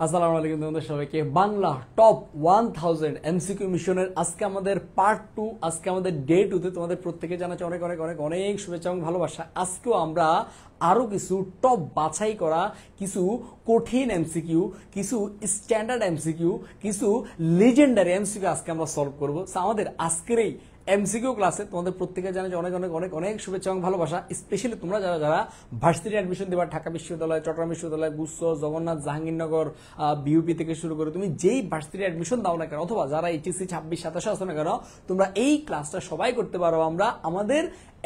আসসালামু আলাইকুম তোমাদের সবাইকে। বাংলা টপ 1000 এমসিকিউ মিশনের আজকে আমাদের পার্ট 2, আজকে আমাদের ডে 2 তে তোমাদের প্রত্যেকে জানাচ্ছি অনেক অনেক অনেক অনেক শুভেচ্ছা এবং ভালোবাসা। আজকেও আমরা আরো কিছু টপ বাছাই করা কিছু কঠিন এমসিকিউ, কিছু স্ট্যান্ডার্ড এমসিকিউ, কিছু লিজেন্ডারি এমসিকিউ আজকে আমরা সলভ করব। আমাদের আজকের এই এমসিকিউ ক্লাসে তোমাদের প্রত্যেকে জানাচ্ছি অনেক অনেক অনেক অনেক শুভেচ্ছা এবং ভালোবাসা। স্পেশালি তোমরা যারা যারা ভার্সিটি অ্যাডমিশন দেবা, ঢাকা বিশ্ববিদ্যালয়, চট্টগ্রাম বিশ্ববিদ্যালয়, গুচ্ছ, জগন্নাথ, জাহাঙ্গীরনগর, বিউপি থেকে শুরু করে তুমি যেই ভার্সিটি অ্যাডমিশন দাও না কেন, অথবা যারা এইচএসসি 26-27 আসো না কেন, তোমরা এই ক্লাসটা সবাই করতে পারো। আমরা আমাদের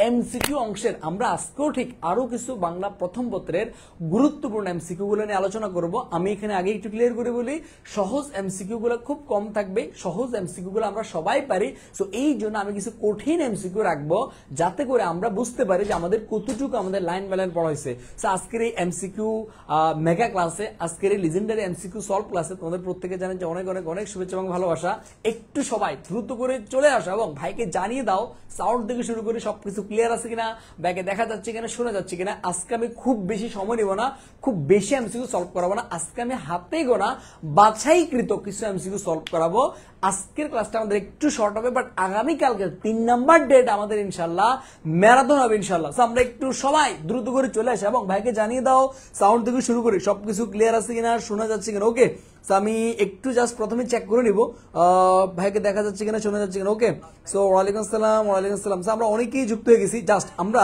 এমসিকিউ অংশের আমরা আজকেও ঠিক আরো কিছু বাংলা প্রথম পত্রের গুরুত্বপূর্ণ এমসিকিউ গুলো নিয়ে আলোচনা করব। আমি এখানে আগে একটু ক্লিয়ার করে বলি, সহজ এমসিকিউ গুলো খুব কম থাকবে, সহজ এমসিকিউ গুলো আমরা সবাই পারি। সো এই জন্য আমি কিছু কঠিন এমসিকিউ রাখবো, যাতে করে আমরা বুঝতে পারি যে আমাদের কতটুকু আমাদের লাইন বাই লাইন পড়া হয়েছে। সো আজকের এই এমসিকিউ মেগা ক্লাসে, আজকের এই লিজেন্ডারি এমসিকিউ সলভ ক্লাসে তোমাদের প্রত্যেকে জানেন যে অনেক অনেক অনেক শুভেচ্ছা এবং ভালোবাসা। একটু সবাই দ্রুত করে চলে আসো এবং ভাইকে জানিয়ে দাও সাউন্ড থেকে শুরু করে সবকিছু ক্লিয়ার আছে কিনা, ব্যাগে দেখা যাচ্ছে কিনা, শোনা যাচ্ছে কিনা। আজকে আমি খুব বেশি সময় নেব না, খুব বেশি এমসিকিউ সলভ করাবো না। আজকে আমি হাতে গোনা বাছাইকৃত কিছু এমসিকিউ সলভ করাবো। আজকের ক্লাসটা আমাদের একটু শর্ট হবে, বাট আগামীকালকে 3 নাম্বার ডেট আমাদের ইনশাল্লাহ ম্যারাথন হবে ইনশাল্লাহ। আমরা একটু সবাই দ্রুত করে চলে আসি এবং ভাইকে জানিয়ে দাও সাউন্ড থেকে শুরু করে সবকিছু ক্লিয়ার আছে কিনা, শোনা যাচ্ছে কিনা। ওকে, আমি একটু জাস্ট প্রথমে চেক করে নিব ভাইকে দেখা যাচ্ছে কিনা, শোনা যাচ্ছে কিনা। ওকে, সো ওয়ালাইকুম আসসালাম, ওয়ালাইকুম আসসালাম। আমরা অনেকেই যুক্ত হয়ে গেছি। জাস্ট আমরা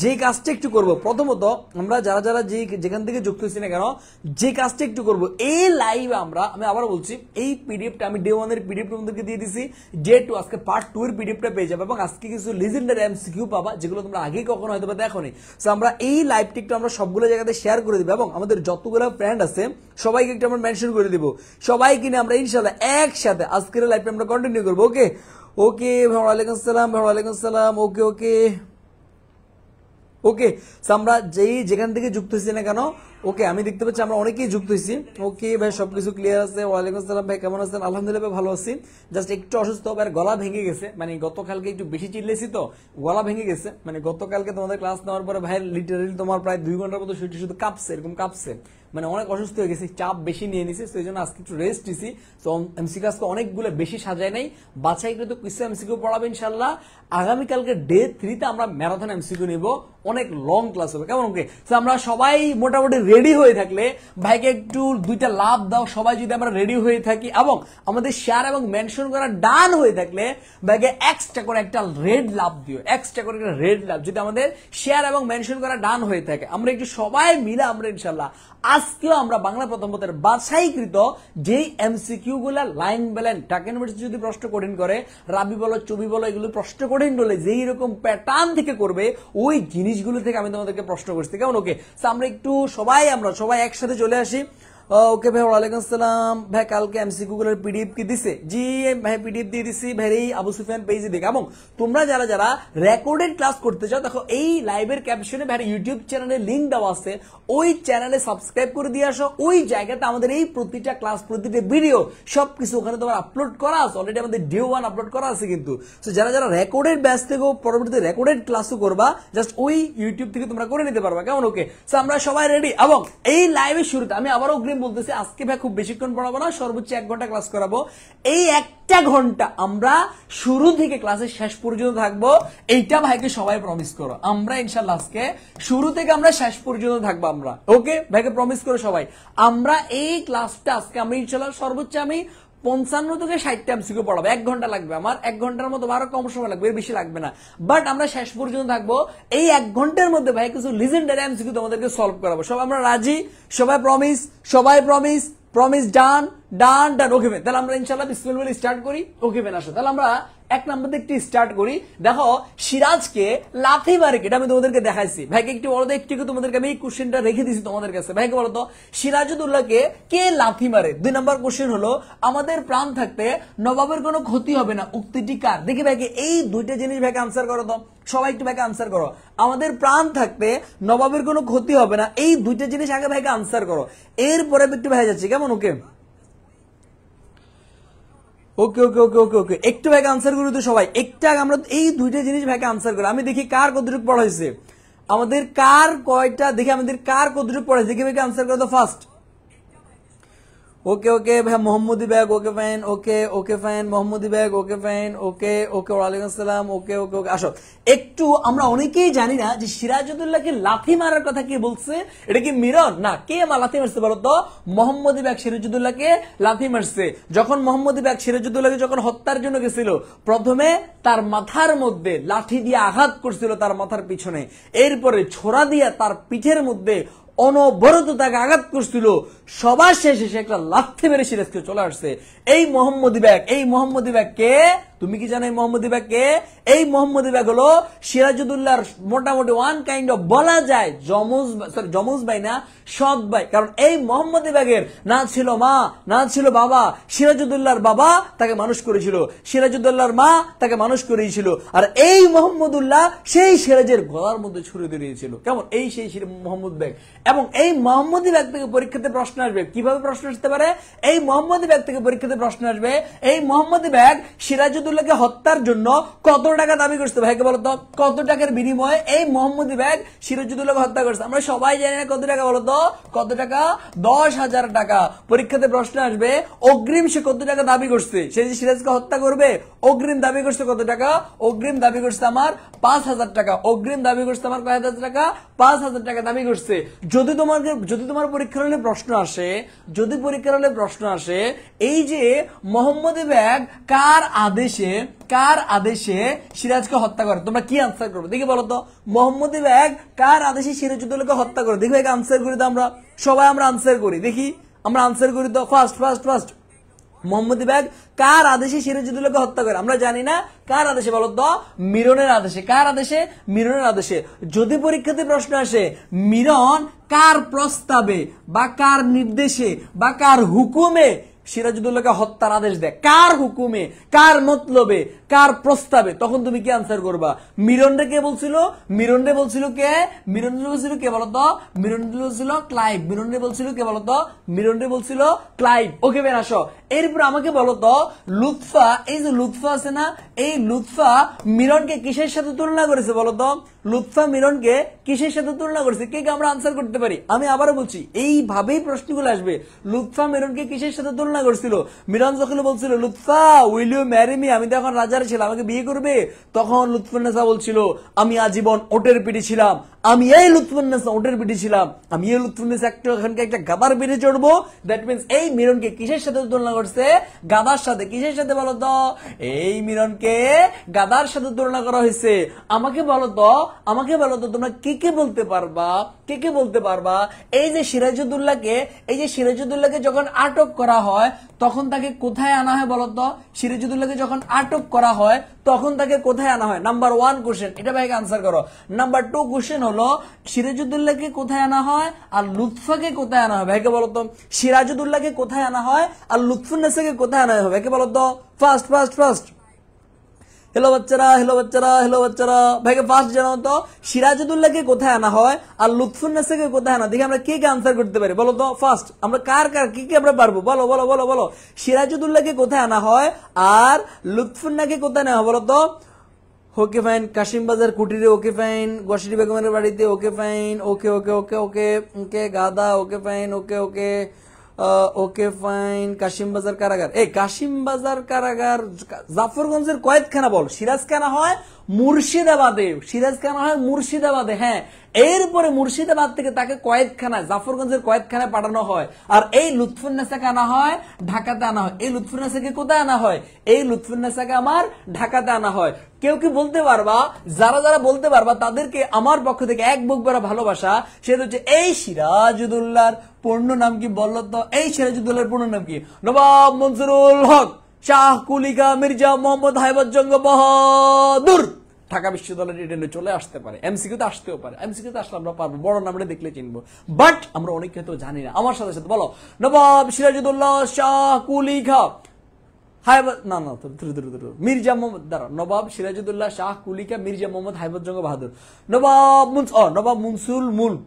যে কাজটা একটু করব, প্রথমত আমরা যারা যারা যেখান থেকে যুক্ত হয়েছি না কেন, যে কাজটা একটু করব, এই লাইভে আমি আবার বলছি, এই পিডিএফটা আমি ডে 1 এর পিডিএফ তোমাদেরকে দিয়ে দিছি, ডে 2 আজকে পার্ট 2 এর পিডিএফটা পেয়ে যাবে এবং আজকে কিছু লিজেন্ডারি এমসিকিউ পাবা যেগুলো তোমরা আগে কখনো হয়তো দেখোনি। সো আমরা এই লাইভটি একটু আমরা সবগুলো জায়গাতে শেয়ার করে দিব এবং আমাদের যতগুলো ফ্রেন্ড আছে সবাইকে একটু আমরা মেনশন করে দিব। সবাই কিনে আমরা ইনশাআল্লাহ একসাথে আজকের লাইভটা আমরা কন্টিনিউ করবো। ওকে ওকে, ওয়ালাইকুম আসসালাম, ওয়ালাইকুম আসসালাম। ওকে ওকে ওকে, আমরা যেখান থেকে যুক্ত হয়েছি না কেন, ওকে আমি দেখতে পাচ্ছি আমরা অনেকেই যুক্ত হয়েছি। ওকে ভাই, সবকিছু ক্লিয়ার আছে। ওয়ালাইকুম আসসালাম ভাই, কেমন আছেন? আলহামদুলিল্লাহ ভালো আছি। জাস্ট একটু অসুস্থ, আর গলা ভেঙে গেছে, মানে গতকালকে একটু বেশি চিল্লেছি তো গলা ভেঙে গেছে। মানে গতকালকে তোমাদের ক্লাস নেওয়ার পরে ভাই লিটারালি তোমার প্রায় 2 ঘন্টার মতো শরীরটা শুধু কাঁপছে, এরকম কাঁপছে, মানে অনেক অসুস্থ হয়ে গেছি, চাপ বেশি নিয়ে নিছি। সেই জন্য আজকে একটু রেস্ট দিছি। তো এমসিকিউ আজকে অনেকগুলো বেশি সাজায় নাই, বাছাইকৃত কিছু এমসিকিউ পড়াবে ইনশাআল্লাহ। আগামীকালকে ডে 3 তে আমরা ম্যারাথন এমসিকিউ নিব, অনেক লং ক্লাস হবে, কেমন? ওকে, তো আমরা সবাই মোটামুটি রেডি হয়ে থাকলে ভাইকে একটু 2টা লাভ দাও। সবাই যদি আমরা রেডি হয়ে থাকি এবং আমাদের শেয়ার এবং মেনশন করা ডান হয়ে থাকলে ভাইকে এক্সট্রা করে একটা রেড লাভ দিও, এক্সট্রা করে একটা রেড লাভ যদি আমাদের শেয়ার এবং মেনশন করা ডান হয়ে থাকে। আমরা একটু সবাই মিলে আমরা ইনশাআল্লাহ আজকেও আমরা বাংলা প্রথম পত্রের বাছাইকৃত যেই এমসিকিউ গুলা line by line, Dhaka university যদি প্রশ্ন কঠিন করে, রাবি বলো, চবি বলো, এগুলো প্রশ্ন কঠিন বলে যেই রকম প্যাটার্ন থেকে করবে, ওই জিনিসগুলো থেকে আমি তোমাদেরকে প্রশ্ন করছি, কেমন? ওকে, আমরা একটু আমরা সবাই একসাথে চলে আসি। ওকে ভাই, ওয়ালাইকুম আসসালাম ভাই। কালকে এমসিকিউ গুলোর পিডিএফ কি দিছে? জি ভাই, পিডিএফ দিয়ে দিছি ভাই, এই আবু সুফিয়ান পেজে দেখে। এবং তোমরা যারা যারা রেকর্ডেড ক্লাস করতে চাও, দেখো এই লাইভের ক্যাপশনে ভাই ইউটিউব চ্যানেলের লিংক দেওয়া আছে, ওই চ্যানেলে সাবস্ক্রাইব করে দিয়ে আসো। ওই জায়গাতে আমাদের এই প্রতিটা ক্লাস, প্রতিটা ভিডিও সবকিছু ওখানে তোমার আপলোড করা আছে অলরেডি, আমাদের ডে 1 আপলোড করা আছে কিন্তু। তো যারা যারা রেকর্ডেড ব্যাচ থেকেও পরবর্তীতে রেকর্ডেড ক্লাসও করবা, জাস্ট ওই ইউটিউব থেকে তোমরা করে নিতে পারবা, কেমন? ওকে, তো আমরা সবাই রেডি। এবং এই লাইভের শুরুতে আমি আবারও বলতেছি, আজকে ভাই খুব বেশিক্ষণ পড়াবো না, সর্বোচ্চ 1 ঘন্টা ক্লাস করাবো। এই 1টা ঘন্টা আমরা শুরু থেকে ক্লাসের শেষ পর্যন্ত থাকবো, এইটা ভাইকে সবাই প্রমিস করো। আমরা ইনশাআল্লাহ আজকে শুরু থেকে আমরা শেষ পর্যন্ত থাকবো আমরা। ওকে, ভাইকে প্রমিস করো সবাই। আমরা এই ক্লাসটা আজকে আমি ইনশাআল্লাহ সর্বোচ্চ আমি 55 থেকে 60টা এমসিকিউ পড়াবো। 1 ঘন্টা লাগবে আমার, 1 ঘন্টার মতো আরো কম সময় লাগবে, এর বেশি লাগবে না। বাট আমরা শেষ পর্যন্ত থাকবো। এই 1 ঘন্টার মধ্যে ভাই কিছু লিজেন্ডারি এমসিকিউ তোমাদেরকে সলভ করাবো। সব আমরা রাজি? সবাই প্রমিস? সবাই প্রমিস? প্রমিস ডান ডান ডান। ওকে ভাই, তাহলে আমরা ইনশাআল্লাহ বিসমিল্লাহ বলে স্টার্ট করি। ওকে ভাই, আসো তাহলে আমরা 1 নাম্বার থেকে স্টার্ট করি। দেখো সিরাজকে লাথি মারে, এটা আমি তোমাদেরকে দেখাইছি। ভাইকে একটু বলো তো, একটু তোমাদেরকে আমি এই কোশ্চেনটা রেখে দিছি তোমাদের কাছে। ভাইকে বলো তো, সিরাজউদ্দৌলাকে কে লাথি মারে? 2 নাম্বার কোশ্চেন হলো, আমাদের প্রাণ থাকতে নবাবের কোনো ক্ষতি হবে না, উক্তিটি কার? দেখি ভাইকে এই 2টা জিনিস ভাইকে আনসার করো তো, সবাই একটু ভাইকে আনসার করো। আমাদের প্রাণ থাকতে নবাবের কোনো ক্ষতি হবে না, এই 2টা জিনিস আগে ভাইকে আনসার করো, এরপরে একটু ভাই যাচ্ছে, কেমন? ওকে ওকে ওকে ওকে ওকে ওকে, একটু ভাইকে আনসার করি তো সবাই। একটা আমরা এই 2টা জিনিস ভাইকে আনসার করি। আমি দেখি কার কতটুকু পড়া হয়েছে, আমাদের কার কয়টা, দেখি আমাদের কার কতটুকু পড়া হয়েছে, দেখি ভাইকে আনসার করো তো ফার্স্ট। ওকে ওকে ভাই Mohammadi bag okay fine okay okay fine Mohammadi bag okay fine okay okay ওয়ালাইকুম আসসালাম ওকে ওকে ওকে আসো একটু আমরা অনেকেই জানি না যে সিরাজউদ্দৌলাকে লাথি মারার কথা কে বলছে এটা কি মিরন না কে লাথি মারছে বলো তো মোহাম্মদি ব্যাগ সিরাজউদ্দৌলাকে লাথি মারছে যখন মোহাম্মদি ব্যাগ সিরাজউদ্দৌলাকে যখন হত্যার জন্য গেছিল প্রথমে তার মাথার মধ্যে লাঠি দিয়ে আঘাত করছিল তার মাথার পিছনে এরপরে ছোরা দিয়ে তার পিঠের মধ্যে অনবরত তাকে আঘাত করছিল সবার শেষে সে একটা লাথি মেরে সিরাজকে চলে আসছে এই মোহাম্মদি ব্যাগ কে তুমি কি জানো এই মোহাম্মদি ব্যাগ কে এই মোহাম্মদি ব্যাগ হলো সিরাজউদ্দৌলার মোটামুটি ওয়ান কাইন্ড অফ বলা যায় যমজ ভাই না সৎ ভাই কারণ এই মোহাম্মদি ব্যাগের না ছিল মা না ছিল বাবা সিরাজউদ্দৌলার বাবা তাকে মানুষ করেছিল সিরাজউদ্দৌলার মা তাকে মানুষ করেছিল আর এই মোহাম্মদুল্লাহ সেই সিরাজের গলার মধ্যে ছুরি দিয়েছিল কেমন এই সেই মোহাম্মদ ব্যাগ এবং এই মোহাম্মদি ব্যাগ থেকে পরীক্ষাতে প্রশ্ন আসবে কিভাবে প্রশ্ন আসতে পারে এই মোহাম্মদি ব্যাগ থেকে পরীক্ষাতে প্রশ্ন আসবে এই মোহাম্মদি ব্যাগ সিরাজউদ্দৌলাকে হত্যার জন্য কত টাকা দাবি করছে ভাইকে বলতো কত টাকার বিনিময়ে এই মোহাম্মদি ব্যাগ সিরাজউদ্দৌলাকে হত্যা করছে আমরা সবাই জানি না কত টাকা বলতো কত টাকা 10,000 টাকা পরীক্ষাতে প্রশ্ন আসবে অগ্রিম সে কত টাকা দাবি করছে সে যে সিরাজকে হত্যা করবে অগ্রিম দাবি করছে কত টাকা অগ্রিম দাবি করছে আমার 5,000 টাকা অগ্রিম দাবি করছে আমার কয় হাজার টাকা 5,000 টাকা দাবি করছে যদি তোমার পরীক্ষার হলে প্রশ্ন আসে যদি পরীক্ষার হলে প্রশ্ন আসে এই যে মোহাম্মদি ব্যাগ কার আদেশে সিরাজকে হত্যা করে তোমরা কি আনসার করবে দেখি বলো তো মোহাম্মদি ব্যাগ কার আদেশে সিরাজউদ্দৌলাকে হত্যা করে দেখো এক আনসার করি তো আমরা সবাই আমরা আনসার করি দেখি আমরা আনসার করি তো ফার্স্ট মোহাম্মদি ব্যাগ কার আদেশে সিরাজউদ্দৌলাকে হত্যা করে আমরা জানি না কার আদেশে বলো তো মিরনের আদেশে কার আদেশে মিরনের আদেশে যদি পরীক্ষাতে প্রশ্ন আসে মিরন কার প্রস্তাবে বা কার নির্দেশে বা কার হুকুমে সিরাজউদ্দৌলাকে হত্যার আদেশ দেয় কার হুকুমে কার মতলবে কার প্রস্তাবে তখন তুমি কি আনসার করবা মিরনরে কে বলছিল মিরনরে বলছিল কে বলতো মিরনরে বলছিল ক্লাইভ মিরনরে বলছিল কে বলতো মিরনরে বলছিল ক্লাইভ ওকে বের আসো এরপর আমাকে বলতো লুৎফা এই যে লুৎফা আছে না এই লুৎফা মিরনকে কিসের সাথে তুলনা করেছে বলতো লুৎফা মিরনকে কিসের সাথে তুলনা করেছে কে আমরা আনসার করতে পারি আমি আবারও বলছি এইভাবেই প্রশ্নগুলো আসবে লুৎফা মিরনকে কিসের সাথে তুলনা করছিল মিরন যখন বলছিল Lutfa will you marry me আমি তো এখন রাজার ছিলাম আমাকে বিয়ে করবে তখন লুৎফুন্নেসা বলছিল আমি আজীবন ওটের পিঠে ছিলাম আমি এই লুৎফুন্নেসা ওটের পিঠে ছিলাম আমি এই লুৎফুন্নেসা একটা গাদার পিঠে চড়বো দ্যাট মিন্স এই মিরনকে কিসের সাথে তুলনা করছে গাদার সাথে কিসের সাথে বলো তো এই মিরনকে গাদার সাথে তুলনা করা হয়েছে আমাকে বলো তো তোমরা কে বলতে পারবা এই যে সিরাজউদ্দৌলাকে যখন আটক করা হয় তখন তাকে কোথায় আনা হয় বলতো সিরাজউদ্দৌলাকে যখন আটক করা হয় তখন তাকে কোথায় আনা হয় নাম্বার 1 কোশ্চেন এটা ভাইকে আনসার করো নাম্বার 2 কোশ্চেন হলো সিরাজউদ্দৌলাকে কোথায় আনা হয় আর লুৎফাকে কোথায় আনা হয় ভাইকে বলতো সিরাজউদ্দৌলাকে কোথায় আনা হয় আর লুৎফুন্নেসাকে কোথায় আনা হয় ভাইকে বলতো ফার্স্ট हेलो बच्चारा ভাইকে ফার্স্ট জানাও তো সিরাজউদ্দৌলাকে কোথায় আনা হয় আর লুৎফুন্নেসাকে কোথায় আনা দেখি আমরা কে আনসার করতে পারি বলো তো ফার্স্ট আমরা কার কি আমরা পারবো বলো সিরাজউদ্দৌলাকে কোথায় আনা হয় আর লুৎফুন্নাকে কোথায় নেওয়া বলো তো ওকে ফাইন কাশিম বাজার কুটিরে ওকে ফাইন গোশিরি বেগমের বাড়িতে ওকে ফাইন ওকে গাদা okay fine okay fine Kashim Bazar কারাগার কাশিম বাজার কারাগার জাফরগঞ্জের কয়েদখানা বল সিরাজখানা হয় মুর্শিদাবাদে হ্যাঁ এরপরে মুর্শিদাবাদ থেকে তাকে জাফরগঞ্জের কয়েদখানায় পাঠানো হয় আর এই লুৎফুন্নেসাকে আনা হয় ঢাকাতে আনা হয় এই লুৎফুন্নেসাকে কোথায় আনা হয় এই লুৎফুন্নেসাকে আমার ঢাকাতে আনা হয় কেউ কি বলতে পারবা যারা বলতে পারবা তাদেরকে আমার পক্ষ থেকে এক বুক ভরা ভালোবাসা সেটা হচ্ছে এই সিরাজউদ্দৌলার পূর্ণ নাম কি বললো তো এই সিরাজউদ্দৌলার পূর্ণ নাম কি নবাব মনসুরুল হক শাহ কুলিকা মির্জা মোহাম্মদ হায়বত জঙ্গ বাহাদুর ঢাকা বিশ্ববিদ্যালয়ের রিটেনে চলে আসতে পারে এমসিকিউ তে আসতেও পারে এমসিকিউ তে আসলে আমরা পারবো বড় নামটা দেখলে চিনবো বাট আমরা অনেক ক্ষেত্রে জানি না আমার সাথে বলো নবাব সিরাজউদ্দৌলা শাহ কুলিকা মির্জা মোহাম্মদ নবাব সিরাজউদ্দৌলা শাহ কুলিকা মির্জা মোহাম্মদ হায়বত জঙ্গ বাহাদুর নবাব মুনসুরুল মুলক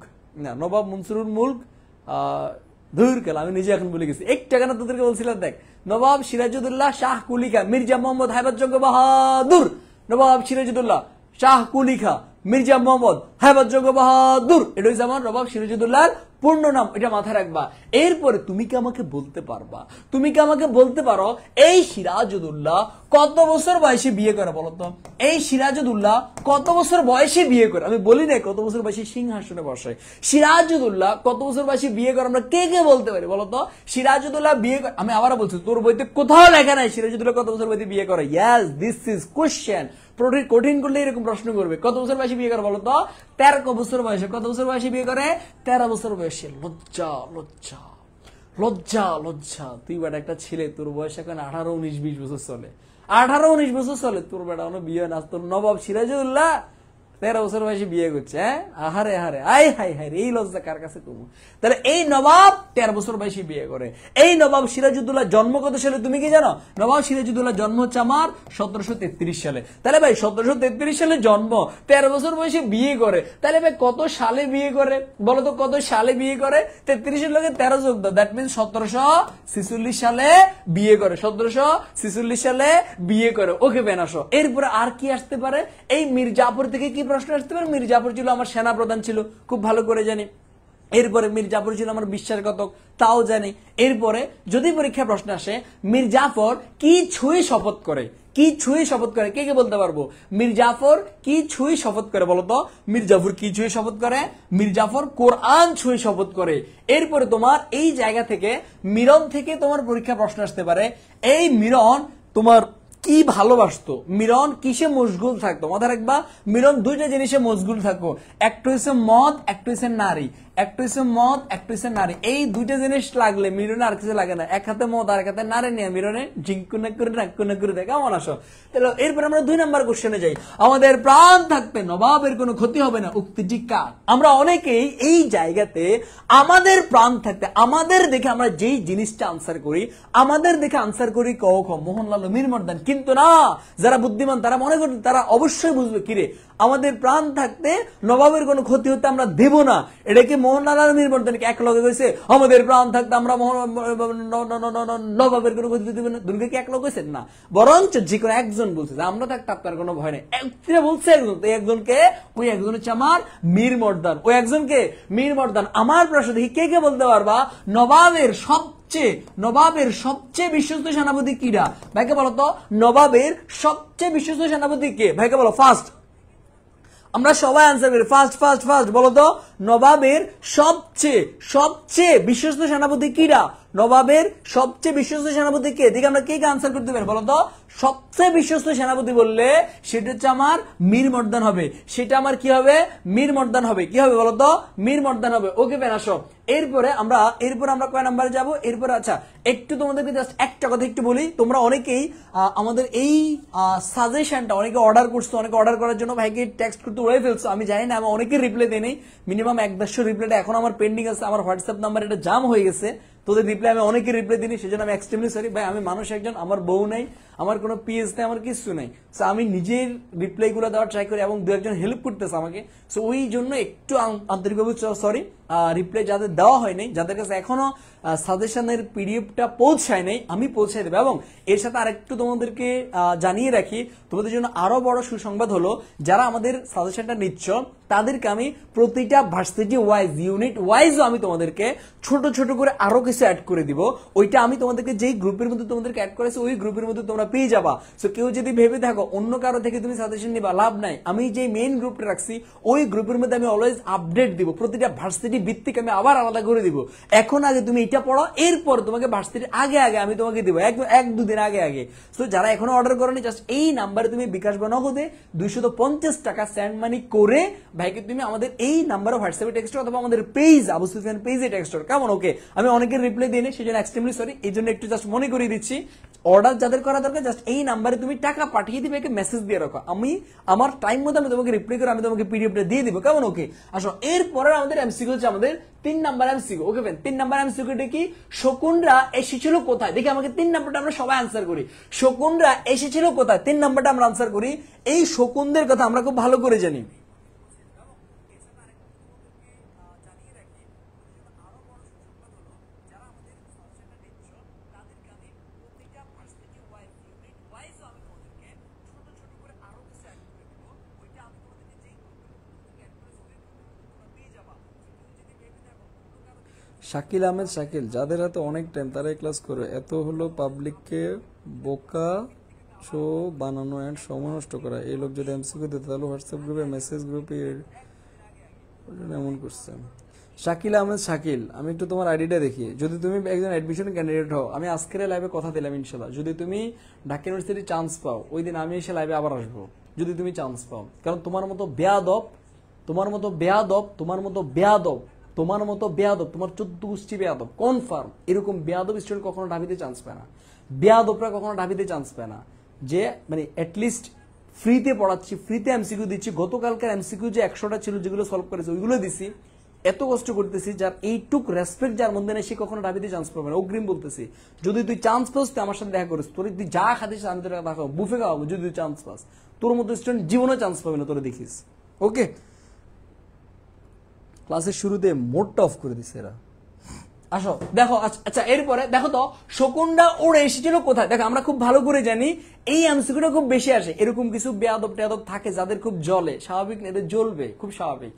আমি নিজে এখন বলে গেছি একটা কেন তোদেরকে বলছিলাম দেখ নবাব সিরাজউদ্দৌলা শাহ কুলিকা মির্জা মোহাম্মদ হায়বত জঙ্গ বাহাদুর নবাব সিরাজউদ্দৌলা শাহ কুলিকা মির্জা মোহাম্মদ হায়বত জঙ্গ বাহাদুর এটা হচ্ছে আমার নবাব সিরাজউদ্দৌলার পূর্ণ নাম, এটা মাথায় রাখবা। এরপরে তুমি কি আমাকে বলতে পারবা, তুমি কি আমাকে বলতে পারো এই সিরাজউদ্দৌলা কত বছর বয়সে বিয়ে করে বলো তো? এই সিরাজউদ্দৌলা কত বছর বয়সে বিয়ে করে? আমি বলি নাই কত বছর বয়সে সিংহাসনে বসে। সিরাজউদ্দৌলা কত বছর বয়সে বিয়ে করে আমরা কে কে বলতে পারি বলো তো? সিরাজউদ্দৌলা বিয়ে করে, আমি আবারও বলছি তোর বইতে কোথাও লেখা নাই সিরাজউদ্দৌলা কত বছর বয়সে বিয়ে করে। Yes, this is question. কঠিন করলে এরকম প্রশ্ন করবে, কত বছর বয়সে বিয়ে করে বলো তো? 13 বছর বয়সে। কত বছর বয়সে বিয়ে করে? 13 বছর বয়সে। লজ্জা লজ্জা লজ্জা লজ্জা। তুই বেটা একটা ছেলে, তোর বয়স এখন 18, 19, 20 বছর চলে। 18, 19 বছর চলে, তোর বেটা কোনো বিয়ে না। তোর নবাব সিরাজউদ্দৌলা 13 বছর বয়সে বিয়ে করছে। হ্যাঁ, আহারে আহারে, আই হাই হাই, এই লজ্জা কার কাছে কমু? তাহলে এই নবাব 13 বছর বয়সে বিয়ে করে। এই নবাব সিরাজউদ্দৌলা জন্ম কত সালে তুমি কি জানো? নবাব সিরাজউদ্দৌলা জন্ম হচ্ছে আমার 1733 সালে। তাহলে ভাই 1733 সালে জন্ম, 13 বছর বয়সে বিয়ে করে, তাহলে ভাই কত সালে বিয়ে করে বলো তো? কত সালে বিয়ে করে? 33 এর লগে 13 যোগ দাও, দ্যাট মিন্স 1746 সালে বিয়ে করে। 1746 সালে বিয়ে করে। ওকে বেন, আসো। এরপরে আর কি আসতে পারে? এই মীর জাফর থেকে কি প্রশ্ন আসতে পারে? মীর জাফর ছিল আমার সেনা প্রধান ছিল, খুব ভালো করে জানি। এরপরে মীর জাফর ছিল আমার বিশ্বাসঘাতক, তাও জানি। এরপরে যদি পরীক্ষা প্রশ্ন আসে মীর জাফর কি ছুঁয়ে শপথ করে, কি ছুঁয়ে শপথ করে, কে কে বলতে পারবো? মীর জাফর কি ছুঁয়ে শপথ করে বলো তো? মীর জাফর কি ছুঁয়ে শপথ করে? মীর জাফর কোরআন ছুঁয়ে শপথ করে। এরপরে তোমার এই জায়গা থেকে মিরন থেকে তোমার পরীক্ষা প্রশ্ন আসতে পারে। এই মিরন তোমার কি ভালোবাসতো, মিরন কিসে মশগুল থাকতো? মাথায় রাখবা, মিরন দুইটা জিনিসে মশগুল থাকতো, একটা হচ্ছে মদ, একটা হচ্ছে নারী। একটা হচ্ছে মদ, একটা হচ্ছে নারী। এই দুইটা জিনিস লাগলে মিরনে আর কিছু লাগে না। এক হাতে মদ আর এক হাতে নারী নিয়ে মিরনে ঝিঙ্কুনা করে নাকুনা করে দেয়। কেমন আসো? তাহলে এরপর আমরা 2 নাম্বার কোশ্চেনে যাই। আমাদের প্রাণ থাকতে নবাবের কোনো ক্ষতি হবে না, উক্তিটি কার? আমরা অনেকেই এই জায়গাতে আমাদের প্রাণ থাকতে আমাদের দেখে আমরা যেই জিনিসটা আনসার করি, আমাদের দেখে আনসার করি ক খ মোহনলাল মীর মর্দান। কিন্তু না, যারা বুদ্ধিমান তারা মনে করেন, তারা অবশ্যই বুঝবে কিরে আমাদের প্রাণ থাকতে নবাবের কোনো ক্ষতি হতে আমরা দেব না। এটাকে মোহনলাল আর মীর মর্দানকে এক লগে কইছে আমাদের প্রাণ থাকতে আমরা নবাবের কোনো ক্ষতি দেব না। দুর্গে কি এক লগে কইছেন না, বরঞ্চ যে কোনো একজন বলছে যে আমরা থাকতে আপনার কোনো ভয় নেই। একজনে বলছে, একজন, তো একজনকে, ওই একজন হচ্ছে আমার মীর মর্দান। ওই একজনকে মীর মর্দান। আমার প্রশ্ন দেখি কে কে বলতে পারবা নবাবের সবচেয়ে বিশ্বস্ত সেনাপতি কিরা? ভাইকে বলো তো, নবাবের সবচেয়ে বিশ্বস্ত সেনাপতি কে? ভাইকে বলো ফার্স্ট। আমরা সবাই আনসার করি, ফার্স্ট ফার্স্ট ফার্স্ট বলো তো, নবাবের সবচেয়ে বিশ্বস্ত সেনাপতি কিরা? নবাবের সবচেয়ে বিশ্বস্ত সেনাপতি কে? দেখে আমরা কে কে আনসার করতে পারি বলো তো? সবচেয়ে বিশ্বস্ত সেনাপতি বললে সেটা হচ্ছে আমার মীর মর্দান হবে। সেটা আমার কি হবে? মীর মর্দান হবে। কি হবে বলো তো? মীর মর্দান হবে। ওকে বেন, আসো। এরপরে আমরা কয় নাম্বারে যাব? এরপরে আচ্ছা একটু তোমাদেরকে জাস্ট একটা কথা একটু বলি। তোমরা অনেকেই আমাদের এই সাজেশনটা অনেকে অর্ডার করছো, অনেকে অর্ডার করার জন্য ভাইকে টেক্সট করতে উড়ে ফেলছো, আমি জানি না, আমি অনেকের রিপ্লাই দেই নাই। মিনিমাম 1-150 রিপ্লাইটা এখন আমার পেন্ডিং আছে। আমার হোয়াটসঅ্যাপ নাম্বার এটা জাম হয়ে গেছে, তোদের রিপ্লাই আমি অনেকের রিপ্লাই দিই, সেজন্য আমি এক্সট্রিমলি সরি ভাই। আমি মানুষ একজন, আমার বউ নাই, আমার কোনো পিএস নেই, আমার কিছু নাই। সো আমি নিজের রিপ্লাই গুলো দেওয়ার ট্রাই করি এবং দু একজন হেল্প করতেছে আমাকে। সো ওই জন্য একটু আন্তরিকভাবে সরি। রিপ্লাই যাদের দেওয়া হয়নি, যাদের কাছে এখনো সাজেশনের পিডিএফটা পৌঁছায় নাই, আমি পৌঁছাই দেবো। এবং এর সাথে আরেকটু তোমাদেরকে জানিয়ে রাখি, তোমাদের জন্য আরো বড় সুসংবাদ হলো, যারা আমাদের সাজেশনটা নিচ্ছ তাদেরকে আমি প্রতিটা ভার্সিটি ওয়াইজ, ইউনিট ওয়াইজও আমি তোমাদেরকে ছোট ছোট করে আরো কিছু অ্যাড করে দিব। ওইটা আমি তোমাদেরকে যেই গ্রুপের মধ্যে তোমাদেরকে অ্যাড করেছি ওই গ্রুপের মধ্যে তোমরা পেয়ে যাবা। সো কেউ যদি ভেবে থাকো অন্য কারো থেকে তুমি সাজেশন নিবা, লাভ নাই। আমি যে মেইন গ্রুপটা রাখছি ওই গ্রুপের মধ্যে আমি অলওয়েজ আপডেট দিব, প্রতিটা ভার্সিটি ভিত্তিক আমি আবার আলাদা করে দিব। এখন আগে তুমি এটা পড়ো, এরপর তোমাকে ভার্সিটির আগে আমি তোমাকে দিব, 1-2 দিন আগে। সো যারা এখনো অর্ডার করোনি, জাস্ট এই নাম্বারে তুমি বিকাশ বা নগদে 250 টাকা সেন্ড মানি করে ভাইকে তুমি আমাদের এই নাম্বারে হোয়াটসঅ্যাপে টেক্সট অথবা আমাদের পেজ আবু সুফিয়ান পেজে টেক্সট করো। কেমন? ওকে। আমি অনেকের রিপ্লাই দিই না, সেজন্য এক্সট্রিমলি সরি। এই জন্য একটু জাস্ট মনে করিয়ে দিচ্ছি, অর্ডার যাদের করা দরকার জাস্ট এই নাম্বারে তুমি টাকা পাঠিয়ে দিবে, মেসেজ দিয়ে রাখো, আমি আমার টাইম মতো আমি তোমাকে রিপ্লাই করে আমি তোমাকে পিডিএফটা দিয়ে দিব। কেমন? ওকে। আসো এরপরে আমাদের এমসিকিউ হচ্ছে আমাদের 3 নাম্বার এমসিকিউ। ওকে ফ্রেন্ড, 3 নাম্বার এমসিকিউটা কি? শকুনরা এসেছিল কোথায়? দেখি আমাকে 3 নাম্বারটা আমরা সবাই আনসার করি। শকুনরা এসেছিল কোথায়? 3 নাম্বারটা আমরা আনসার করি। এই শকুনদের কথা আমরা খুব ভালো করে জানি। শাকিল আহমেদ শাকিল, যাদের হাতে অনেক টাইম তারাই ক্লাস করে, এত হলো পাবলিককে বোকা শো বানানো অ্যান্ড সময় নষ্ট করা। এই লোক যদি এমসিকিউ দিত তাহলে হোয়াটসঅ্যাপ গ্রুপে মেসেজ গ্রুপে এমন করছে। শাকিল আহমেদ শাকিল, আমি একটু তোমার আইডিটা দেখি। যদি তুমি একজন অ্যাডমিশন ক্যান্ডিডেট হও, আমি আজকের লাইভে কথা দিলাম ইনশাল্লাহ, যদি তুমি ঢাকা ইউনিভার্সিটি চান্স পাও ওই দিন আমি এসে লাইভে আবার আসবো, যদি তুমি চান্স পাও। কারণ তোমার মতো বেয়াদব, তোমার মতো বেয়াদব, তোমার মতো বেয়াদব, তোমার মতো বেয়াদব, তোমার 14 গোষ্ঠী বেয়াদব কনফার্ম, এরকম বেয়াদব স্টুডেন্ট কখনো ঢাবিতে চান্স পায় না। বেয়াদবরা কখনো ঢাবিতে চান্স পায় না। যে মানে অ্যাটলিস্ট ফ্রিতে পড়াচ্ছি, ফ্রিতে এমসিকিউ দিচ্ছি। গতকালকার এমসিকিউ যে 100টা ছিল যেগুলো সলভ করেছে ওইগুলো দিছি, এত কষ্ট করতেছি, যার এইটুক রেসপেক্ট যার মধ্যে নেই সে কখনো ডাবিতে চান্স পাবে না। অগ্রিম বলতেছি, যদি তুই চান্স পাস তুই আমার সাথে দেখা করিস, তোর তুই যা খাতিস আমি তোর দেখা বুফে খাওয়াবো। যদি তুই চান্স পাস, তোর মতো স্টুডেন্ট জীবনে চান্স পাবে না, তোরা দেখিস। ওকে, ক্লাসের শুরুতে মোডটা অফ করে দিছে এরা। আসো দেখো, আচ্ছা এরপরে দেখো তো শকুনটা ওড়ে এসেছিল কোথায়। দেখো আমরা খুব ভালো করে জানি এই এমসিকিউটা খুব বেশি আসে, এরকম কিছু বেয়াদব টেয়াদব থাকে যাদের খুব জ্বলে, স্বাভাবিক না, এদের জ্বলবে, খুব স্বাভাবিক।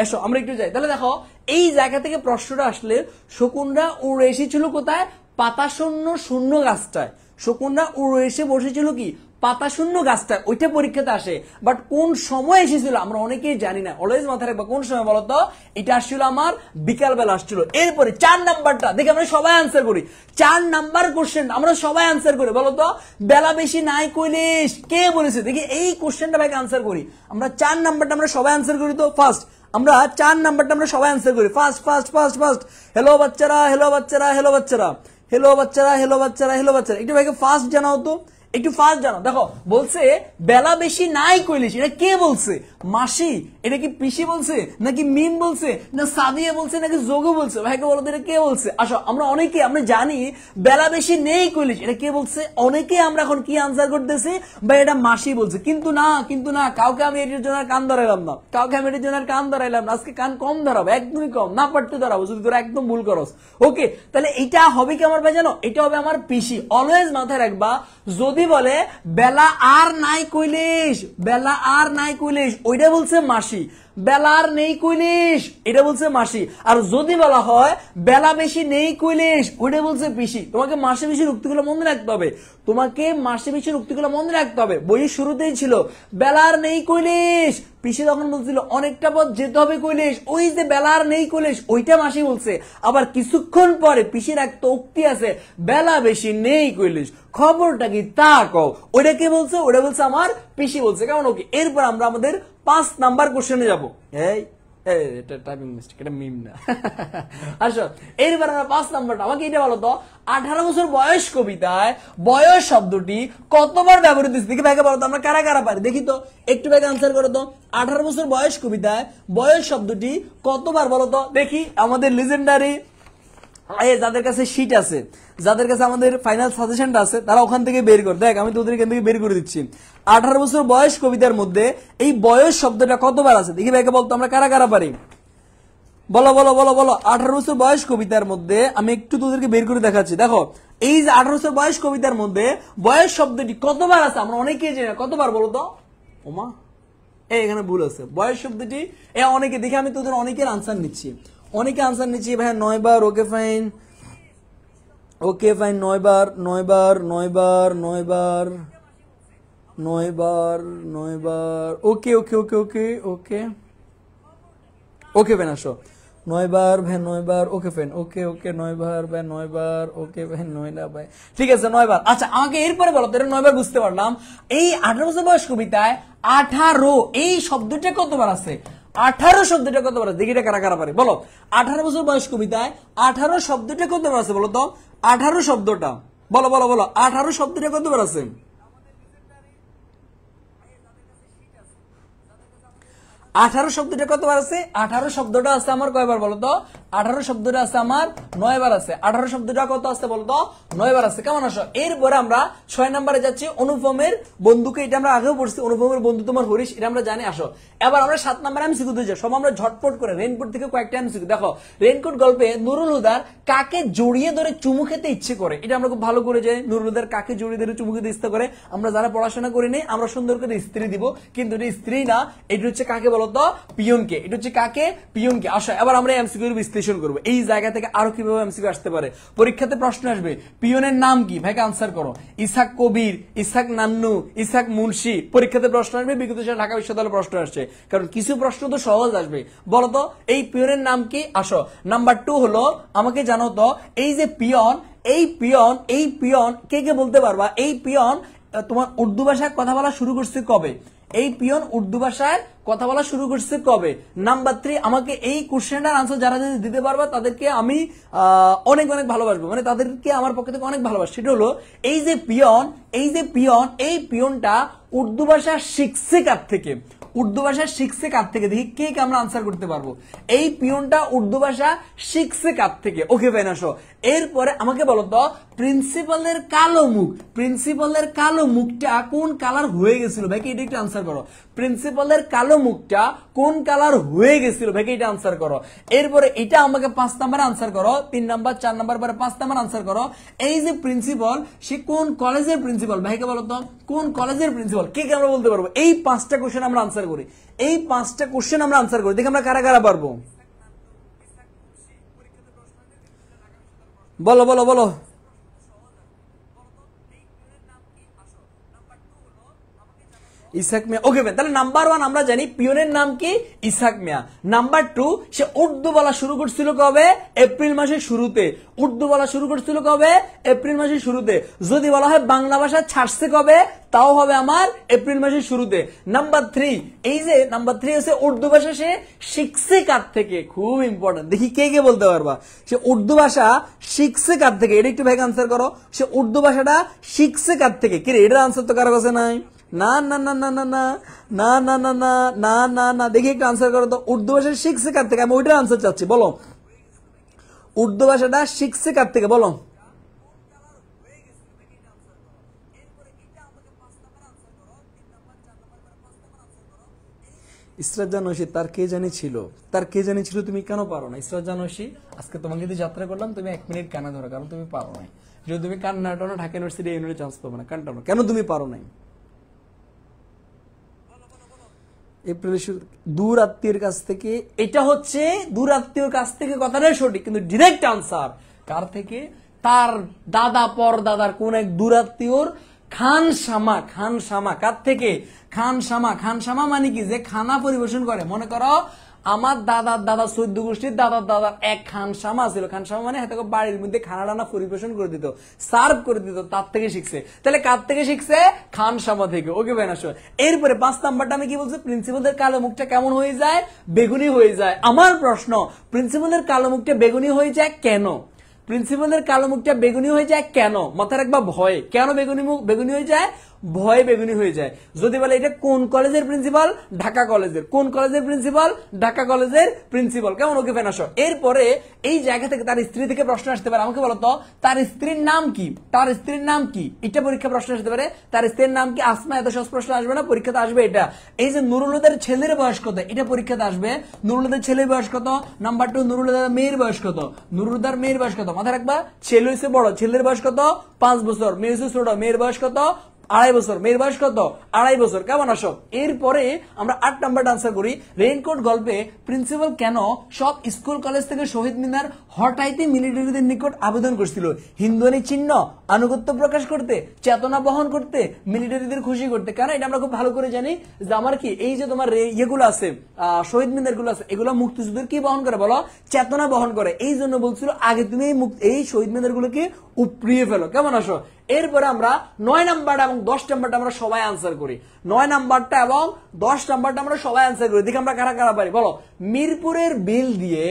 এসো আমরা একটু যাই, তাহলে দেখো এই জায়গা থেকে প্রশ্নটা আসলে শকুনরা উড়ে এসেছিল কোথায়, পাতা শূন্য শূন্য গাছটায়। শকুনরা উড়ে এসে বসেছিল কি পাতা শূন্য গাছটায়, ওইটা পরীক্ষাতে আসে। বাট কোন সময় এসেছিল আমরা অনেকেই জানি না, অলওয়েজ মাথায় রাখবা কোন সময় বলতো। এটা আসছিল আমার বিকাল বেলা আসছিল। এরপরে 4 নাম্বারটা দেখি আমরা সবাই আনসার করি। 4 নাম্বার কোশ্চেন আমরা সবাই আনসার করি, বলতো বেলা বেশি নাই কইলিস কে বলেছে, দেখি এই কোশ্চেনটা ভাই আনসার করি আমরা। 4 নাম্বারটা আমরা সবাই আনসার করি। তো ফার্স্ট আমরা 4 নাম্বারটা আমরা সবাই আনসার করি। First first first first hello বাচ্চারা, হ্যালো বাচ্চারা, হ্যালো বাচ্চারা, হ্যালো বাচ্চারা, হ্যালো বাচ্চারা, হ্যালো বাচ্চারা, একটু ভাইকে ফার্স্ট জানাও তো, একটু ফার্স্ট জানো। দেখো বলছে বেলা বেশি নাই কইলিস, এটা কে বলছে? মাসি, এটা কি পিসি বলছে, নাকি মিম বলছে, না সাদিয়া বলছে, নাকি যোগু বলছে? ভাইকে বলো তো এটা কে বলছে? আসো আমরা অনেকে আমরা জানি বেলা বেশি নেই কইলিস, এটা কে বলছে? অনেকে আমরা এখন কি আনসার করতেছি, ভাই এটা মাসি বলছে। কিন্তু না, কিন্তু না, কাউকে আমি এটার জন্য কান ধরাইলাম না, কাউকে আমি এটার জন্য কান ধরাইলাম না। আজকে কান কম ধরাবো, একদমই কম, না পারতে ধরাবো যদি তোরা একদম ভুল করস। ওকে, তাহলে এটা হবে কি আমার ভাই জানো, এটা হবে আমার পিসি। অলওয়েজ মাথায় রাখবা, যদি বলে বেলা আর নাই কইলিস, বেলা আর নাই কইলিস, ওইটা বলছে মাসি। বেলা আর নেই কইলিস, এটা বলছে মাসি। আর যদি বলা হয় বেলা বেশি নেই কইলিস, ওইটা বলছে পিসি। তোমাকে মাসে বেশির উক্তিগুলো মনে রাখতে হবে, তোমাকে মাসে বেশির উক্তিগুলো মনে রাখতে হবে। বইয়ের শুরুতেই ছিল বেলা আর নেই কইলিস, পিসি তখন বলছিল অনেকটা পথ যেতে হবে কইলিস, ওই যে বেলা আর নেই কইলিস ওইটা মাসি বলছে। আবার কিছুক্ষণ পরে পিসির একটা উক্তি আছে বেলা বেশি নেই কইলিস, খবরটা কি তা কও, ওইটা কে বলছে? ওটা বলছে আমার পিসি বলছে। কেমন? ওকে, এরপর আমরা আমাদের 5 নাম্বার কোশ্চেনে যাবো। এটা টাইপিং মিস্টেক, এটা মিম না। আসো এরপর আমরা 5 নাম্বারটা, আমাকে এটা বলো তো 18 বছর বয়স কবিতায় বয়স শব্দটি কতবার ব্যবহৃত হয়েছে? দেখি ভাইকে বলো তো আমরা কারা কারা পারি, দেখি তো একটু ভাইকে আনসার করো তো। 18 বছর বয়স কবিতায় বয়স শব্দটি কতবার বলো তো দেখি। আমাদের লিজেন্ডারি যাদের কাছে শীট আছে, যাদের কাছে আমাদের ফাইনাল সাজেশনটা আছে, তারা ওখান থেকে বের কর। দেখ আমি তোদের এখান থেকে বের করে দিচ্ছি। 18 বছর বয়স কবিতার মধ্যে এই বয়স শব্দটা কতবার আছে দেখি ভাইকে বলতো আমরা কারা কারা পারি। বলো বলো বলো বলো। 18 বছর বয়স কবিতার মধ্যে আমি একটু তোদেরকে বের করে দেখাচ্ছি। দেখো এই যে 18 বছর বয়স কবিতার মধ্যে বয়স শব্দটি কতবার আছে আমরা অনেকেই জানি না, কতবার বলো তো? ওমা এখানে ভুল আছে। বয়স শব্দটি অনেকে দেখে আমি তোদের অনেকের আনসার নিচ্ছি, অনেকে আনসার নিচ্ছি ভাই 9 বার। ওকে ফাইন, ওকে ফাইন, 9 বার 9 বার 9 বার 9 বার 9 বার 9 বার। ওকে ওকে ওকে ওকে ওকে ওকে ফেন, আসো 9 বার ভাই 9 বার। ওকে ফেন, ওকে ওকে 9 বার ভাই 9 বার। ওকে ভাই 9 না ভাই, ঠিক আছে 9 বার। আচ্ছা আমাকে এরপরে বলো তো, 9 বার বুঝতে পারলাম। এই 18 বছর বয়স কবিতায় 18 এই শব্দটা কতবার আছে? 18 শব্দটা কতবার আছে দেখি, এটা কারা কারা পারে বলো। 18 বছর বয়স কবিতায় 18 শব্দটা কতবার আছে বলো তো? 18 শব্দটা বলো বলো বলো। 18 শব্দটা কতবার আছে? 18 শব্দটা কতবার আছে? 18 শব্দটা আছে আমার কয়বার বলো তো? 18 শব্দটা আছে আমার 9 বার আছে। 18 শব্দটা কত আছে বলো তো? 9 বার আছে। কেমন? আসো এরপরে আমরা 6 নম্বরে যাচ্ছি। অনুপমের বন্ধুকে, এটা আমরা আগেও পড়ছি, অনুপমের বন্ধু তোমার হরিশ, এটা আমরা জানি। আসো এবার আমরা 7 নম্বরে এমসিকিউ দিতে যাই। সব আমরা ঝটপট করে রেইনকোট থেকে কয়েকটা এমসিকিউ। দেখো রেইনকোট গল্পে নুরুল হুদার কাকে জড়িয়ে ধরে চুমু খেতে ইচ্ছে করে, এটা আমরা খুব ভালো করে জানি। নুরুল হুদার কাকে জড়িয়ে ধরে চুমু খেতে ইচ্ছে করে, আমরা যারা পড়াশোনা করি নাই আমরা সুন্দর করে স্ত্রী দিব, কিন্তু এটা স্ত্রী না, এটা হচ্ছে কাকে বলো বলতো পিয়নকে, এটা হচ্ছে কাকে, পিয়নকে। আসো এবার আমরা এমসিকিউ এর বিশ্লেষণ করব, এই জায়গা থেকে আরো কিভাবে এমসিকিউ আসতে পারে। পরীক্ষাতে প্রশ্ন আসবে পিয়নের নাম কি, ভাইকে আনসার করো। ইসাক কবির, ইসাক নান্নু, ইসাক মুন্সি, পরীক্ষাতে প্রশ্ন আসবে। বিগত সালে ঢাকা বিশ্ববিদ্যালয়ে প্রশ্ন আসছে, কারণ কিছু প্রশ্ন তো সহজ আসবে। বলতো এই পিয়নের নাম কি। আসো নাম্বার 2 হলো, আমাকে জানো তো এই যে পিয়ন, এই পিয়ন, এই পিয়ন কে কে বলতে পারবা, এই পিয়ন তোমার উর্দু ভাষায় কথা বলা শুরু করছে কবে, এই পিয়ন উর্দু ভাষায় কথা বলা শুরু করছে কবে। নাম্বার 3, আমাকে এই কোশ্চেনটার আনসার যারা যদি দিতে পারবা তাদেরকে আমি অনেক অনেক ভালোবাসবো, মানে তাদেরকে আমার পক্ষ থেকে অনেক ভালোবাসি। সেটা হলো এই যে পিয়ন, এই যে পিয়ন, এই পিয়নটা উর্দু ভাষা শিখছে কার থেকে, উর্দু ভাষা শিখছে কার থেকে, দেখি কে কে আমরা আনসার করতে পারবো। এই পিয়নটা উর্দু ভাষা শিখছে কার থেকে। ওকে ফাইন, আসো এরপরে আমাকে বলো তো প্রিন্সিপালের কালো মুখ, প্রিন্সিপালের কালো মুখটা কোন কালার হয়ে গেছিল, ভাইকে এটা একটু আনসার করো। প্রিন্সিপালের কালো মুখটা কোন কালার হয়ে গেছিল, ভাইকে এটা আনসার করো। এরপরে এটা আমাকে 5 নাম্বার আনসার করো, 3 নাম্বার 4 নাম্বার পরে 5 নাম্বার আনসার করো। এই যে প্রিন্সিপাল, সে কোন কলেজের প্রিন্সিপাল, ভাইকে বলো তো কোন কলেজের প্রিন্সিপাল, কে কে আমরা বলতে পারবো। এই 5টা কোশ্চেন আমরা আনসার করি, এই 5টা কোশ্চেন আমরা আনসার করি, দেখি আমরা কারা কারা পারবো। বলো বলো বলো। ইসাক মিয়া। ওকে ভাই, তাহলে নাম্বার 1 আমরা জানি পিয়নের নাম কি, ইসাক মিয়া। নাম্বার 2, সে উর্দু বলা শুরু করছিল কবে, এপ্রিল মাসের শুরুতে। উর্দু বলা শুরু করছিল কবে, এপ্রিল মাসের শুরুতে। যদি বলা হয় বাংলা ভাষা ছাড়ছে কবে, তাও হবে আমার এপ্রিল মাসের শুরুতে। নাম্বার 3, এই যে নাম্বার 3 হচ্ছে উর্দু ভাষা সে শিখছে কার থেকে, খুব ইম্পর্টেন্ট, দেখি কে কে বলতে পারবা। সে উর্দু ভাষা শিখছে কার থেকে, এটা একটু ভাই আনসার করো। সে উর্দু ভাষাটা শিখছে কার থেকে, কি রে এটার আনসার তো কারো কাছে নাই। না না না না না না না না না না না না না, দেখি একটু আনসার করো তো, উর্দু ভাষা শিখছে কার থেকে, আমি ওইটার আনসার চাচ্ছি, বলো উর্দু ভাষাটা শিখছে কার থেকে, বলো। ইসরাত জানোসি, তার কে জানি ছিল, তার কে জানি ছিল, তুমি কেন পারো না ইসরাত জানোসি। আজকে তোমাকে যদি যাত্রা করলাম, তুমি 1 মিনিট কানা ধরো, কারণ তুমি পারো নাই। যদি তুমি কান্না টানো ঢাকা ইউনিভার্সিটি ইউনিটে চান্স পাবে না, কান টানো, কেন তুমি পারো নাই। এপ্রিলের শুরু, দূর আত্মীয়ের কাছ থেকে, এটা হচ্ছে দূর আত্মীয়র কাছ থেকে কথাটাই সঠিক, কিন্তু ডিরেক্ট আনসার কার থেকে, তার দাদা পর দাদার কোন এক দূর আত্মীয়র খানসামা, খানসামা কার থেকে, খানসামা। খানসামা মানে কি, যে খানা পরিবেশন করে। মনে করো আমার দাদার দাদা 14 গোষ্ঠীর দাদার দাদার এক খানসামা ছিল, খানসামা মানে হাতে বাড়ির মধ্যে খানা টানা পরিবেশন করে দিত, সার্ভ করে দিত, তার থেকে শিখছে। তাহলে কার থেকে শিখছে, খানসামা থেকে। ওকে ভাই, আসো এরপরে 5 নাম্বারটা আমি কি বলছি, প্রিন্সিপালের কালো মুখটা কেমন হয়ে যায়, বেগুনি হয়ে যায়। আমার প্রশ্ন, প্রিন্সিপালের কালো মুখটা বেগুনি হয়ে যায় কেন, প্রিন্সিপালের কালো মুখটা বেগুনি হয়ে যায় কেন, মাথায় রাখবা ভয়ে। কেন বেগুনি মুখ বেগুনি হয়ে যায়, ভয়ে বেগুনি হয়ে যায়। যদি বলে এটা কোন কলেজের প্রিন্সিপাল, ঢাকা কলেজের। কোন কলেজের প্রিন্সিপাল, ঢাকা কলেজের প্রিন্সিপাল। কেমন, ওকে ফেন, আসো এরপরে এই জায়গা থেকে তার স্ত্রী থেকে প্রশ্ন আসতে পারে। আমাকে বলো তো তার স্ত্রীর নাম কি, তার স্ত্রীর নাম কি, এটা পরীক্ষা প্রশ্ন আসতে পারে। তার স্ত্রীর নাম কি, আসমা। এত সহজ প্রশ্ন আসবে না, পরীক্ষাতে আসবে এটা। এই যে নুরুলদের ছেলের বয়স কত, এটা পরীক্ষাতে আসবে। নুরুলদের ছেলের বয়স কত। নাম্বার 2, নুরুলদের মেয়ের বয়স কত, নুরুলদার মেয়ের বয়স কত, মাথায় রাখবা। ছেলে হয়েছে বড়, ছেলের বয়স কত, 5 বছর। মেয়ে হয়েছে ছোট, মেয়ের বয়স কত, 2.5 বছর। মেয়ের বয়স কত, 2.5 বছর। কেমন, আসো এরপরে আমরা 8 নাম্বার আনসার করি। রেইনকোট গল্পে প্রিন্সিপাল কেন সব স্কুল কলেজ থেকে শহীদ মিনার হটাইতে মিলিটারিদের নিকট আবেদন করছিল, হিন্দুয়ানি চিহ্ন আনুগত্য প্রকাশ করতে, চেতনা বহন করতে, মিলিটারিদের খুশি করতে। কারণ এটা আমরা খুব ভালো করে জানি যে আমার কি, এই যে তোমার ইয়েগুলো আছে, শহীদ মিনার গুলো আছে, এগুলো মুক্তিযুদ্ধের কি বহন করে, বলো চেতনা বহন করে। এই জন্য বলছিল আগে তুমি এই শহীদ মিনার গুলোকে উপড়িয়ে ফেলো। কেমন, আসো এরপরে আমরা 9 নাম্বারটা এবং 10 নাম্বারটা আমরা সবাই আনসার করি। 9 নাম্বারটা এবং 10 নাম্বারটা আমরা সবাই আনসার করি, দেখি আমরা কারা কারা পারি, বলো। মিরপুরের বিল দিয়ে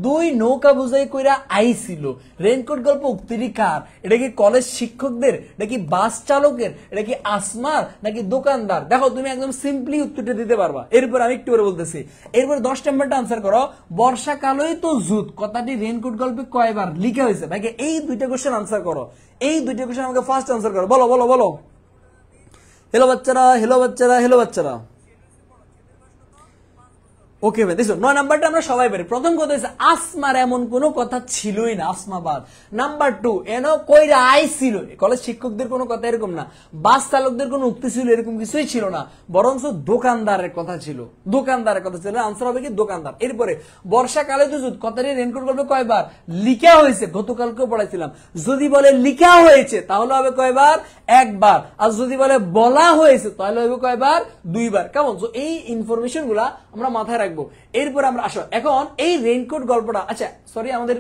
2 নৌকা বুঝাই কইরা আইছিল। রেইনকোট গল্প উক্তিটি কার, এটা কি কলেজ শিক্ষকদের, এটা কি বাস চালকের, এটা কি আসমার, নাকি দোকানদার। দেখো তুমি একদম সিম্পলি উত্তরটা দিতে পারবা। এরপর আমি একটু করে বলতেছি। এরপর 10 নাম্বারটা আনসার করো। বর্ষাকালই তো জুত কথাটি রেইনকোট গল্পে কয়বার লিখা হয়েছে, ভাইকে এই 2টা কোশ্চেন আনসার করো। এই 2টা কোশ্চেন আমাকে ফার্স্ট আনসার করো, বলো বলো বলো। হ্যালো বাচ্চারা, হ্যালো বাচ্চারা, হ্যালো বাচ্চারা। ওকে ভাই দেখো 9 নাম্বারটা আমরা সবাই পারি। প্রথম কথা হচ্ছে আসমার এমন কোনো কথা ছিলই না, আসমাবাদ। নাম্বার 2 এনো কইরা আইছিল, কলেজ শিক্ষকদের কোনো কথা এরকম না, বাস চালকদের কোনো উক্তি ছিল এরকম কিছুই ছিল না, বরং দোকানদারের কথা ছিল, দোকানদারের কথা ছিল। আনসার হবে কি দোকানদার। এরপরে বর্ষাকালে তো কথাটি রেনকোট করবে কয়বার, লিখা হয়েছে, গতকালকেও পড়াইছিলাম। যদি বলে লিখা হয়েছে তাহলে হবে কয়বার, একবার। আর যদি বলে বলা হয়েছে তাহলে হবে কয়বার, দুইবার। কেমন? এই ইনফরমেশন গুলা আমরা মাথায় রাখবো। এরপর আমরা আসো এখন এই রেইনকোট গল্পটা, আচ্ছা সরি আমাদের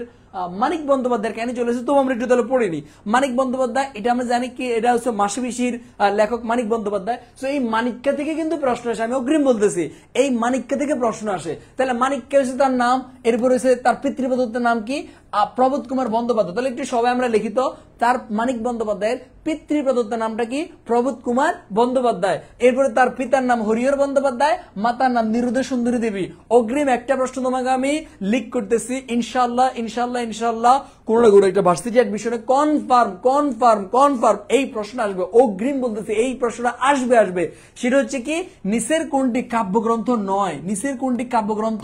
মানিক বন্দ্যোপাধ্যায়ের কেন চলেছে তো আমরা একটু তাহলে পড়িনি। মানিক বন্দ্যোপাধ্যায় এটা আমরা জানি কি, এটা হচ্ছে মাসিবিশির লেখক মানিক বন্দ্যোপাধ্যায়। তো এই মানিক্কা থেকে কিন্তু প্রশ্ন আসে, আমি অগ্রিম বলতেছি, এই মানিক্কা থেকে প্রশ্ন আসে। তাহলে মানিক্কা হচ্ছে তার নাম, এরপর হচ্ছে তার পিতৃপ্রদত্তের নাম কি, প্রবোধ কুমার বন্দ্যোপাধ্যায়। তাহলে একটু সবাই আমরা লিখিত, তার মানিক বন্দ্যোপাধ্যায়ের পিতৃপ্রদত্ত নামটা কি, প্রবোধ কুমার বন্দ্যোপাধ্যায়। এরপরে তার পিতার নাম হরিহর বন্দ্যোপাধ্যায়, মাতার নাম নিরুদা সুন্দরী দেবী। অগ্রিম একটা প্রশ্ন তোমাকে আমি লিক করতেছি, ইনশাআল্লাহ ইনশাআল্লাহ ইনশাআল্লাহ কোন না কোনো একটা ভার্সিটি অ্যাডমিশনে কনফার্ম কনফার্ম কনফার্ম এই প্রশ্ন আসবে। অগ্রিম বলতেছি এই প্রশ্নটা আসবে আসবে। সেটা হচ্ছে কি, নিচের কোনটি কাব্যগ্রন্থ নয়, নিচের কোনটি কাব্যগ্রন্থ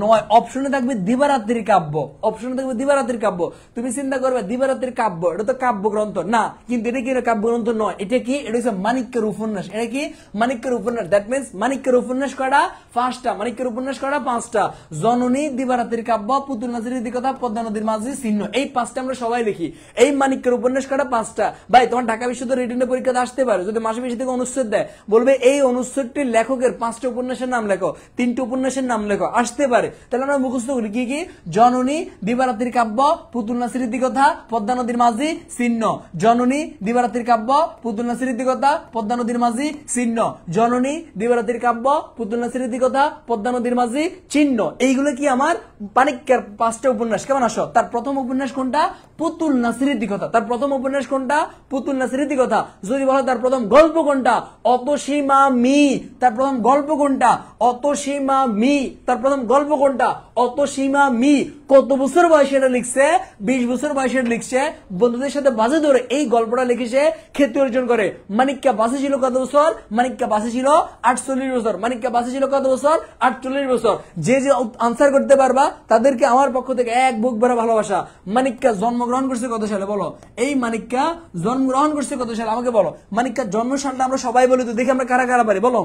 নয়। অপশনে থাকবে দিবারাত্রির কাব্য, অপশনে থাকবে দিবারাত্রির কাব্য। তুমি চিন্তা করবে দিবারাত্রির কাব্য এটা তো কাব্যগ্রন্থ না, কিন্তু এটা কি কাব্যগ্রন্থ নয়, এটা কি, এটা হচ্ছে মানিক্যের উপন্যাস। এটা কি মানিক্যের উপন্যাস, দ্যাট মিন্স মানিক্যের উপন্যাস কয়টা, 5টা। মানিক্যের উপন্যাস কয়টা, 5টা। জননী, দিবারাত্রির কাব্য, পুতুল নাচের কথা, পদ্মা নদীর মাঝি, চিহ্ন, এই 5টা আমরা সবাই লিখি। এই মানিক্যের উপন্যাস কয়টা, 5টা। ভাই তোমার ঢাকা বিশ্ববিদ্যালয় রিটেনের পরীক্ষাতে আসতে পারে, যদি মাসে বেশি থেকে অনুচ্ছেদ দেয়, বলবে এই অনুচ্ছেদটির লেখকের 5টা উপন্যাসের নাম লেখো, 3টে উপন্যাসের নাম লেখো, আসতে পারে। তাহলে আমরা মুখস্থ করি কি কি, জননী, দিবারাত্রির কাব্য, পুতুল নাচের কথা, পদ্মা নদীর মাঝি, চিহ্ন। জননী, দিবারাত্রির কাব্য, পুতুল নাচের কথা, পদ্মা নদীর মাঝি, চিহ্ন। জননী, দিবারাত্রির কাব্য, পুতুল নাচের কথা, পদ্মা নদীর মাঝি, চিহ্ন। এইগুলো কি আমার মানিক্যের 5টা উপন্যাস। কেমন আসো? তার প্রথম উপন্যাস কোনটা, পুতুল নাচের কথা। তার প্রথম উপন্যাস কোনটা, পুতুল নাচের কথা। যদি বলো তার প্রথম গল্প কোনটা, অতসীমা মি। তার প্রথম গল্প কোনটা, অতসীমা মি। তার প্রথম গল্প কোনটা, অতসীমা মি। কত বছর বয়সে এটা লিখছে, 20 বছর বয়সে লিখছে, বন্ধুদের সাথে বাজে ধরে এই গল্পটা লিখেছে, খ্যাতি অর্জন করে। মানিক্যা বাসে ছিল কত বছর, মানিক্যা বাসে ছিল 48 বছর। মানিক্যা বাসে ছিল কত বছর, 48 বছর। যে যে আনসার করতে পারবা তাদেরকে আমার পক্ষ থেকে এক বুক ভরা ভালোবাসা। মানিক্যা জন্মগ্রহণ করছে কত সালে বলো, এই মানিক্যা জন্মগ্রহণ করছে কত সালে আমাকে বলো। মানিক্যার জন্ম সালটা আমরা সবাই বলি তো, দেখি আমরা কারা কারা পারি বলো।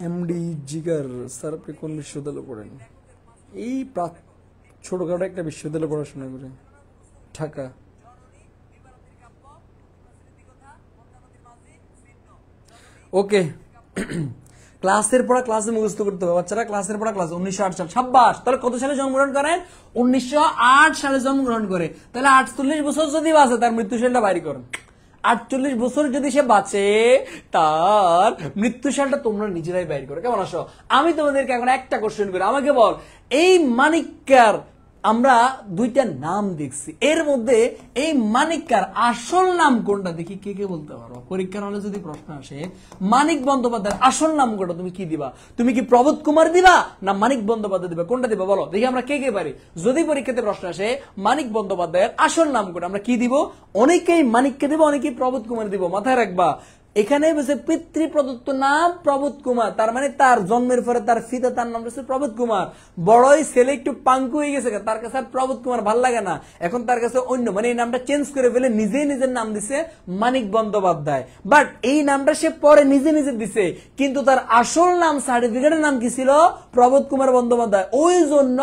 এমডি জিগার স্যার আপনি কোন বিশ্ববিদ্যালয়ে পড়েন? এই ছোটখাটো একটা বিশ্ববিদ্যালয়ে পড়াশোনা করে, ঢাকা। ওকে ক্লাসের পড়া ক্লাসে মুখস্থ করতে হবে বাচ্চারা, ক্লাসের পড়া ক্লাস। 1908 সাল, 26। তাহলে কত সালে জন্মগ্রহণ করেন, 1908 সালে জন্মগ্রহণ করে। তাহলে 48 বছর যদি বাঁচে তার মৃত্যু সালটা বাইর করেন। 48 বছর যদি সে বাঁচে তার মৃত্যু সালটা তোমরা নিজেরাই বাইর করো। কেমন আসো? আমি তোমাদেরকে এখন একটা কোশ্চেন করি, আমাকে বল এই মানিক্যার আমরা 2টা নাম দেখছি, এর মধ্যে এই মানিক্যার আসল নাম কোনটা দেখি, কে কে বলতে পারো? পরীক্ষার হলে যদি প্রশ্ন আসে মানিক বন্দ্যোপাধ্যায়ের আসল নাম কোনটা, তুমি কি দিবা? তুমি কি প্রবোধ কুমার দিবা না মানিক বন্দ্যোপাধ্যায় দিবা, কোনটা দিবা বলো দেখি আমরা কে কে পারি। যদি পরীক্ষাতে প্রশ্ন আসে মানিক বন্দ্যোপাধ্যায়ের আসল নাম কোনটা, আমরা কি দিব? অনেকেই মানিককে দিব, অনেকেই প্রবোধ কুমার দিব। মাথায় রাখবা এখানে বসে পিতৃ প্রদত্ত নাম প্রবোধ কুমার, তার মানে তার জন্মের পরে তার পিতা তার নাম হচ্ছে প্রবোধ কুমার। বড়ই ছেলে একটু পাঙ্কু হয়ে গেছে, তার কাছে আর প্রবোধ কুমার ভাল লাগে না, এখন তার কাছে অন্য মানে এই নামটা চেঞ্জ করে ফেলে নিজেই নিজের নাম দিছে মানিক বন্দ্যোপাধ্যায়। বাট এই নামটা সে পরে নিজে নিজে দিছে, কিন্তু তার আসল নাম সার্টিফিকেটের নাম কি ছিল? প্রবোধ কুমার বন্দ্যোপাধ্যায়। ওই জন্য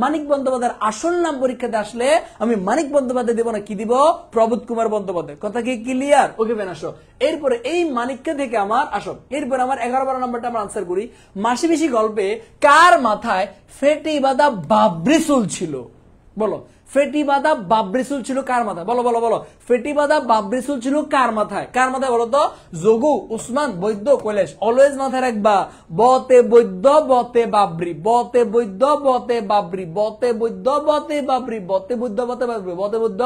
মানিক বন্দ্যোপাধ্যায়ের আসল নাম পরীক্ষাতে আসলে আমি মানিক বন্দ্যোপাধ্যায় দেব না, কি দিব? প্রবোধ কুমার বন্দ্যোপাধ্যায়। কথা কি ক্লিয়ার? ওকে ফেন আসো। এরপরে এই মানিক্যা থেকে আমার আসো, এরপর আমার 11-12 নম্বরটা আমরা আনসার করি। মাসি বেশি গল্পে কার মাথায় ফেটি বাঁধা বাবরি চুল ছিল বলো? ফেটি বাঁধা বাবরি চুল ছিল কার মাথায় বলো বলো বলো? ফেটি বাঁধা বাবরি চুল ছিল কার মাথায়? কার মাথায় বলো তো? যোগু, উসমান, বৈদ্য, কৈলাস। অলওয়েজ মাথায় রাখবা বতে বৈদ্য বতে বাবরি, বতে বৈদ্য বতে বাবরি, বতে বৈদ্য বতে বাবরি, বতে বৈদ্য বতে বাবরি, বতে বৈদ্য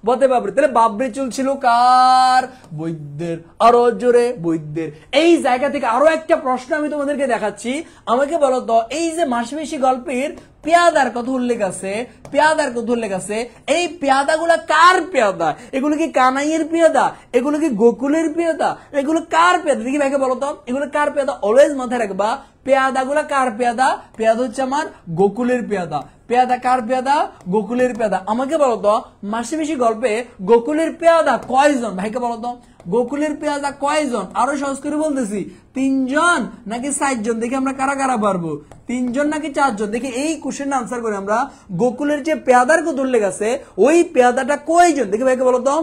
বতে বাবরি। তাহলে বাবরি চুল ছিল কার? বৈদ্যের। আরো জোরে বৈদ্যের। এই জায়গা থেকে আরো একটা প্রশ্ন আমি তোমাদেরকে দেখাচ্ছি, আমাকে বলো তো এই যে মাসি বেশি গল্পের পেয়াদার কথা উল্লেখ আছে, পেয়াদার কথা উল্লেখ আছে। এই পেয়াদাগুলা কার পেয়াদা? এগুলো কি কানাইয়ের পেয়াদা? এগুলো কি গোকুলের পেয়াদা? এগুলো কার পেয়াদা? দেখি ভাইকে বলো তো, এগুলো কার পেয়াদা? অলওয়েজ মাথায় রাখবা, পেয়াদাগুলা কার পেয়াদা? পেয়াদা হচ্ছে আমার গোকুলের পেয়াদা। পেয়াদা কার পেয়াদা? গোকুলের পেয়াদা। আমাকে বলো তো, মাসিমেশি গল্পে গোকুলের পেয়াদা কয়জন? ভাইকে বলো তো, গোকুলের পেয়াদা কয়জন? আরো সহজ করে বলতেছি, 3 জন নাকি 4 জন? দেখি আমরা কারা কারা পারবো, 3 জন নাকি 4 জন? দেখি এই কোশ্চেন আনসার করে আমরা, গোকুলের যে পেয়াদার কথা উল্লেখ আছে ওই পেয়াদাটা কয়জন? দেখি ভাইকে বলো তো।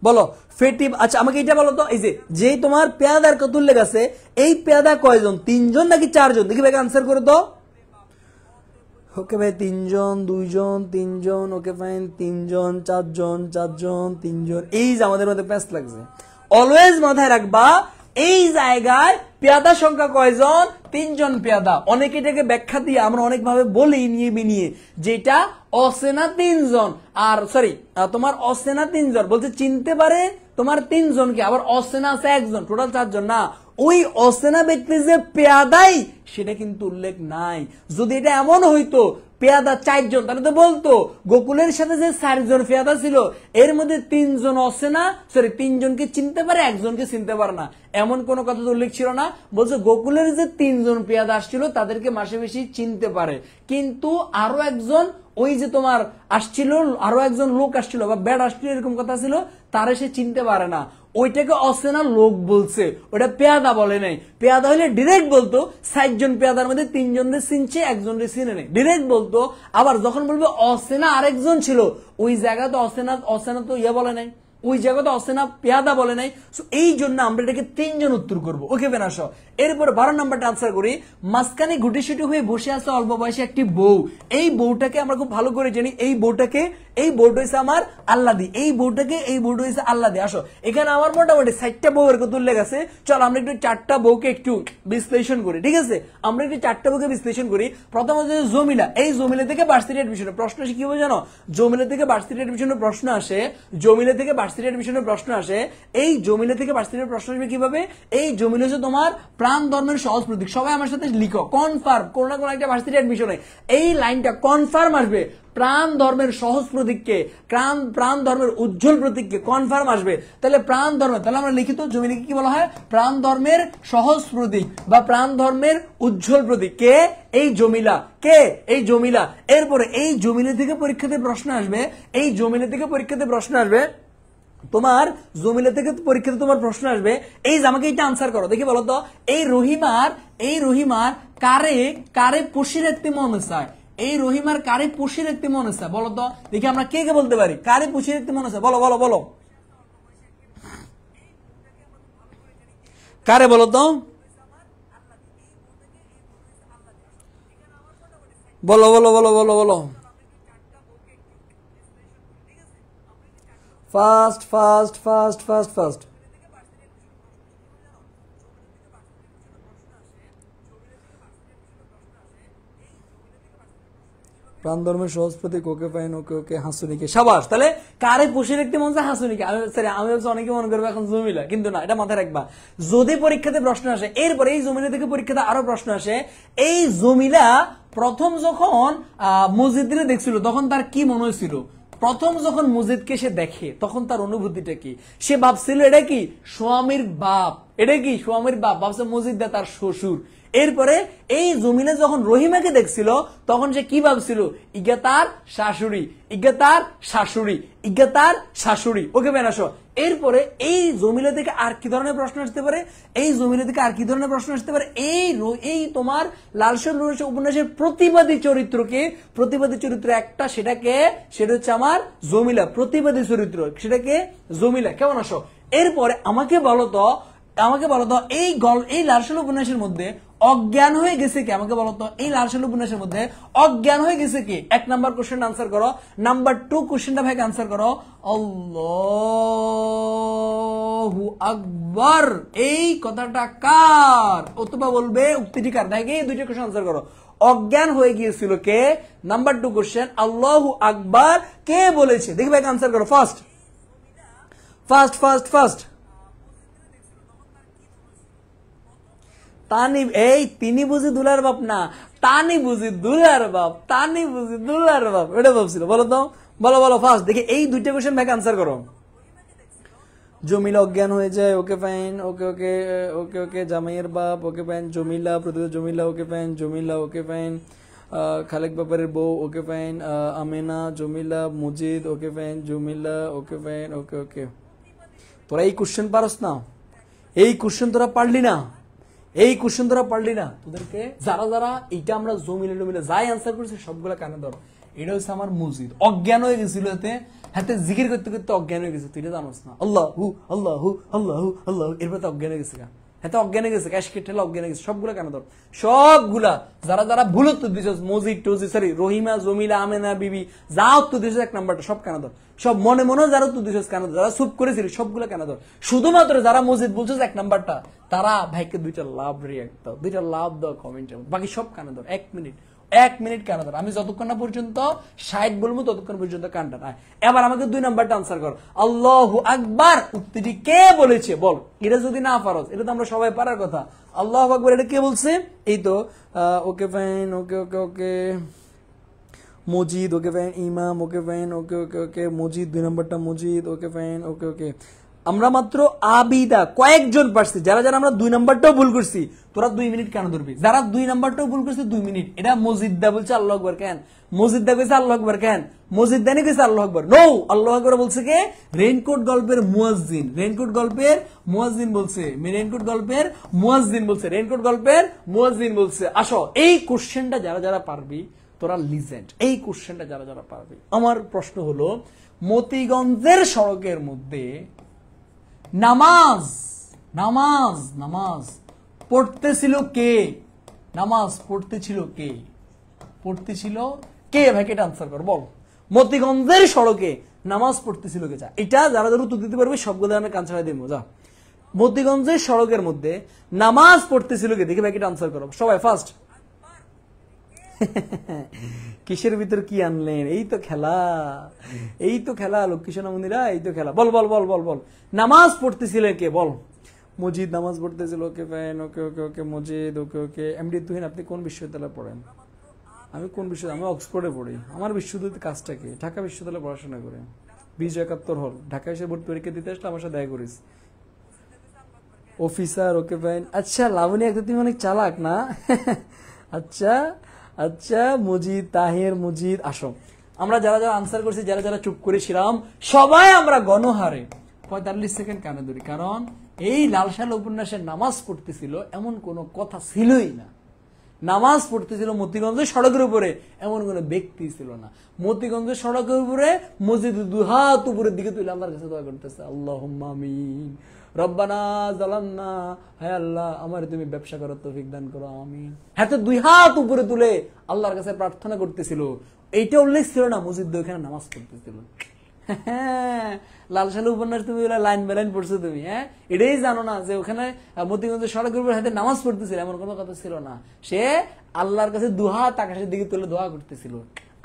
বলো ফেটি। আচ্ছা আমাকে এটা বলো তো, এই যে তোমার পেয়াদার কথা উল্লেখ আছে এই পেয়াদা কয়জন? 3 জন নাকি 4 জন? দেখি ভাইকে আনসার করে তো। ওকে ভাই 3 জন, 2 জন, 3 জন, ওকে ফাইন 3 জন, 4 জন, 4 জন, 3 জন। এই যে আমাদের মধ্যে প্যাচ লাগছে। অলওয়েজ মাথায় রাখবা এই জায়গায় পেয়াদা সংখ্যা কয়জন? 3 জন পেয়াদা। অনেকে এটাকে ব্যাখ্যা দিয়ে আমরা অনেক ভাবে বলি নিয়ে বিনিয়ে, যেটা অচেনা 3 জন, আর সরি তোমার অচেনা 3 জন বলতে চিনতে পারে তোমার 3 জনকে, আবার অচেনা আছে 1 জন, টোটাল 4 জন না। ওই অচেনা ব্যক্তি যে পেয়াদাই সেটা কিন্তু উল্লেখ নাই। যদি এটা এমন হইতো পেয়াদা 4 জন, তাহলে তো বলতো গোকুলের সাথে যে 4 জন পেয়াদা ছিল এর মধ্যে 3 জন অচেনা, সরি 3 জনকে চিনতে পারে, 1 জনকে চিনতে পারে না, এমন কোন কথা তো উল্লেখ ছিল না। বলছে গোকুলের যে 3 জন পেয়াদা আসছিল তাদেরকে মাসে বেশি চিনতে পারে, কিন্তু আরো একজন ওই যে তোমার আসছিল, আরো একজন লোক আসছিল বা ব্যাড আসছিল এরকম কথা ছিল, তারা সে চিনতে পারে না, ওইটাকে অচেনা লোক বলছে, ওটা পেয়াদা বলে নাই। পেয়াদা হলে ডিরেক্ট বলতো 4 জন পেয়াদার মধ্যে 3 জনকে চিনছে, 1 জনকে চিনে নেই, ডিরেক্ট বলতো। আবার যখন বলবে অচেনা আরেকজন ছিল, ওই জায়গা তো অচেনা, অচেনা তো ইয়ে বলে নাই, ওই জায়গাতে অচেনা পেয়াদা বলে নাই। এই জন্য আমরা এটাকে 3 জন উত্তর করবো। ওকে বেনাস। এরপর 12 নম্বরটা আনসার করি। মাঝখানে গুটিসুটি হয়ে বসে আছে অল্প বয়সে একটি বউ। এই বউটাকে আমরা খুব ভালো করে জানি, এই বউটাকে, এই বউটা হয়েছে আমার আল্লাদি, এই বউটাকে, এই বউটা হয়েছে আল্লাদি। আসো এখানে আমার মোটামুটি 4টা বউয়ের কথা উল্লেখ আছে। চল আমরা একটু 4টা বউকে একটু বিশ্লেষণ করি, ঠিক আছে? আমরা একটু 4টা বউকে বিশ্লেষণ করি। প্রথম হচ্ছে জমিলা। এই জমিলা থেকে ভার্সিটি এডমিশনের প্রশ্ন আসে, কি হবে জানো? জমিলা থেকে ভার্সিটি এডমিশনের প্রশ্ন আসে, জমিলা থেকে ভার্সিটি এডমিশনের প্রশ্ন আসে। এই জমিলা থেকে ভার্সিটির প্রশ্ন আসবে কিভাবে? এই জমিলা হচ্ছে তোমার প্রাণ ধর্মের সহজ প্রতীক। সবাই আমার সাথে লিখো, কনফার্ম, কোন না কোন একটা ভার্সিটি এডমিশনে এই লাইনটা কনফার্ম আসবে। প্রাণ ধর্মের সহজ প্রতীককে, প্রাণ ধর্মের উজ্জ্বল প্রতীককে কনফার্ম আসবে। তাহলে প্রাণ ধর্মের, তাহলে আমরা লিখিত জমিলাকে কি বলা হয়? প্রাণ ধর্মের সহজ প্রতীক বা প্রাণ ধর্মের উজ্জ্বল প্রতীক। কে? এই জমিলা। কে? এই জমিলা। এরপরে এই জমিলা থেকে পরীক্ষাতে প্রশ্ন আসবে, এই জমিলা থেকে পরীক্ষাতে প্রশ্ন আসবে তোমার, জমিলা থেকে পরীক্ষাতে তোমার প্রশ্ন আসবে, এই যে আমাকে এটা আনসার করো, দেখি বলো তো। এই রহিমার কারে কারে পুষি রাখতে মন চায়? এই রহিমার কারে পুষি রাখতে মন চায় বলো তো, দেখি আমরা কে কে বলতে পারি কারে পুষি রাখতে মন চায়? বলো বলো বলো, কারে বলো তো, বলো বলো বলো বলো বলো, fast fast fast fast fast. প্রাণ ধর্মের সহজ প্রতীক। ওকে ফাইন, ওকে ওকে। হাসুনিকে, সাবাস। তাহলে কারে পুষে রাখতে মন চায়? হাসুনিকে। আমি সরি, আমি ভাবছি অনেকে মনে করবো এখন জমিলা, কিন্তু না, এটা মাথায় রাখবা। যদি পরীক্ষাতে প্রশ্ন আসে, এরপরে এই জমিলা থেকে পরীক্ষাতে আরো প্রশ্ন আসে, এই জমিলা প্রথম যখন মসজিদে দেখছিল তখন তার কি মনে হয়েছিল? প্রথম যখন মসজিদকে সে দেখে তখন তার অনুভূতিটা কি? সে ভাবছিল এটা কি স্বামীর বাপ, এটা কি স্বামীর বাপ, ভাবছে মসজিদ তার শ্বশুর। এরপরে এই জমিনে যখন রহিমাকে দেখছিল তখন সে কি ভাবছিল? ইগা তার শাশুড়ি, ইগা তার শাশুড়ি, ইগা তার শাশুড়ি। ওকে বেনাস। এরপরে এই জমিলা থেকে আর কি ধরনের প্রশ্ন আসতে পারে? এই জমিলা থেকে আর কি ধরনের প্রশ্ন আসতে পারে? এই তোমার লালসন উপন্যাসের প্রতিবাদী চরিত্রকে, প্রতিবাদী চরিত্র একটা, সেটা হচ্ছে আমার জমিলা। প্রতিবাদী চরিত্র সেটাকে জমিলা। কেমন আসো? এরপরে আমাকে বলো তো, এই লালসন উপন্যাসের মধ্যে অজ্ঞান হয়ে গেছে কে? আমাকে বলো তো, এই লালসন উপন্যাসের মধ্যে অজ্ঞান হয়ে গেছে কে? 1 নাম্বার কোশ্চেন আনসার করো। নাম্বার 2 কোশ্চেনটা ভাইকে আনসার করো। আল্লাহু আকবার, এই কথাটা কার? অথবা বলবে উক্তিটি কার? দেখে এই দুইটা কোশ্চেন আনসার করো। অজ্ঞান হয়ে গিয়েছিল কে? নাম্বার 2 কোশ্চেন, আল্লাহু আকবার কে বলেছে? দেখি ভাইকে আনসার করো। ফার্স্ট ফার্স্ট ফার্স্ট ফার্স্ট তানি, এই তিনি বুঝি দুলার বাপ না, তানি বুঝি দুলার বাপ, তানি বুঝি দুলার বাপ, এটা ভাবছিল। বলো তো, বলো বলো ফার্স্ট দেখি এই দুইটা কোশ্চেন ভাইকে আনসার করো। জমিলা অজ্ঞান হয়ে যায়, ওকে fine, okay okay okay okay. জামাইয়ের বাপ, okay fine. Jamila, Pratibha Jamila, okay fine. Jamila, okay fine. Khalek ব্যাপারের বউ, okay fine. Amena, Jamila, Mujid, okay fine. Jamila, okay fine, okay okay. তোরা এই কোশ্চেন পারস না, এই কোশ্চেন তোরা পারলি না, এই কোশ্চেন তোরা পারলি না। তোদেরকে যারা যারা এইটা আমরা জমিলা টমিলা যাই আনসার করছি সবগুলা কানে ধর। এটা হচ্ছে আমার মুজিদ, অজ্ঞান হয়ে গেছিল হাতে, হাতে জিকির করতে করতে অজ্ঞান হয়ে গেছে। তুই এটা জানোস না? আল্লাহ হু আল্লাহ হু আল্লাহ হু আল্লাহ, এরপর তো অজ্ঞান হয়ে গেছে, হাতে অজ্ঞান হয়ে গেছে, ক্যাশ কেটে অজ্ঞান হয়ে গেছে। সবগুলা কানে ধর, সবগুলা। যারা যারা ভুল উত্তর দিছিস, মজিদ টজিদ, সরি রহিমা, জমিলা, আমেনা, বিবি, যা উত্তর দিছিস এক নাম্বারটা সব কানে ধর। সব মনে মনে যারা উত্তর দিছিস কানে ধর, যারা চুপ করেছিল সবগুলা কানে ধর। শুধুমাত্র যারা মজিদ বলছিস এক নাম্বারটা, তারা ভাইকে দুইটা লাভ রিয়াক্ট দাও, দুইটা লাভ দাও কমেন্টে, বাকি সব কানে ধর। 1 মিনিট কানে ধর। আমি যতক্ষণ না পর্যন্ত 60 বলবো ততক্ষণ পর্যন্ত কানটা না। এবার আমাকে 2 নাম্বারটা আনসার কর। আল্লাহু আকবার উক্তিটি কে বলেছে বল। এটা যদি না পারো, এটা তো আমরা সবাই পারার কথা। আল্লাহু আকবার এটা কে বলছে? এই তো okay fine, okay okay okay. Majid, okay fine. Imam, okay fine, okay okay okay. Majid 2 নাম্বারটা মজিদ, ওকে ফাইন, ওকে ওকে। আমরা মাত্র আবিদা কয়েকজন পারছি, যারা যারা আমরা 2 নাম্বারটাও ভুল করছি তোরা 2 মিনিট কেন ধরবি? যারা 2 নাম্বারটাও ভুল করছে 2 মিনিট। এটা মসজিদদা বলছে আল্লাহু আকবার কেন? মসজিদদা কইছে আল্লাহু আকবার কেন? মসজিদদানি কইছে আল্লাহু আকবার। নো, আল্লাহু আকবার বলছে কে? রেইনকোট গল্পের মুয়াজ্জিন, রেইনকোট গল্পের মুয়াজ্জিন বলছে, রেইনকোট গল্পের মুয়াজ্জিন বলছে, রেইনকোট গল্পের মুয়াজ্জিন বলছে। আসো এই কোশ্চেনটা যারা যারা পারবি তোরা লিজেন্ড, এই কোশ্চেনটা যারা যারা পারবি। আমার প্রশ্ন হলো মতিগঞ্জের সড়কের মধ্যে নামাজ নামাজ নামাজ পড়তেছিল কে? নামাজ পড়তেছিল কে? পড়তেছিল কে? ভাইকে এটা আনসার কর, বল। মতিগঞ্জের সড়কে নামাজ পড়তেছিল কে? যা, এটা যারা যারা উত্তর দিতে পারবে সবগুলো আমি কান ছাড়াই দেবো। যা, মতিগঞ্জের সড়কের মধ্যে নামাজ পড়তেছিল কে? দেখি ভাইকে এটা আনসার করো সবাই ফার্স্ট। কিসের ভিতর কি আনলেন? এই তো খেলা, এই তো খেলা লক্ষ্মীসোনামন্দিরা, এই তো খেলা। বল বল বল বল বল। নামাজ পড়তেছিল কে? বল। মজিদ নামাজ পড়তেছিল, ওকে fine, okay okay okay. Majid, ওকে ওকে। এমডি তুহিন আপনি কোন বিশ্ববিদ্যালয়ে পড়েন? আমি কোন বিশ্ববিদ্যালয়? আমি অক্সফোর্ডে পড়ি। আমার বিশ্ববিদ্যালয়ের কাজটা কি? ঢাকা বিশ্ববিদ্যালয়ে পড়াশোনা করে 2071 হল ঢাকা এসে ভর্তি পরীক্ষা দিতে আসলে আমার সাথে দেখা করিস। Officer, okay fine. আচ্ছা লাবণী, একটা তুমি অনেক চালাক না? আচ্ছা আচ্ছা। মজিদ, তাহের, মজিদ। আসো আমরা যারা যারা আনসার করছি, যারা যারা চুপ করেছিলাম, সবাই আমরা গণহারে 45 সেকেন্ড কানে ধরি। কারণ এই লালসাল উপন্যাসের নামাজ পড়তেছিল এমন কোনো কথা ছিলই না। নামাজ পড়তেছিল মতিগঞ্জের সড়কের উপরে, এমন কোন ব্যক্তি ছিল না। মতিগঞ্জের সড়কের উপরে মসজিদ 2 হাত উপরের দিকে তুলে আল্লাহর কাছে দোয়া করতেছে, আল্লাহুম্মা আমিন, রব্বানা জালামনা, হে আল্লাহ আমার তুমি ব্যবসা করার তৌফিক দান করো, আমিন। হাতে 2 হাত উপরে তুলে আল্লাহর কাছে প্রার্থনা করতেছিল। এইটা উল্লেখ ছিল না মসজিদ ওখানে নামাজ পড়তেছিল। লাল সালু উপন্যাস তুমি লাইন বাই লাইন পড়ছো তুমি, হ্যাঁ? এটাই জানো না যে ওখানে মতিগঞ্জের সড়কের উপর হাতে নামাজ পড়তেছিল, এমন কোনো কথা ছিল না। সে আল্লাহর কাছে 2 হাত আকাশের দিকে তুলে দোয়া করতেছিল।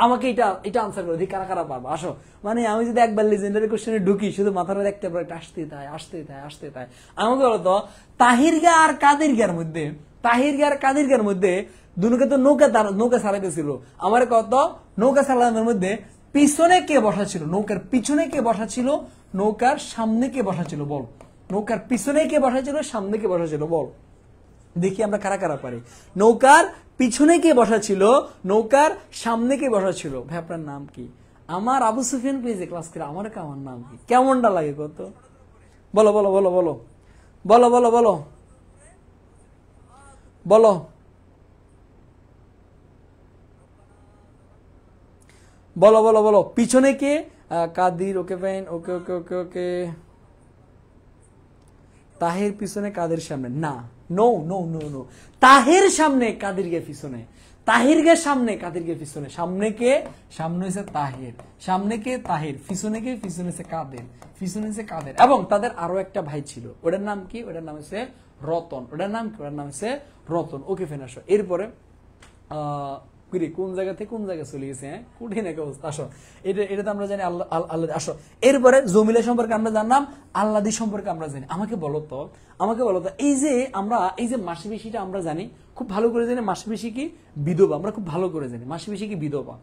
আমাকে এটা আনসার করে দিই, কারা কারা পারবো? আসো। মানে আমি যদি একবার লিজেন্ডারি কোশ্চেনে ঢুকি, শুধু মাথার মধ্যে একটা আসতেই থাকে আসতেই থাকে আসতেই থাকে। আমাকে বলতো তাহিরগা আর কাদিরগার মধ্যে, তাহিরগা আর কাদিরগার মধ্যে দুনুকে তো নৌকা ছাড়াইতেছিল। আমার কত নৌকা চালানোর মধ্যে পিছনে কে বসা ছিল? নৌকার পিছনে কে বসা ছিল? নৌকার সামনে কে বসা ছিল? বল। নৌকার পিছনে কে বসা ছিল? সামনে কে বসা ছিল? বল দেখি আমরা কারা কারা পারি। নৌকার পিছনে কে বসা ছিল? নৌকার সামনে কে বসা ছিল? ভাই আপনার নাম কি? আমার আবু সুফিয়ান পেয়েছে ক্লাস করে, আমার আমার নাম কি? কেমনটা লাগে কত? বলো বলো বলো বলো বলো বলো বলো বলো বলো বলো বলো। পিছনে কে? Kadir, okay fine, okay okay okay okay. Taher পিছনে কাদের সামনে? না, no no no no. Taher সামনে কাদিরকে পিছনে, তাহিরকে সামনে কাদিরকে পিছনে। সামনে কে? সামনে হয়েছে তাহের, সামনে কে? তাহের। পিছনে কে? পিছনে হচ্ছে কাদের, পিছনে হচ্ছে কাদের। এবং তাদের আরো একটা ভাই ছিল, ওটার নাম কি? ওটার নাম হচ্ছে রতন। ওটার নাম কি? ওটার নাম হচ্ছে রতন। Okay fine. আসো এরপরে কোন জায়গা থেকে কোন জায়গায় চলে গেছে, হ্যাঁ কঠিন এক অবস্থা। আসো এটা তো আমরা জানি আল্লাহ আল্লাহ। আসো এরপরে জমিলা সম্পর্কে আমরা জানলাম, আল্লাদি সম্পর্কে আমরা জানি। আমাকে বলো তো এই যে মাসি পিসিটা আমরা জানি খুব ভালো করে জানি, মাসি পিসি কি বিধবা, আমরা খুব ভালো করে জানি মাসি পিসি কি বিধবা।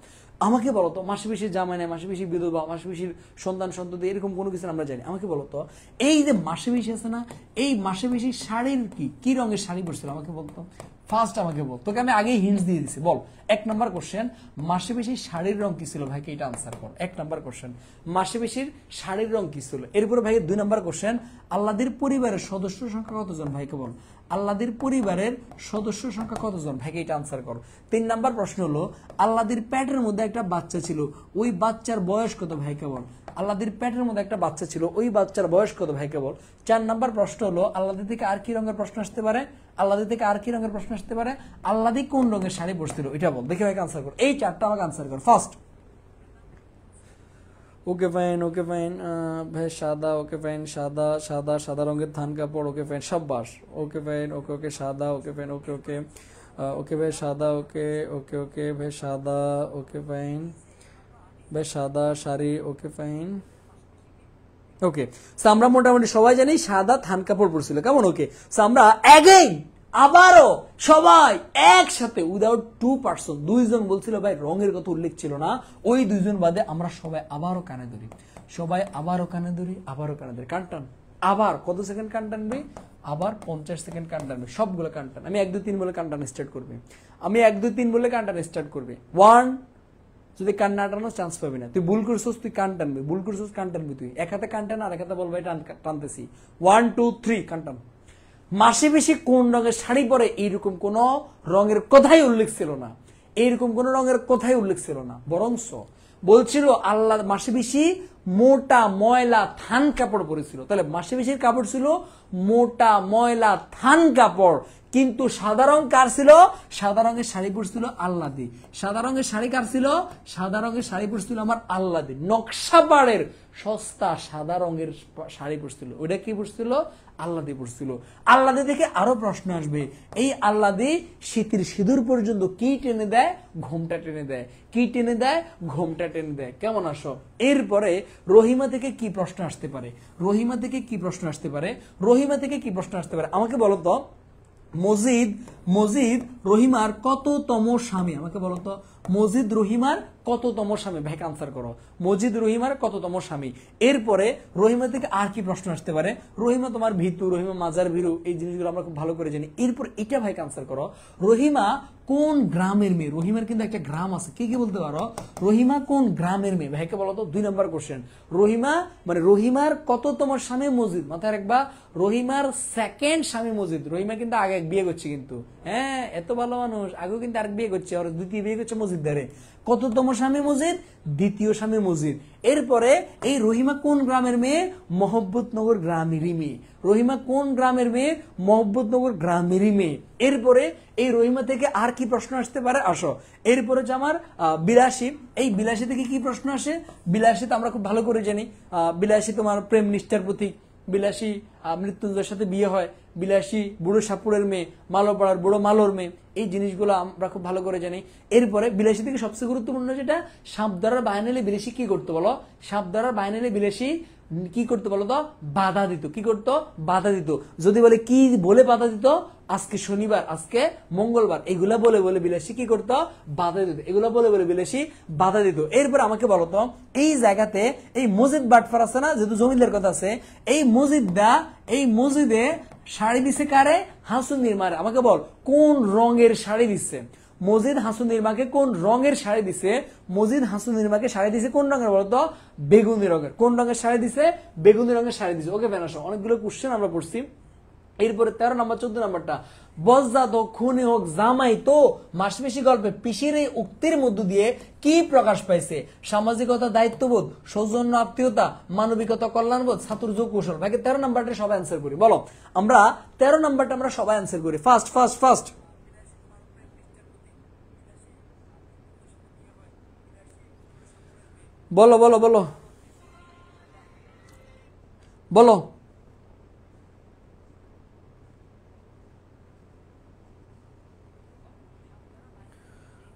আমাকে বলো তো মাসি পিসির জামাই নাই, মাসি পিসি বিধবা, মাসি পিসির সন্তান সন্ততি এরকম কোনো কিছু আমরা জানি। আমাকে বলো তো এই যে মাসি পিসি আছে না, এই মাসি পিসির শাড়ির কি রঙের শাড়ি পরছিল আমাকে বলতো। ফার্স্ট আমাকে বল, তোকে আমি আগেই হিন্টস দিয়ে দিছি। বল 1 নাম্বার কোশ্চেন, মাসি পিসির শাড়ির রং কি ছিল ভাইকে এটা আনসার কর। 1 নাম্বার কোশ্চেন, মাসি পিসির শাড়ির রং কি ছিল। এরপরে ভাই 2 নাম্বার কোশ্চেন, আল্লাহদের পরিবারের সদস্য সংখ্যা কতজন ভাইকে বল। আল্লাহদের পরিবারের সদস্য সংখ্যা কতজন ভাইকে এটা আনসার কর। 3 নাম্বার প্রশ্ন হলো আল্লাহদের পেটের মধ্যে একটা বাচ্চা ছিল, ওই বাচ্চার বয়স কত ভাইকে বল। আল্লাহদের পেটের মধ্যে একটা বাচ্চা ছিল, ওই বাচ্চার বয়স কত ভাইকে বল। 4 নাম্বার প্রশ্ন হলো আল্লাহদের থেকে আর কি রঙের প্রশ্ন আসতে পারে, আল্লাহদের থেকে আর কি রঙের প্রশ্ন আসতে পারে, আল্লাহদি কোন রঙের শাড়ি পরছিল এটা বল। দেখি ভাইকে আনসার কর, এই 4টা আমাকে আনসার কর। ফার্স্ট ওকে ফাইন ভাই সাদা, ওকে ফাইন সাদা রঙের থান কাপড়, ওকে ফাইন সাব্বাস, ওকে ফাইন ওকে সাদা, ওকে ফাইন ওকে ভাই সাদা, ওকে ভাই সাদা, ওকে ফাইন ভাই সাদা শাড়ি, ওকে ফাইন ওকে। আমরা মোটামুটি সবাই জানি সাদা থান কাপড় পরছিল, কেমন ওকে। আমরা আবারও সবাই একসাথে উইদাউট 2 পার্সন, 2 জন বলছিল ভাই রঙের কথা উল্লেখ ছিল না, ওই 2 জন বাদে আমরা সবাই আবারও কানে ধরি, আবারও কানে ধরি। কান টান, আবার কত সেকেন্ড কান টানবে, আবার 50 সেকেন্ড কান টানবে, সবগুলো কান টান। আমি 1 2 3 বলে কান টান স্টার্ট করবে, 1 যদি কান না টানো চান্স পাবি না। তুই ভুল করছিস, তুই কান টানবি, তুই এক হাতে কান টান আর এক হাতে বলবো টানতেছি। 1 2 3 কান টান। মাসি পিসি কোন রঙের শাড়ি পরে এইরকম কোন রঙের কথাই উল্লেখ ছিল না, বরংস বলছিল আল্লাহ মাসি পিসি মোটা ময়লা থান কাপড় পরেছিল। তাহলে মাসি পিসির কাপড় ছিল মোটা ময়লা থান কাপড়, কিন্তু সাদা রং কার ছিল, সাদা রঙের শাড়ি পরছিল আল্লাদি। সাদা রঙের শাড়ি কার ছিল, সাদা রঙের শাড়ি পরছিল আমার আল্লাদি। নকশাপাড়ের সস্তা সাদা রঙের শাড়ি পরছিল, ওইটা কি পরছিল, আল্লাদি পরছিল। আল্লাদি থেকে আরো প্রশ্ন আসবে, এই আল্লাদি শীতের সিঁদুর পর্যন্ত কি টেনে দেয়, ঘোমটা টেনে দেয়, কি টেনে দেয়, ঘোমটা টেনে দেয়। কেমন আসো। এরপরে রহিমা থেকে কি প্রশ্ন আসতে পারে, আমাকে বলো তো মজিদ রহিমার কততম স্বামী, আমাকে বলো তো মজিদ রহিমার কততম স্বামী, ভাইকে আনসার করো। মজিদ রহিমার কততম স্বামী। এরপরে রহিমা থেকে আর কি প্রশ্ন আসতে পারে, রহিমা তোমার ভিতু, রহিমা মাজার ভিরু, এই জিনিসগুলো আমরা খুব ভালো করে জানি। এরপর এটা ভাইকে আনসার করো, রহিমা কোন গ্রামের মেয়ে। রহিমার কিন্তু একটা গ্রাম আছে, কি বলতে পারো, রহিমা কোন গ্রামের মেয়ে, ভাইকে বলো তো। 2 নম্বর কোশ্চেন, রহিমার কততম স্বামী মজিদ, মাথায় রাখবা রহিমার সেকেন্ড স্বামী মজিদ। রহিমা কিন্তু আগে বিয়ে করছে, কিন্তু হ্যাঁ এত ভালো মানুষ, আগেও কিন্তু আরেক বিয়ে করছে, আর দ্বিতীয় বিয়ে করছে মজিদ ধারে। কততম স্বামী মজিদ, দ্বিতীয় স্বামী মজিদ। এরপরে এই রহিমা কোন গ্রামের মেয়ে, মোহাম্মদনগর গ্রামেরই মেয়ে। রহিমা কোন গ্রামের মেয়ে, মোহাম্মদনগর গ্রামেরই মেয়ে। এরপরে এই রহিমা থেকে আর কি প্রশ্ন আসতে পারে, আসো। এরপরে হচ্ছে আমার বিলাসী, এই বিলাসী থেকে কি প্রশ্ন আসে, বিলাসী তো আমরা খুব ভালো করে জানি, বিলাসী তোমার প্রেম নিষ্ঠার প্রতীক। বিলাসী মৃত্যুঞ্জয়ের সাথে বিয়ে হয়, বিলাসী বুড়ো সাপুরের মেয়ে, মালোপাড়ার বুড়ো মালোর মেয়ে, এই জিনিসগুলো আমরা খুব ভালো করে জানি। এরপরে বিলাসী থেকে সবচেয়ে গুরুত্বপূর্ণ যেটা, সাপদারার বাহিনীলে বিলাসী কি করতে বলো, সাপদারার বাহিনীলে বিলাসী কি করতে বলো তো, বাধা দিত। কি করতো, বাধা দিত। যদি বলে কি বলে বাধা দিত, আজকে শনিবার, আজকে মঙ্গলবার, এগুলা বলে বিলাসী কি করতো, বাধা দিত। এগুলা বলে বিলাসী বাধা দিত। এরপর আমাকে বলতো এই জায়গাতে এই মসজিদ বাটফার আছে না, যেহেতু জমিদার কথা আছে, এই মসজিদে শাড়ি দিছে কারে, হাসুন নির্মারে। আমাকে বল কোন রঙের শাড়ি দিচ্ছে মসজিদ, হাসুন নির্মাকে কোন রঙের শাড়ি দিছে, মসজিদ হাসুন নির্মাকে শাড়ি দিছে কোন রঙের বলতো, বেগুনি রঙের। কোন রঙের শাড়ি দিছে, বেগুনি রঙের শাড়ি দিছে। ওকে ফেনাস, অনেকগুলো কোশ্চেন আমরা পড়ছি। এরপরে 13 নম্বর 14 নম্বরটা, বজ্জাত হোক খুনি হোক জামাই তো মাসমেশি গল্পে পিসির এই উক্তির মধ্য দিয়ে কি প্রকাশ পাইছে, সামাজিকতা, দায়িত্ববোধ, সৌজন্য, আত্মীয়তা, মানবিকতা, কল্যাণবোধ, ছাত্রযোগ কৌশল। ভাইকে 13 নম্বরটা সবাই অ্যান্সার করি, বলো। আমরা 13 নম্বরটা আমরা সবাই অ্যান্সার করি। ফার্স্ট বলো বলো বলো বলো।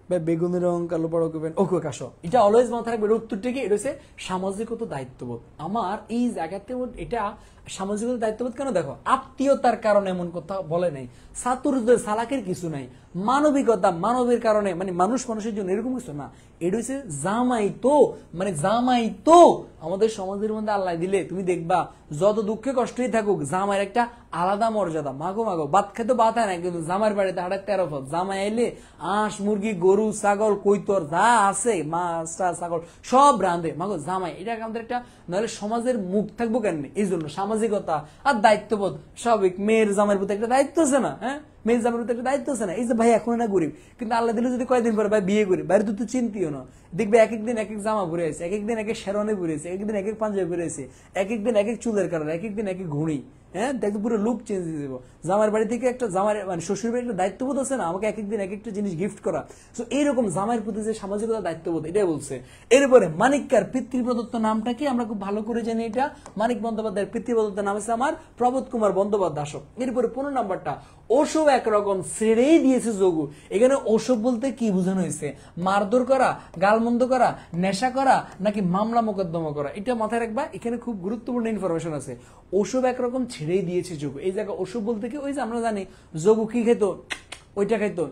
ভাই বেগুনি রং কালো বড় করবেন ওকে কাশো, এটা অলওয়েজ মাথায় রাখবে। উত্তরটা কি? এটা হচ্ছে সামাজিকতা দায়িত্ববোধ। আমার এই জায়গাতে এটা সামাজিকতা দায়িত্ববোধ কেন? দেখো, আত্মীয়তার কারণে এমন কথা বলে নাই, চাতুর্যের সালাকের কিছু নাই, মানবিকতা মানবের কারণে মানে মানুষ মানুষের জন্য এরকম কিছু না। এটা হচ্ছে জামাই তো, মানে জামাই তো আমাদের সমাজের মধ্যে আল্লাহ দিলে তুমি দেখবা যত দুঃখে কষ্টই থাকুক জামাইয়ের একটা আলাদা মর্যাদা। মাগো মাগো ভাত খেতে ভাত হয় না, কিন্তু জামাইয়ের বাড়িতে 13.5 পথ জামাই এলে আঁশ মুরগি গরু ছাগল কৈতর যা আছে মাছ ছাগল সব রাঁধে। মাগো জামাই, এটা আমাদের একটা, নাহলে সমাজের মুখ থাকবো কেন? এই জন্য সামাজিকতা আর দায়িত্ববোধ স্বাভাবিক। মেয়ের জামাইয়ের প্রতি একটা দায়িত্ব আছে না? হ্যাঁ, মেয়ের জামাইয়ের প্রতি একটা দায়িত্ব আছে না? এই যে ভাই এখন না গরিব, কিন্তু আল্লাহ দিলে যদি কয়েকদিন পরে ভাই বিয়ে করি, বাইরে তো চিন্তিও না, দেখবে এক একদিন এক এক জামা পরে আছে, এক একদিন এক এক শেরওয়ানি পরে আছে, এক একদিন এক এক পাঞ্জাবি পরে আছে, এক একদিন এক এক চুলের কারণ, এক একদিন এক এক ঘুড়ি। হ্যাঁ, দেখবে পুরো লুক চেঞ্জ হয়ে যাবো। জামার বাড়ি থেকে একটা জামার মানে শ্বশুর বাড়ির একটা দায়িত্ববোধ আছে না, আমাকে এক একদিন এক একটা জিনিস গিফট করা। তো এইরকম জামাইয়ের প্রতি যে সামাজিকতা দায়িত্ববোধ, এটাই বলছে। এরপরে মানিক্যার পিতৃপ্রদত্ত নামটা কি? আমরা খুব ভালো করে জানি, এটা মানিক বন্দ্যোপাধ্যায়ের পিতৃপ্রদত্ত নাম আছে আমার প্রবোধ কুমার বন্দ্যোপাধ্যায়। এরপরে 15 নাম্বারটা, ওসব একরকম ছেড়েই দিয়েছে যোগু। এখানে ওসব বলতে কি বোঝানো হয়েছে? মারধর করা, গালমন্দ করা, নেশা করা, নাকি মামলা মোকদ্দমা করা? এটা মাথায় রাখবা, এখানে খুব গুরুত্বপূর্ণ ইনফরমেশন আছে। ওসব একরকম ছেড়েই দিয়েছে যোগু। এই জায়গায় ওসব বলতে কি? ওই যে আমরা জানি যোগু কি খেত, ওইটা খাইতো,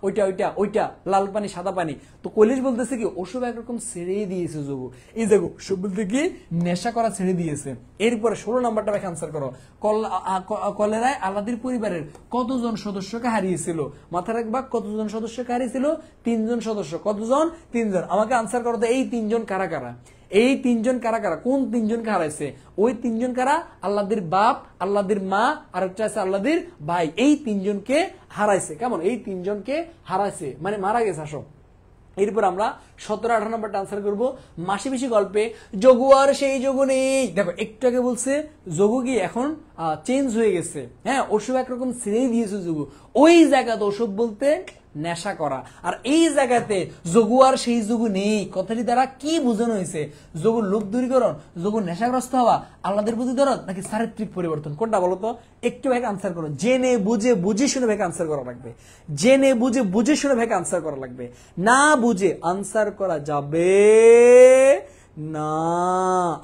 ওইটা ওইটা ওইটা লাল পানি সাদা পানি। তো কৈলাস বলতেছে কি ওসব একরকম ছেড়ে দিয়েছে যোগু। এই দেখো ওসব বলতে কি নেশা করা ছেড়ে দিয়েছে। এরপরে 16 নাম্বারটা ব্যাখ্যা আনসার করো। কলেরায় আলাদির পরিবারের কতজন সদস্যকে হারিয়েছিল? মাথায় রাখবা, কতজন সদস্যকে হারিয়েছিল? 3 জন সদস্য। কতজন? 3 জন। আমাকে আনসার করো তো, এই 3 জন কারা কারা? এই 3 জন কারা কারা? কোন 3 জনকে হারাইছে? ওই 3 জন কারা? আল্লাহদের বাপ, আল্লাহদের মা, আর একটা আছে আল্লাহদের ভাই। এই 3 জনকে হারাইছে। কেমন? এই 3 জনকে হারাইছে মানে মারা গেছে। আসো এরপর আমরা 17-18 নাম্বারটা আনসার করবো। মাসি পিসি গল্পে যোগু আর সেই যোগু নেই। দেখো একটু আগে বলছে যোগু কি এখন চেঞ্জ হয়ে গেছে। হ্যাঁ, ওসব একরকম ছেড়েই দিয়েছে যোগু। ওই জায়গাতে ওসব বলতে নেশা করা, আর এই জায়গাতে যোগু আর সেই যোগু নেই কথাটি দ্বারা কি বোঝানো হয়েছে? যোগুর লোক দূরীকরণ, যোগুর নেশাগ্রস্ত হওয়া, আল্লাহদের প্রতি দরদ, নাকি চারিত্রিক পরিবর্তন? কোনটা বলো তো? একটু ভাগে আনসার করো। জেনে বুঝে বুঝে শুনে ভাগে আনসার করা লাগবে। জেনে বুঝে বুঝে শুনে ভাগে আনসার করা লাগবে। না বুঝে আনসার করা যাবে না।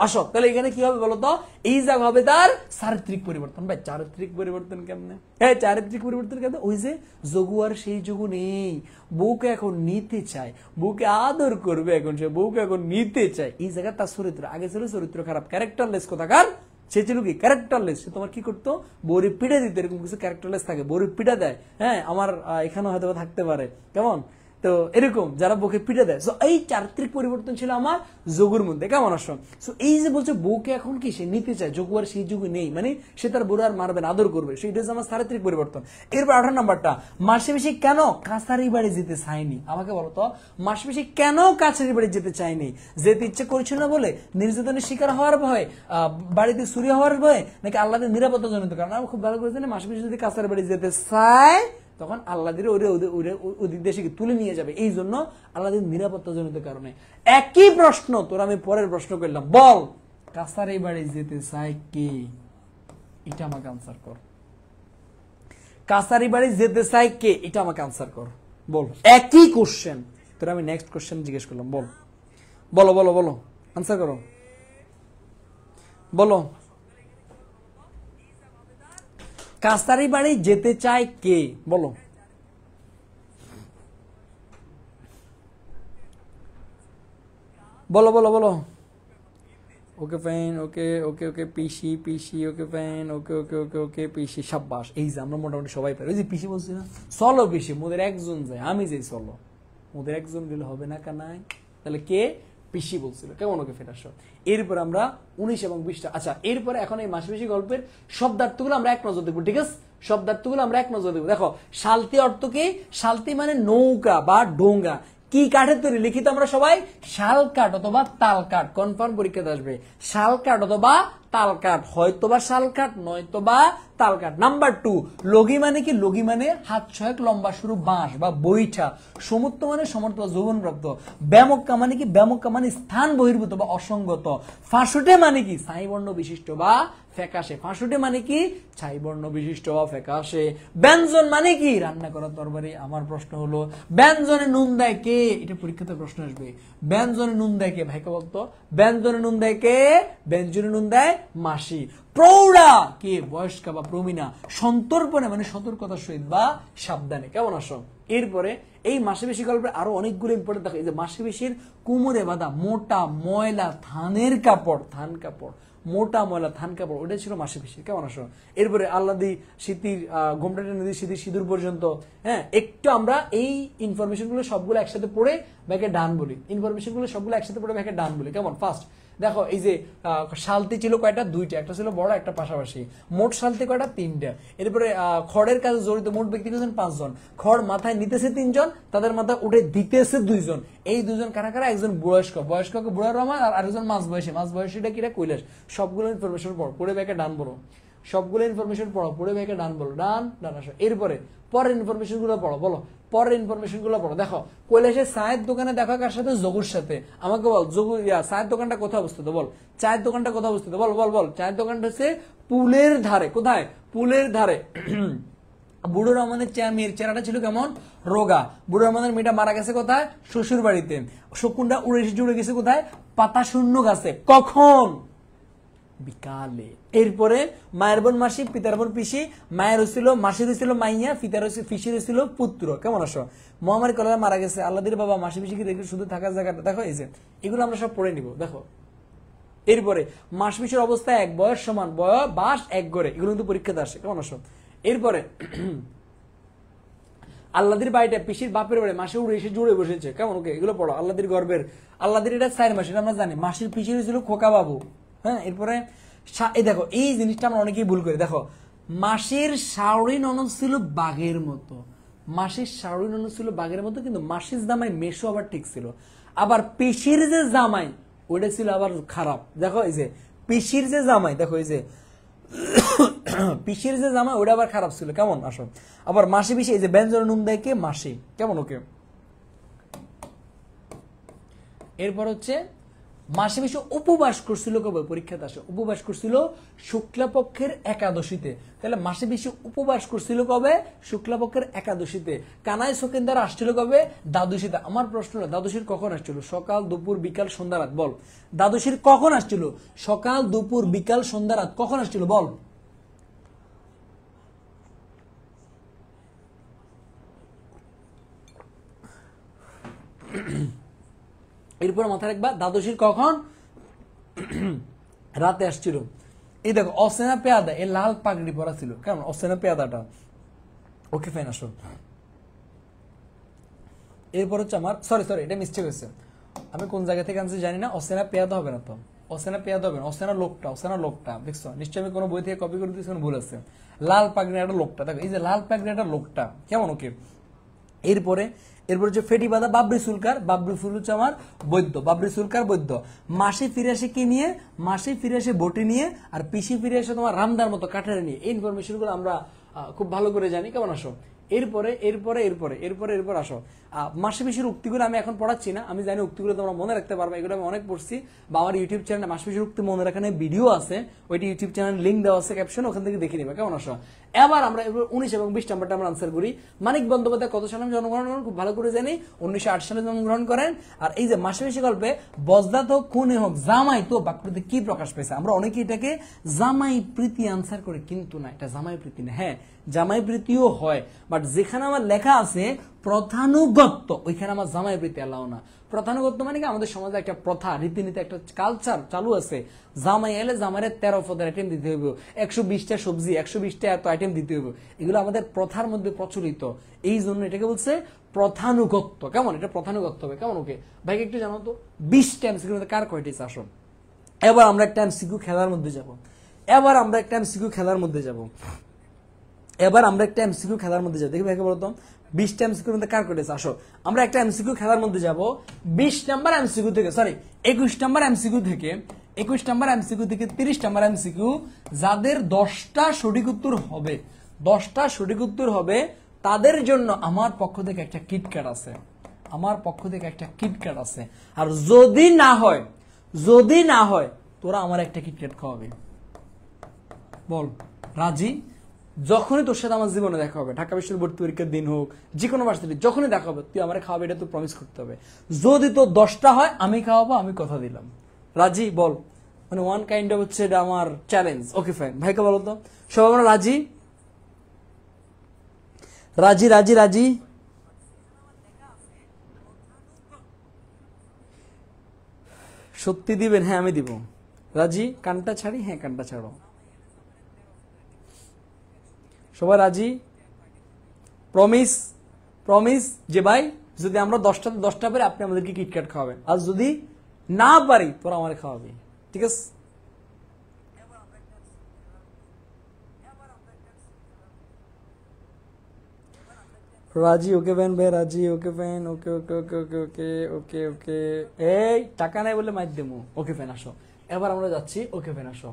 আসো তাহলে এখানে কি হবে বলতো? এই জায়গা হবে তার চারিত্রিক পরিবর্তন। ভাই চারিত্রিক পরিবর্তন কেমনে? হ্যাঁ, চারিত্রিক পরিবর্তন কেমনে? ওই যে যোগু আর সেই যোগু নেই, বউকে এখন নিতে চায়, বউকে আদর করবে, এখন সে বউকে এখন নিতে চায়। এই জায়গা তার চরিত্র, আগে ছিল চরিত্র খারাপ, ক্যারেক্টারলেস কোথাকার। সে ছিল কি ক্যারেক্টারলেস। সে তোমার কি করতো? বউরে পিঠা দিতে। এরকম কিছু ক্যারেক্টারলেস থাকে, বউরে পিঠা দেয়। হ্যাঁ, আমার এখানে হয়তো থাকতে পারে। কেমন? তো এরকম যারা বউকে পিঠে দেয়। এই চারিত্রিক পরিবর্তন ছিল আমার যোগুর মধ্যে। কেমন? আসো এই যে বলছে বউকে এখন কি সে নিতে চায়, যোগু আর সেই যোগু নেই, মানে সে তার বউ আর মারবে না, আদর করবে। সেইটা হচ্ছে আমার চারিত্রিক পরিবর্তন। এরপর 18 নাম্বারটা, মাসে বেশি কেন কাছারি বাড়ি যেতে চায়নি? আমাকে বলো তো, মাসে বেশি কেন কাছারি বাড়ি যেতে চায়নি? যেতে ইচ্ছে করছিল না বলে, নির্যাতনের শিকার হওয়ার ভয়, বাড়িতে চুরি হওয়ার ভয়, নাকি আল্লাহদের নিরাপত্তা জনিত কারণ? আমি খুব ভালো করে জানি মাসে বেশি যদি কাছারি বাড়ি যেতে চায় তখন আল্লাহ ওদিক দেশে তুলে নিয়ে যাবে। এই জন্য আল্লাহদের নিরাপত্তা জনিত কারণে। একই প্রশ্ন তোর আমি পরের প্রশ্ন করলাম, বল কাছারি বাড়ি যেতে চায় কে? এটা আমাকে আনসার কর। কাছারি বাড়ি যেতে চায় কে? এটা আমাকে আনসার কর, বল। একই কোশ্চেন তোর আমি নেক্সট কোশ্চেন জিজ্ঞেস করলাম, বল বলো বলো বলো আনসার করো, বলো। কাছারি বাড়ি যেতে চায় কে? বলো। বলো বলো বলো। ওকে ফাইন, ওকে ওকে ওকে পিসি পিসি, ওকে ফাইন, ওকে ওকে ওকে ওকে পিসি, সাব্বাস। এই যে আমরা মোটামুটি সবাই পারি। ওই যে পিসি বলছি না, চলো পিসি, মোদের একজন যায়, আমি যাই, চলো। মোদের একজন গেলে হবে না কানাই? তাহলে কে? পিসি বলছিল। কেমন? ওকে ফের আসো। এরপর আমরা 19 এবং 20টা। আচ্ছা, এরপরে এখন এই মাসে বেশি গল্পের শব্দার্থগুলো আমরা এক নজর দেখবো, ঠিক আছে? শব্দার্থগুলো আমরা এক নজর দেখবো। দেখো, শালতি অর্থ কি? শালতি মানে নৌকা বা ডোঙ্গা। কি কাঠের তৈরি? লিখিত আমরা সবাই শাল কাঠ অথবা তাল কাঠ। কনফার্ম পরীক্ষাতে আসবে। শাল কাঠ অথবা তালকাট, হয়তোবা শালকাট নয়তোবা তালকাট। নাম্বার 2, লগি মানে কি? লগি মানে হাত ছয়েক লম্বা সরু বাঁশ বা বৈঠা। সমর্থ মানে সমর্থ বা যৌবনপ্রাপ্ত। ব্যামক্কা মানে কি? ব্যামক্কা মানে স্থান বহির্ভূত বা অসঙ্গত। ফাঁসুটে মানে কি? ছাইবর্ণ বিশিষ্ট বা ফ্যাকাশে। ফাঁসুটে মানে কি? ছাইবর্ণ বিশিষ্ট বা ফ্যাকাশে। ব্যঞ্জন মানে কি? রান্না করার তরবারি। আমার প্রশ্ন হলো ব্যঞ্জনে নুন দেয় কে? এটা পরীক্ষাতে প্রশ্ন আসবে। ব্যঞ্জনে নুন দেয় কে? ভাইকে বলতো ব্যঞ্জনে নুন দেয় কে? ব্যঞ্জনে নুন দেয় মাসি। প্রৌঢ়া কে? বয়স্কা বা প্রবীণা। সন্তর্পণে মানে সতর্কতার সহিত বা সাবধানে। কেমন আসো? এরপরে এই মাসিবেশি গল্পের আরো অনেকগুলো ইম্পর্টেন্ট দেখো। এই যে মাসিবেশির কোমরে বাঁধা মোটা ময়লা থানের কাপড়, থান কাপড়, মোটা ময়লা থান কাপড়, ওটাই ছিল মাসিবেশি। কেমন আসো? এরপরে আল্লাদি স্মৃতির ঘোমটাটা নদী স্মৃতির সিঁদুর পর্যন্ত। হ্যাঁ, একটু আমরা এই ইনফরমেশন গুলো সবগুলো একসাথে পড়ে ব্যাকে ডান বলি। ইনফরমেশন গুলো সবগুলো একসাথে পড়ে ব্যাকে ডান বলি। কেমন? ফার্স্ট দেখো, এই যে শালতি ছিল কয়টা? 2টা, একটা ছিল বড়, একটা পাশাপাশি। মোট শালতি কয়টা? 3টা। এরপরে খড়ের কাজে জড়িত মোট ব্যক্তি কতজন? 5 জন। খড় মাথায় নিতেছে 3 জন, তাদের মাথায় উঠে দিতেছে 2 জন। এই 2 জন কারা কারা? একজন বয়স্ক, বয়স্ককে বুড়া রহমান, আর আরেকজন মাঝ বয়সী, মাঝ বয়সীটা কিরা? কৈলাস। সবগুলো ইনফরমেশন পড়ো, পড়ে ব্যাকে ডান বলো। সবগুলো ইনফরমেশন পড়ো, পড়ে ব্যাকে ডান বলো। ডান ডান আসো। এরপরে পরের ইনফরমেশন গুলো পড়ো, বলো পরের ইনফরমেশন গুলো পড়ো। দেখো, কৈলাসের চায়ের দোকানে দেখা কার সাথে? যোগুর সাথে। আমাকে বল, যোগু চায়ের দোকানটা কোথায় অবস্থিত? বল চায়ের দোকানটা কোথায় অবস্থিত? বল বল বল। চায়ের দোকানটা হচ্ছে পুলের ধারে। কোথায়? পুলের ধারে। বুড়ো রহমানের মেয়ের চেহারাটা ছিল কেমন? রোগা। বুড়ো রহমানের মেয়েটা মারা গেছে কোথায়? শ্বশুর বাড়িতে। শকুনটা উড়ে গেছে কোথায়? পাতা শূন্য গাছে। কখন? বিকালে। এরপরে মায়ের বোন মাসি, পিতার বোন পিসি। মায়ের হয়েছিল, মাসির হয়েছিল মাইয়া, পিতার পিসির হয়েছিল পুত্র। কেমন আসো? মহামারী কলেরা মারা গেছে আল্লাদির বাবা মাসি পিসিকে দেখে শুধু থাকার জায়গাটা। দেখো, এই যে এগুলো আমরা সব পড়ে নিব। দেখো, এরপরে মাস পিসের অবস্থা এক, বয়স সমান, বাস এক গড়ে। এগুলো কিন্তু পরীক্ষাতে আসে। কেমন আসো? এরপরে আল্লাদির বাড়িটা পিসির বাপের বাড়ি, মাসে উড়ে এসে জুড়ে বসেছে। কেমন? ওকে, এগুলো পড়ো। আল্লাদির গর্বের, আল্লাদির এটা 4 মাস, এটা আমরা জানি। মাসির পিসির হয়েছিল খোকা বাবু। হ্যাঁ, এরপরে এই দেখো, এই জিনিসটা আমরা অনেকেই ভুল করি। দেখো, মাসির শাওরি ননদ ছিল বাঘের মতো। মাসির শাওরি ননদ ছিল বাঘের মতো, কিন্তু মাসির জামাই মেশো আবার ঠিক ছিল। আবার পিসির যে জামাই ওইটা ছিল আবার খারাপ। দেখো, এই যে পিসির যে জামাই, দেখো এই যে পিসির যে জামাই ওটা আবার খারাপ ছিল। কেমন আসো? আবার মাসি পিসি, এই যে ব্যঞ্জন নুন দেয় কে? মাসি। কেমন? ওকে। এরপর হচ্ছে মাসি পিসি উপবাস করছিল কবে? পরীক্ষাতে আসে। উপবাস করছিল শুক্লাপক্ষের একাদশীতে। তাহলে মাসি পিসি উপবাস করছিল কবে? শুক্লাপক্ষের একাদশীতে। কানাই শোকেন্দার আসছিল কবে? দ্বাদশীতে। আমার প্রশ্ন হলো, দ্বাদশীর কখন আসছিল? সকাল, দুপুর, বিকাল, সন্ধ্যা, রাত। বল, দ্বাদশীর কখন আসছিল? সকাল, দুপুর, বিকাল, সন্ধ্যা, রাত। কখন আসছিল? বল। এরপর মাথায় রাখবা, দ্বাদশীর কখন? রাতে আসছিল। এই দেখো, অসেনা পেয়াদা, এ লাল পাগড়ি পরা ছিল। কেমন? অসেনা পেয়াদাটা। ওকে, ফাইন, আসো। এরপর হচ্ছে আমার, সরি এটা মিস্টেক হয়েছে। আমি কোন জায়গা থেকে আনছি জানি না। অসেনা পেয়াদা হবে না তো, অসেনা পেয়াদা হবে না, অসেনা লোকটা দেখছো নিশ্চয়ই। আমি কোনো বই থেকে কপি করে দিয়েছি, ভুল আছে। লাল পাগড়ি একটা লোকটা, দেখো এই যে লাল পাগড়ি একটা লোকটা। কেমন? ওকে। এরপরে হচ্ছে ফেটি বাঁধা বাবরি সুলকার। বাবরি ফুল হচ্ছে আমার বৈদ্য, বাবরি সুলকার বৈদ্য। মাসি ফিরে আসে কি নিয়ে? মাসি ফিরে আসে বটি নিয়ে, আর পিসি ফিরে আসে তোমার রামদার মতো কাঠারে নিয়ে। এই ইনফরমেশন গুলো আমরা খুব ভালো করে জানি। কেমন আসো? এরপরে আসো। মাসি পিসির উক্তিগুলো আমি এখন পড়াচ্ছি না, আমি জানি উক্তিগুলো তোমরা মনে রাখতে পারবে। এগুলো আমি অনেক পড়ছি, বা আমার ইউটিউব চ্যানেলে মাসি পিসির উক্তি মনে রাখার ভিডিও আছে, ওইটি ইউটিউব চ্যানেল লিঙ্ক দেওয়া আছে ক্যাপশন, ওখান থেকে দেখে নিবে। কেমন আসো? এবার আমরা 19 এবং 20 নাম্বারটা আমরা আনসার করি। মানিক বন্দ্যোপাধ্যায় কত সালে জন্মগ্রহণ করেন? খুব ভালো করে জানি, 1908 সালে জন্মগ্রহণ করেন। আর এই যে মাসি পিসি গল্পে বজদাত হোক খুনে হোক জামাই তো বাক্যতে কি প্রকাশ পেয়েছে? আমরা অনেকে এটাকে জামাই প্রীতি আনসার করে, কিন্তু না, এটা জামাই প্রীতি না। হ্যাঁ, জামাই প্রীতিও হয়, বাট যেখানে আমার লেখা আছে প্রথানুগত্য, ওইখানে আমার জামাই প্রীতি এলাও না। প্রথানুগত্য মানে কি? আমাদের সমাজে একটা প্রথা, রীতিনীতি, একটা কালচার চালু আছে। জামাই এলে জামাইয়ের 13 পদের আইটেম দিতে হবে, 120টা সবজি, 120টা এত আইটেম দিতে হবে। এগুলো আমাদের প্রথার মধ্যে প্রচলিত, এই জন্য এটাকে বলছে প্রথানুগত্য। কেমন? এটা প্রথানুগত্য হবে। কেমন? ওকে ভাইকে একটু জানো তো, 20টা এমসিকিউ কার কয়টি আসো? এবার আমরা একটা এমসিকিউ খেলার মধ্যে যাব। এবার আমরা একটা এমসিকিউ খেলার মধ্যে যাবো, দেখি ভাইকে বলতো 20টা এমসিকিউর মধ্যে কার করেছে। আসো আমরা একটা এমসিকিউ খেলার মধ্যে যাব 20 নাম্বার এমসিকিউ থেকে, সরি 21 নাম্বার এমসিকিউ থেকে, 21 নাম্বার এমসিকিউ থেকে 30 নাম্বার এমসিকিউ, যাদের 10টা সঠিক উত্তর হবে, 10টা সঠিক উত্তর হবে, তাদের জন্য আমার পক্ষ থেকে একটা কিটক্যাট আছে, আমার পক্ষ থেকে একটা কিটক্যাট আছে। আর যদি না হয়, যদি না হয়, তোরা আমার একটা কিটক্যাট খাওয়াবে। বল রাজি? যখনই তোর সাথে আমার জীবনে দেখা হবে, ঢাকা বিশ্ববিদ্যালয় ভর্তি পরীক্ষার দিন হোক, যে কোনো ভার্সিটি, যখনই দেখা হবে তুই আমার খাওয়াবে, এটা তুই প্রমিস করতে হবে। যদি তোর 10টা হয় আমি খাওয়াবো, আমি কথা দিলাম। রাজি? বল। মানে ওয়ান কাইন্ড অফ হচ্ছে এটা আমার চ্যালেঞ্জ। ওকে ফাইন, ভাইকে বলো তো সবাই আমরা রাজি? রাজি রাজি রাজি? সত্যি দিবেন? হ্যাঁ আমি দিব। রাজি? কানটা ছাড়ি? হ্যাঁ কানটা ছাড়ো। সবাই রাজি? প্রমিস? প্রমিস যে ভাই যদি আমরা 10টাতে 10টা পারি আপনি আমাদেরকে কিটক্যাট খাওয়াবেন, আর যদি না পারি তোরা আমার খাওয়াবি, ঠিক আছে? রাজি? ওকে ফ্যান ভাই রাজি? ওকে ফ্যান, ওকে okay okay okay okay okay ওকে। এই টাকা নাই বলে মাইর দেবো। ওকে ফ্যান আসো, এবার আমরা যাচ্ছি। ওকে ফ্যান আসো।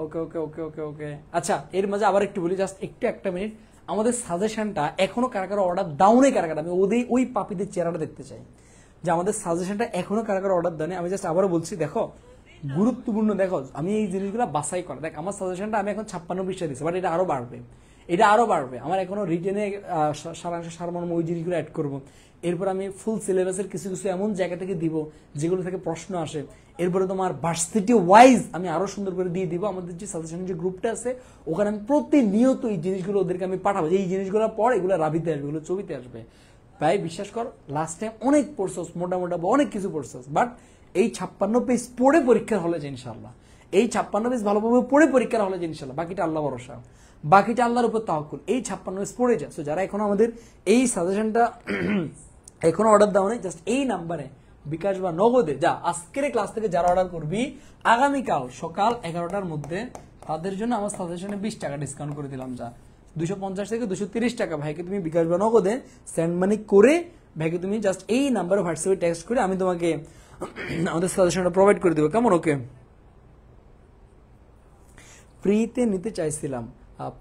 ওকে ওকে ওকে ওকে ওকে। আচ্ছা এর মাঝে আবার একটু বলি, জাস্ট একটু একটা মিনিট। আমাদের সাজেশনটা এখনো কারা কারা অর্ডার ডাউনে, কারা কারা, আমি ওদের ওই পাপিদের চেহারাটা দেখতে চাই যে আমাদের সাজেশনটা এখনো কারা কারা অর্ডার দেয়নি। আমি জাস্ট আবারও বলছি, দেখো গুরুত্বপূর্ণ, দেখো আমি এই জিনিসগুলো বাছাই করা। দেখ আমার সাজেশনটা আমি এখন 56 পৃষ্ঠা দিচ্ছি, বাট এটা আরো বাড়বে, এটা আরো বাড়বে। আমার এখনো রিটেনে সারাংশ সারমর্ম ওই জিনিসগুলো অ্যাড করবো। এরপর আমি ফুল সিলেবাসের কিছু কিছু এমন জায়গা থেকে দিব যেগুলো থেকে প্রশ্ন আসে। এরপরে তোমার ভার্সিটি ওয়াইজ আমি আরো সুন্দর করে দিয়ে দিব। আমাদের যে সাজেশন যে গ্রুপটা আছে ওখানে আমি প্রতিনিয়ত এই জিনিসগুলো ওদেরকে আমি পাঠাবো, যে এই জিনিসগুলো পর এগুলো রাবিতে আসবে, এগুলো ছবিতে আসবে। ভাই বিশ্বাস কর, লাস্ট টাইম অনেক পড়ছস, মোটামোটা অনেক কিছু পড়ছস, বাট এই 56 পেজ পড়ে পরীক্ষার হলে যে ইনশাল্লাহ, এই 56 পেজ ভালোভাবে পড়ে পরীক্ষার হলে যে ইনশাল্লাহ, বাকিটা আল্লাহ ভরসা, বাকিটা আল্লাহর উপর তাওয়াক্কুল। এই 56 পেজ পড়ে যা। সো যারা এখনো আমাদের এই সাজেশনটা এখনো অর্ডার দাও নাই, জাস্ট এই নাম্বারে বিকাশ বা নগদে যা, আজকের ক্লাস থেকে যারা অর্ডার করবি আগামীকাল সকাল 11টার মধ্যে, তাদের জন্য আমার সাজেশনে 20 টাকা ডিসকাউন্ট করে দিলাম। যা 250 থেকে 230 টাকা ভাইকে তুমি বিকাশ বা নগদে সেন্ড মানি করে, ভাইকে তুমি জাস্ট এই নাম্বারে হোয়াটসঅ্যাপে টেক্সট করে আমি তোমাকে আমাদের সাজেশনটা প্রোভাইড করে দেবো। কেমন? ওকে। ফ্রিতে নিতে চাইছিলাম,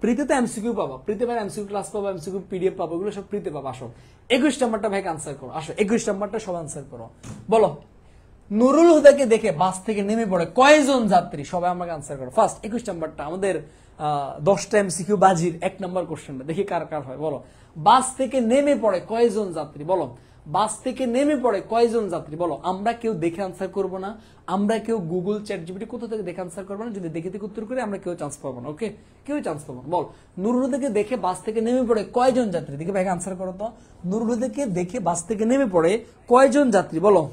ফ্রিতে তো এমসিকিউ পাবা, ফ্রিতে ভাই এমসিকিউ ক্লাস পাবা, এমসিকিউ পিডিএফ পাবো, এগুলো সব ফ্রিতে পাবা। আসো 21 নাম্বারটা ভাইকে আনসার করো। আসো 21 নাম্বারটা সব আনসার করো। বলো নুরুল হুদাকে দেখে বাস থেকে নেমে পড়ে কয়জন যাত্রী? সবাই আমাকে আনসার করো। ফার্স্ট 21 নাম্বারটা আমাদের 10টা এমসিকিউ বাজির 1 নাম্বার কোশ্চেনটা দেখি কার কার হয়। বলো বাস থেকে নেমে পড়ে কয়জন যাত্রী? বলো বাস থেকে নেমে পড়ে কয়জন যাত্রী? বলো। আমরা কেউ দেখে আনসার করব না, আমরা কেউ গুগল চ্যাট জিপিটি কোথা থেকে দেখে আনসার করবো না। যদি দেখে থেকে উত্তর করে আমরা কেউ চান্স পাবো না। ওকে, কেউ চান্স পাবো না। বল নুরুল হুদাকে দেখে বাস থেকে নেমে পড়ে কয়জন যাত্রী? দেখে ভাইকে আনসার করো তো। নুরুল হুদাকে দেখে বাস থেকে নেমে পড়ে কয়জন যাত্রী? বলো।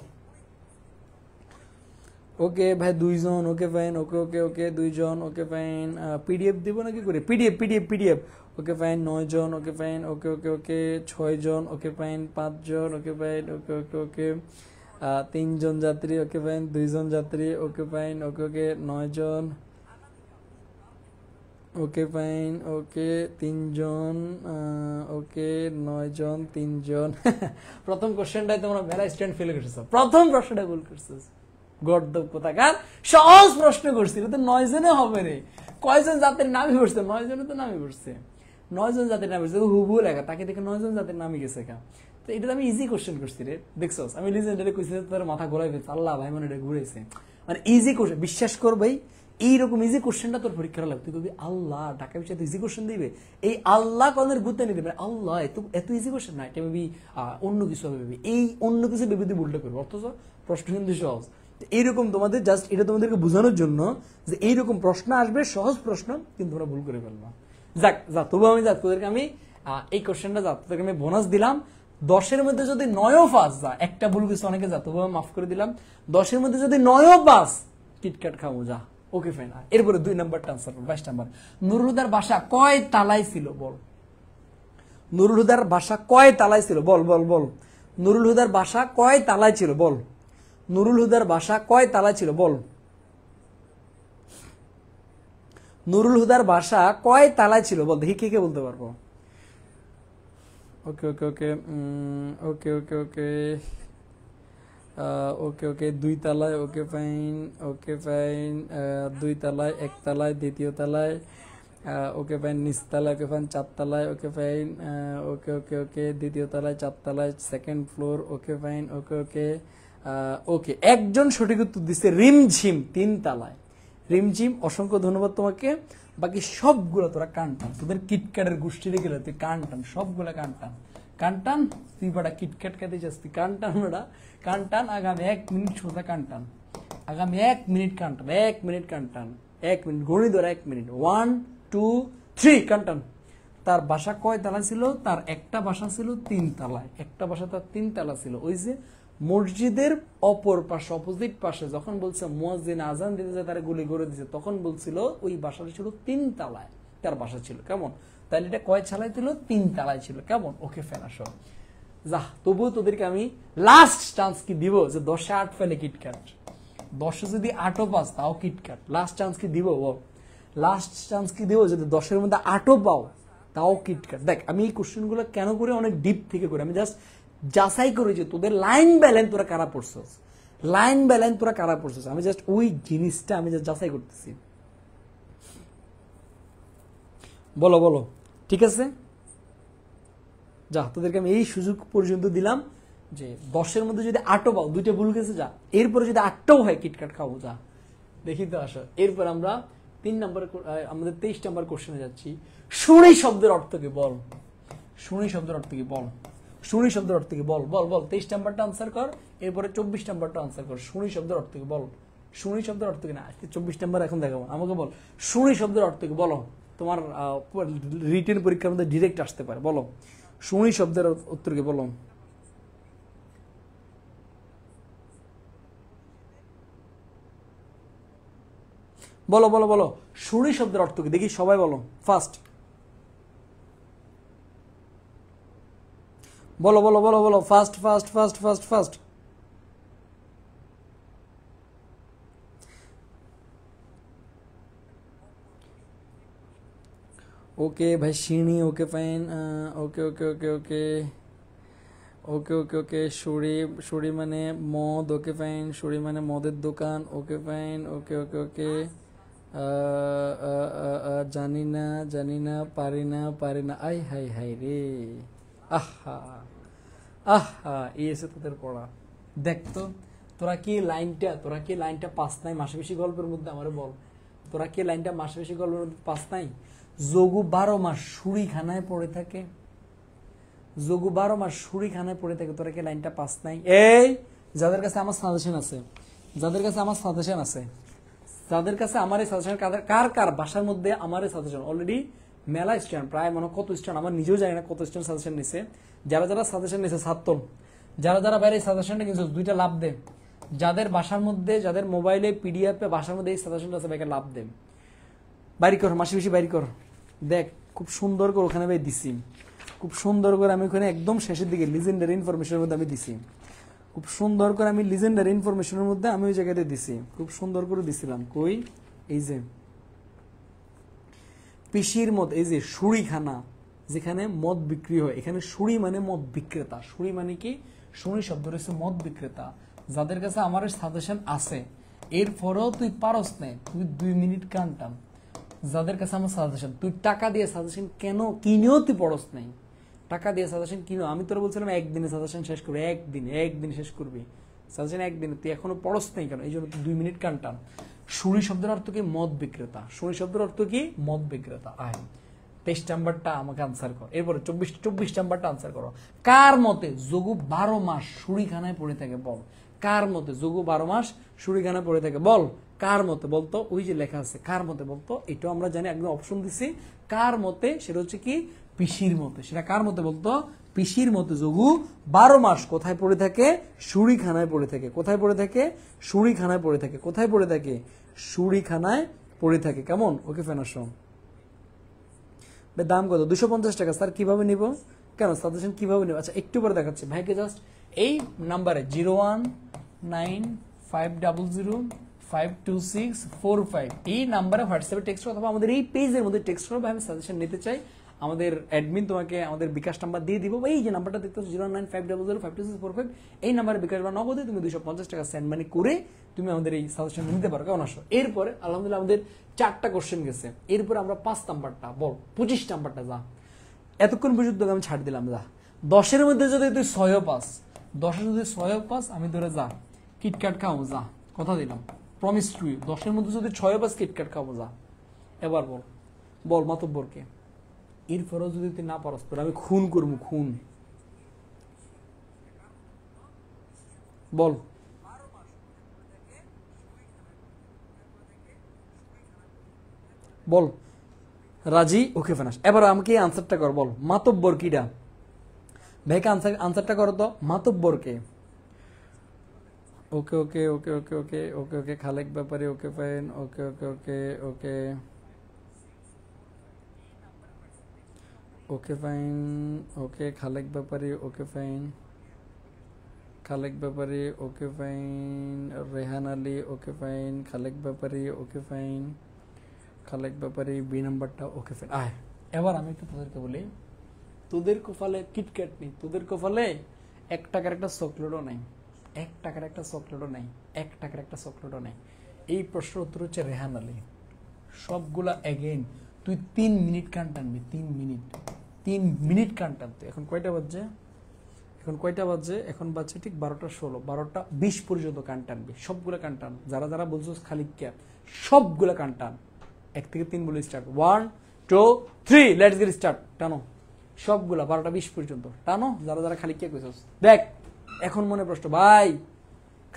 ওকে ভাই 2 জন। Okay fine. Okay okay okay 2 জন। Okay fine. পিডিএফ দিব নাকি করে? PDF PDF PDF. Okay fine 9 জন। Okay fine. Okay okay okay 6 জন। ওকে ফাইন 5 জন। Okay fine. Okay okay okay 3 জন যাত্রী। ওকে ফাইন 2 জন যাত্রী। Okay fine. ওকে ওকে 9 জন। Okay fine. ওকে 3 জন। ওকে 9 জন 3 জন। প্রথম কোশ্চেনটাই তোমরা মেলা স্ট্যান্ড ফেলে করছো, প্রথম প্রশ্নটা ভুল করছো। গর্দ কোথাকার, সহজ প্রশ্ন করছি, এটা তো 9 জনে হবে রে। কয়জন জাতির নামই পড়ছে? 9 জনে তো নামই পড়ছে, 9 জন জাতির নামই পড়ছে। হুবু লেখা, তাকে দেখে 9 জন জাতির নামই গেছে কা। তো এটা আমি ইজি কোশ্চেন করছি রে, দেখছস? আমি লিজেন্ডারি কইছি তোর মাথা ঘোরাই ফেলছে। আল্লাহ ভাই মানে এটা ঘুরেছে, মানে ইজি কোশ্চেন। বিশ্বাস কর ভাই, এইরকম ইজি কোশ্চেনটা তোর পরীক্ষা লাগবে, তুই কবি আল্লাহ ঢাকা বিষয়ে ইজি কোশ্চেন দিবে। এই আল্লাহ কনের গুতে নিতে পারে, আল্লাহ এত ইজি কোশ্চেন না, এটা ভেবি অন্য কিছু হবে, ভেবি এই অন্য কিছু ভেবে তুই ভুলটা করবো, অথচ প্রশ্ন কিন্তু সহজ। এইরকম তোমাদের জাস্ট এটা তোমাদেরকে বোঝানোর জন্য যে এইরকম প্রশ্ন আসবে, সহজ প্রশ্ন, কিন্তু তোমরা ভুল করে ফেলবা। যাক যা, তবু আমি যা তোদেরকে আমি এই কোশ্চেনটা যা তোদেরকে আমি বোনাস দিলাম। 10-এর মধ্যে যদি 9ও পাস, যা একটা ভুল কিছু অনেকে যা, তবু আমি মাফ করে দিলাম। 10-এর মধ্যে যদি 9ও পাস, কিটক্যাট খাবো যা। Okay fine. এরপরে 2 নাম্বারটা আনসার করো, 22 নাম্বার। নুরুল হুদার বাসা কয় তালায় ছিল? বল। নুরুল হুদার বাসা কয় তালায় ছিল? বল বল বল। নুরুল হুদার বাসা কয় তালায় ছিল? বল। নুরুল হুদার বাসা কয় তালায় ছিল? বল। নুরুল হুদার বাসা কয় তালায় ছিল বল, দেখি কে কে বলতে পারবো। ওকে okay okay okay okay okay okay okay 2 তলায়, ওকে ফাইন, ওকে ফাইন, 2 তলায়, 1 তলায়, 2য় তলায়, ওকে ফাইন, নিচতলায়, ওকে ফাইন, 4 তলায়, ওকে ফাইন, ওকে ওকে ওকে 2য় তলায়, 4 তলায়, 2nd ফ্লোর, ওকে ফাইন, ওকে ওকে ওকে। একজন সঠিক উত্তর দিচ্ছে রিমঝিম 3 তলায়। রিমঝিম, অসংখ্য ধন্যবাদ তোমাকে। বাকি সবগুলো তোরা কানটান, তোদের কিটক্যাটের গোষ্ঠী রেখে তুই কানটান, সবগুলো কানটান কানটান। তুই বাড়া কিটক্যাট খেতে চাস, তুই কানটান বেড়া, কানটান। আগামী 1 মিনিট সোজা কানটান, আগামী 1 মিনিট কানটান, 1 মিনিট কানটান, 1 মিনিট গণিত ধর, 1 মিনিট, 1 2 3 কানটান। তার বাসা কয় তালা ছিল? তার একটা বাসা ছিল 3 তলায়, একটা বাসা তার 3 তলা ছিল। ওই যে মসজিদের অপর পাশে, অপোজিট পাশে যখন বলছে মুয়াজ্জিন আজান দিতে যায় তারা গুলি করে দিছে, তখন বলছিল ওই বাসাটা ছিল 3 তলায় তার বাসা ছিল। কেমন? তাহলে এটা কয় ছালায় ছিল? 3 তলায় ছিল। কেমন? ওকে ফেন আসো যা। তবুও তোদেরকে আমি লাস্ট চান্স কি দিব যে 10-এ 8 ফেলে কিটক্যাট, 10-এ যদি 8ও পাস তাও কিটক্যাট। লাস্ট চান্স কি দিব বল? লাস্ট চান্স কি দিব? যদি 10-এর মধ্যে 8ও পাও তাও কিটক্যাট। দেখ আমি এই কোশ্চেনগুলো কেন করে, অনেক ডিপ থেকে করে আমি জাস্ট যাচাই করি যে তোদের লাইন ব্যালেন্স তোরা কারা পড়ছস, লাইন ব্যালেন্স তোরা কারা পড়ছস। আমি জাস্ট ওই জিনিসটা আমি জাস্ট যাচাই করতেছি। বলো বলো, ঠিক আছে? যা, তোদেরকে আমি এই সুযোগ পর্যন্ত দিলাম যে 10-এর মধ্যে যদি 8ও পাও, 2টা ভুল গেছে যা, এরপরে যদি 8টাও হয় কিটক্যাট খাবো যা। দেখি তো আসো। এরপর আমরা 3 নম্বর, আমাদের 23 নম্বর কোশ্চেনে যাচ্ছি। শুনি শব্দের অর্থ কি বল? শুনি শব্দের অর্থ কি বল? শুনি শব্দের অর্থ কি বল? বল বল, 23 নম্বরটা আনসার কর, এরপরে 24 নম্বরটা আনসার কর। শুনি শব্দের অর্থ কি বল? শুনি শব্দের অর্থ কি? না, 24 নম্বর এখন দেখাবো, আমাকে বল শুনি শব্দের অর্থ কি বলো। তোমার রিটেন পরীক্ষার মধ্যে ডিরেক্ট আসতে পারে। বলো শুনি শব্দের উত্তর কি বলো। বলো বলো বলো, শুনি শব্দের অর্থ কি? দেখি সবাই বলো ফার্স্ট। বলো বলো বলো বলো, first first first first first. Okay ভাই শিনি, ওকে fine, okay okay okay okay okay okay ওকে। সুরি, সুরি মানে মদ, ওকে ফাইন, সুরি মানে মদের দোকান, ওকে ফাইন, ওকে ওকে ওকে। জানি না জানি না, পারি না পারি না, আই হাই হাই রে, আহা আহা, এই এসে তোদের পড়া। দেখ তো তোরা কি লাইনটা পাস নাই মাসে গল্পের মধ্যে? আমারে বল, তোরা কি লাইনটা মাসে গল্পের মধ্যে পাস নাই? যোগু 12 মাস সুরিখানায় পড়ে থাকে, যোগু 12 মাস সুরিখানায় পড়ে থাকে, তোরা কি লাইনটা পাস নাই? এই যাদের কাছে আমার সাজেশন আছে, যাদের কাছে আমার সাজেশন আছে, যাদের কাছে আমার এই সাজেশন, কার কার বাসার মধ্যে আমার এই সাজেশন অলরেডি মেলা স্টুডেন্ট, প্রায় মনে কত স্টুডেন্ট, আমার নিজেও জানি না কত স্টুডেন্ট সাজেশন নিছে। যারা যারা সাজেশন নিছে ছাত্র, যারা যারা বাইরে সাজেশনটা কিন্তু 2টা লাভ দেন। যাদের বাসার মধ্যে, যাদের মোবাইলে পিডিএফ বাসার মধ্যে এই সাজেশনটা আছে ভাইকে লাভ দেন, বাইরে কর, মাসে বেশি বাইরে কর। দেখ খুব সুন্দর করে ওখানে ভাই দিছি, খুব সুন্দর করে আমি ওখানে একদম শেষের দিকে লিজেন্ডারি ইনফরমেশনের মধ্যে আমি দিছি, খুব সুন্দর করে আমি লিজেন্ডারি ইনফরমেশনের মধ্যে আমি ওই জায়গাতে দিছি, খুব সুন্দর করে দিছিলাম। কই? এই যে পিসির মদ, এই যে সুরিখানা যেখানে মদ বিক্রি হয়, এখানে সুরি মানে মদ বিক্রেতা। সুরি মানে কি? সুরি শব্দ রয়েছে মদ বিক্রেতা। যাদের কাছে আমার সাজেশন আছে এরপরেও তুই পারস নাই, তুই 2 মিনিট কানটাম। যাদের কাছে আমার সাজেশন, তুই টাকা দিয়ে সাজেশন কেন কিনেও তুই পড়স নাই, টাকা দিয়ে সাজেশন কিনো। আমি তোরা বলছিলাম একদিনে সাজেশন শেষ করবি, একদিন শেষ করবি সাজেশন, একদিনে। তুই এখনো পড়স নাই কেন? এই জন্য তুই 2 মিনিট কানটাম। সুরি শব্দের অর্থ কি? মদ বিক্রেতা। সুরি শব্দের অর্থ কি? মদ বিক্রেতা। আয় 23 নাম্বারটা আমাকে আনসার কর, এরপরে 24 নাম্বারটা আনসার করো। কার মতে যোগু 12 মাস সুরিখানায় পড়ে থাকে? বল কার মতে যোগু 12 মাস সুরিখানায় পড়ে থাকে? বল কার মতে বলতো? ওই যে লেখা আছে কার মতে বলতো, এটাও আমরা জানি, একদম অপশন দিছি কার মতে। সেটা হচ্ছে কি? পিসির মতে। সেটা কার মতে বলতো? পিসির মতে যোগু 12 মাস কোথায় পড়ে থাকে? সুরিখানায় পড়ে থাকে। কোথায় পড়ে থাকে? সুরিখানায় পড়ে থাকে। কোথায় পড়ে থাকে? সুরিখানায় পড়ে থাকে। কেমন? ওকে ফেনাসো। দাম কত? 250 টাকা। স্যার কিভাবে নিব? কেন সাজেশন কিভাবে নিব? আচ্ছা একটু পরে দেখাচ্ছি ভাইকে। জাস্ট এই নাম্বারে 0195005 52645 এই নাম্বারে হোয়াটসঅ্যাপে টেক্সট করো অথবা আমাদের এই পেজের মধ্যে টেক্সট করো, আমি সাজেশন নিতে চাই। আমাদের অ্যাডমিন তোমাকে আমাদের বিকাশ নাম্বার দিয়ে দিব, এই যে নাম্বারটা দেখতে 09500522645, এই নাম্বারে বিকাশ বা নগদে তুমি 250 টাকা সেন্ড মানি করে তুমি আমাদের এই সাজেশন নিতে পারো, কেমন আসো। এরপরে আলহামদুলিল্লাহ আমাদের 4টা কোশ্চেন গেছে, এরপরে আমরা 5 নাম্বারটা বল, 25 নাম্বারটা যা এতক্ষণ পর্যন্ত আমি ছাড় দিলাম, যা 10-এর মধ্যে যদি তুই 6 পাস, 10-এ যদি 6 পাস আমি তোরা যা কিটক্যাট খাও, যা কথা দিলাম, প্রমিস টু ইউ, 10-এর মধ্যে যদি 6 পাস কিটক্যাট খাবো, যা। এবার বল, বল মাতব্বরকে, এরপরও যদি তুই না পারস তোর আমি খুন করবো, খুন। বল বল রাজি, ওকে ফাইনাস। এবার আমাকে আনসারটা কর, বল মাতব্বর কিটা ভাইকে আনসারটা করো তো, মাতব্বরকে। ওকে okay okay okay okay okay okay Khalek ব্যাপারে, okay fine, okay okay okay okay okay fine, okay Khalek ব্যাপারে, ওকে ফাইন, খালেক ব্যাপারে, okay fine, Rehan Ali, okay fine, Khalek ব্যাপারে, ওকে ফাইন, খালেক ব্যাপারে, বি নাম্বারটা, ওকে ফাইন। আয় এবার আমি একটু তোদেরকে বলি, তোদের কপালে কিটক্যাট নেই, তোদের কপালে 1 টাকার একটা চকলেটও নাই, 1 টাকার একটা চকলেটও নাই, 1 টাকার একটা চকলেটও নাই। এই প্রশ্নের উত্তর হচ্ছে রেহান আলী। সবগুলা এগেইন তুই 3 মিনিট কান টানবি, 3 মিনিট কান টানতে। এখন কয়টা বাজছে, এখন বাজছে ঠিক 12টা 16, 12টা 20 পর্যন্ত কান টানবি, সবগুলা কান টান। যারা যারা বলছো খালি ক্যাপ, সবগুলা কান টান। 1 থেকে 3 বলে স্টার্ট, 1 2 3 লেটস গেট স্টার্ট, টানো সবগুলা 12টা 20 পর্যন্ত টানো। যারা যারা খালি ক্যাপ কইছস দেখ, এখন মনে প্রশ্ন ভাই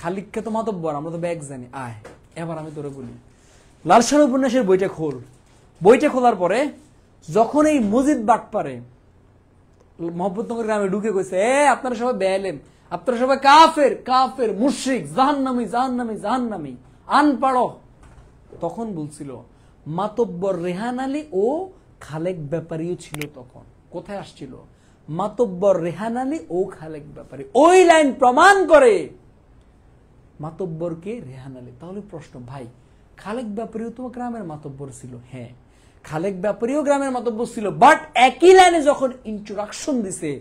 খালিককে তো মাতব্বর, আমরা তো ব্যাগ জানি। আয় এবার আমি তোরে বলি, লালসান উপন্যাসের বইটা খোল, বইটা খোলার পরে যখন এই মজিদ বাটপারে মোহাম্মদনগর গ্রামে ঢুকে কইছে, আপনারা সবাই বেয়ালেম, আপনারা সবাই কাফের কাফের মুশরিক, জাহান্নামী জাহান্নামী জাহান্নামী, আনপাড়ো, তখন বলছিল মাতব্বর রেহান আলী ও খালেক ব্যাপারীও ছিল তখন। কোথায় আসছিল? মাতব্বর রেহান আলী ও খালেক ব্যাপারী, ওই লাইন প্রমাণ করে মাতব্বরকে রেহান আলী। তাহলে প্রশ্ন, ভাই খালেক ব্যাপারীও তো গ্রামের মাতব্বর ছিল? হ্যাঁ, খালেক ব্যাপারীও গ্রামের মাতব্বর ছিল, বাট একই লাইনে যখন ইন্ট্রোডাকশন দিছে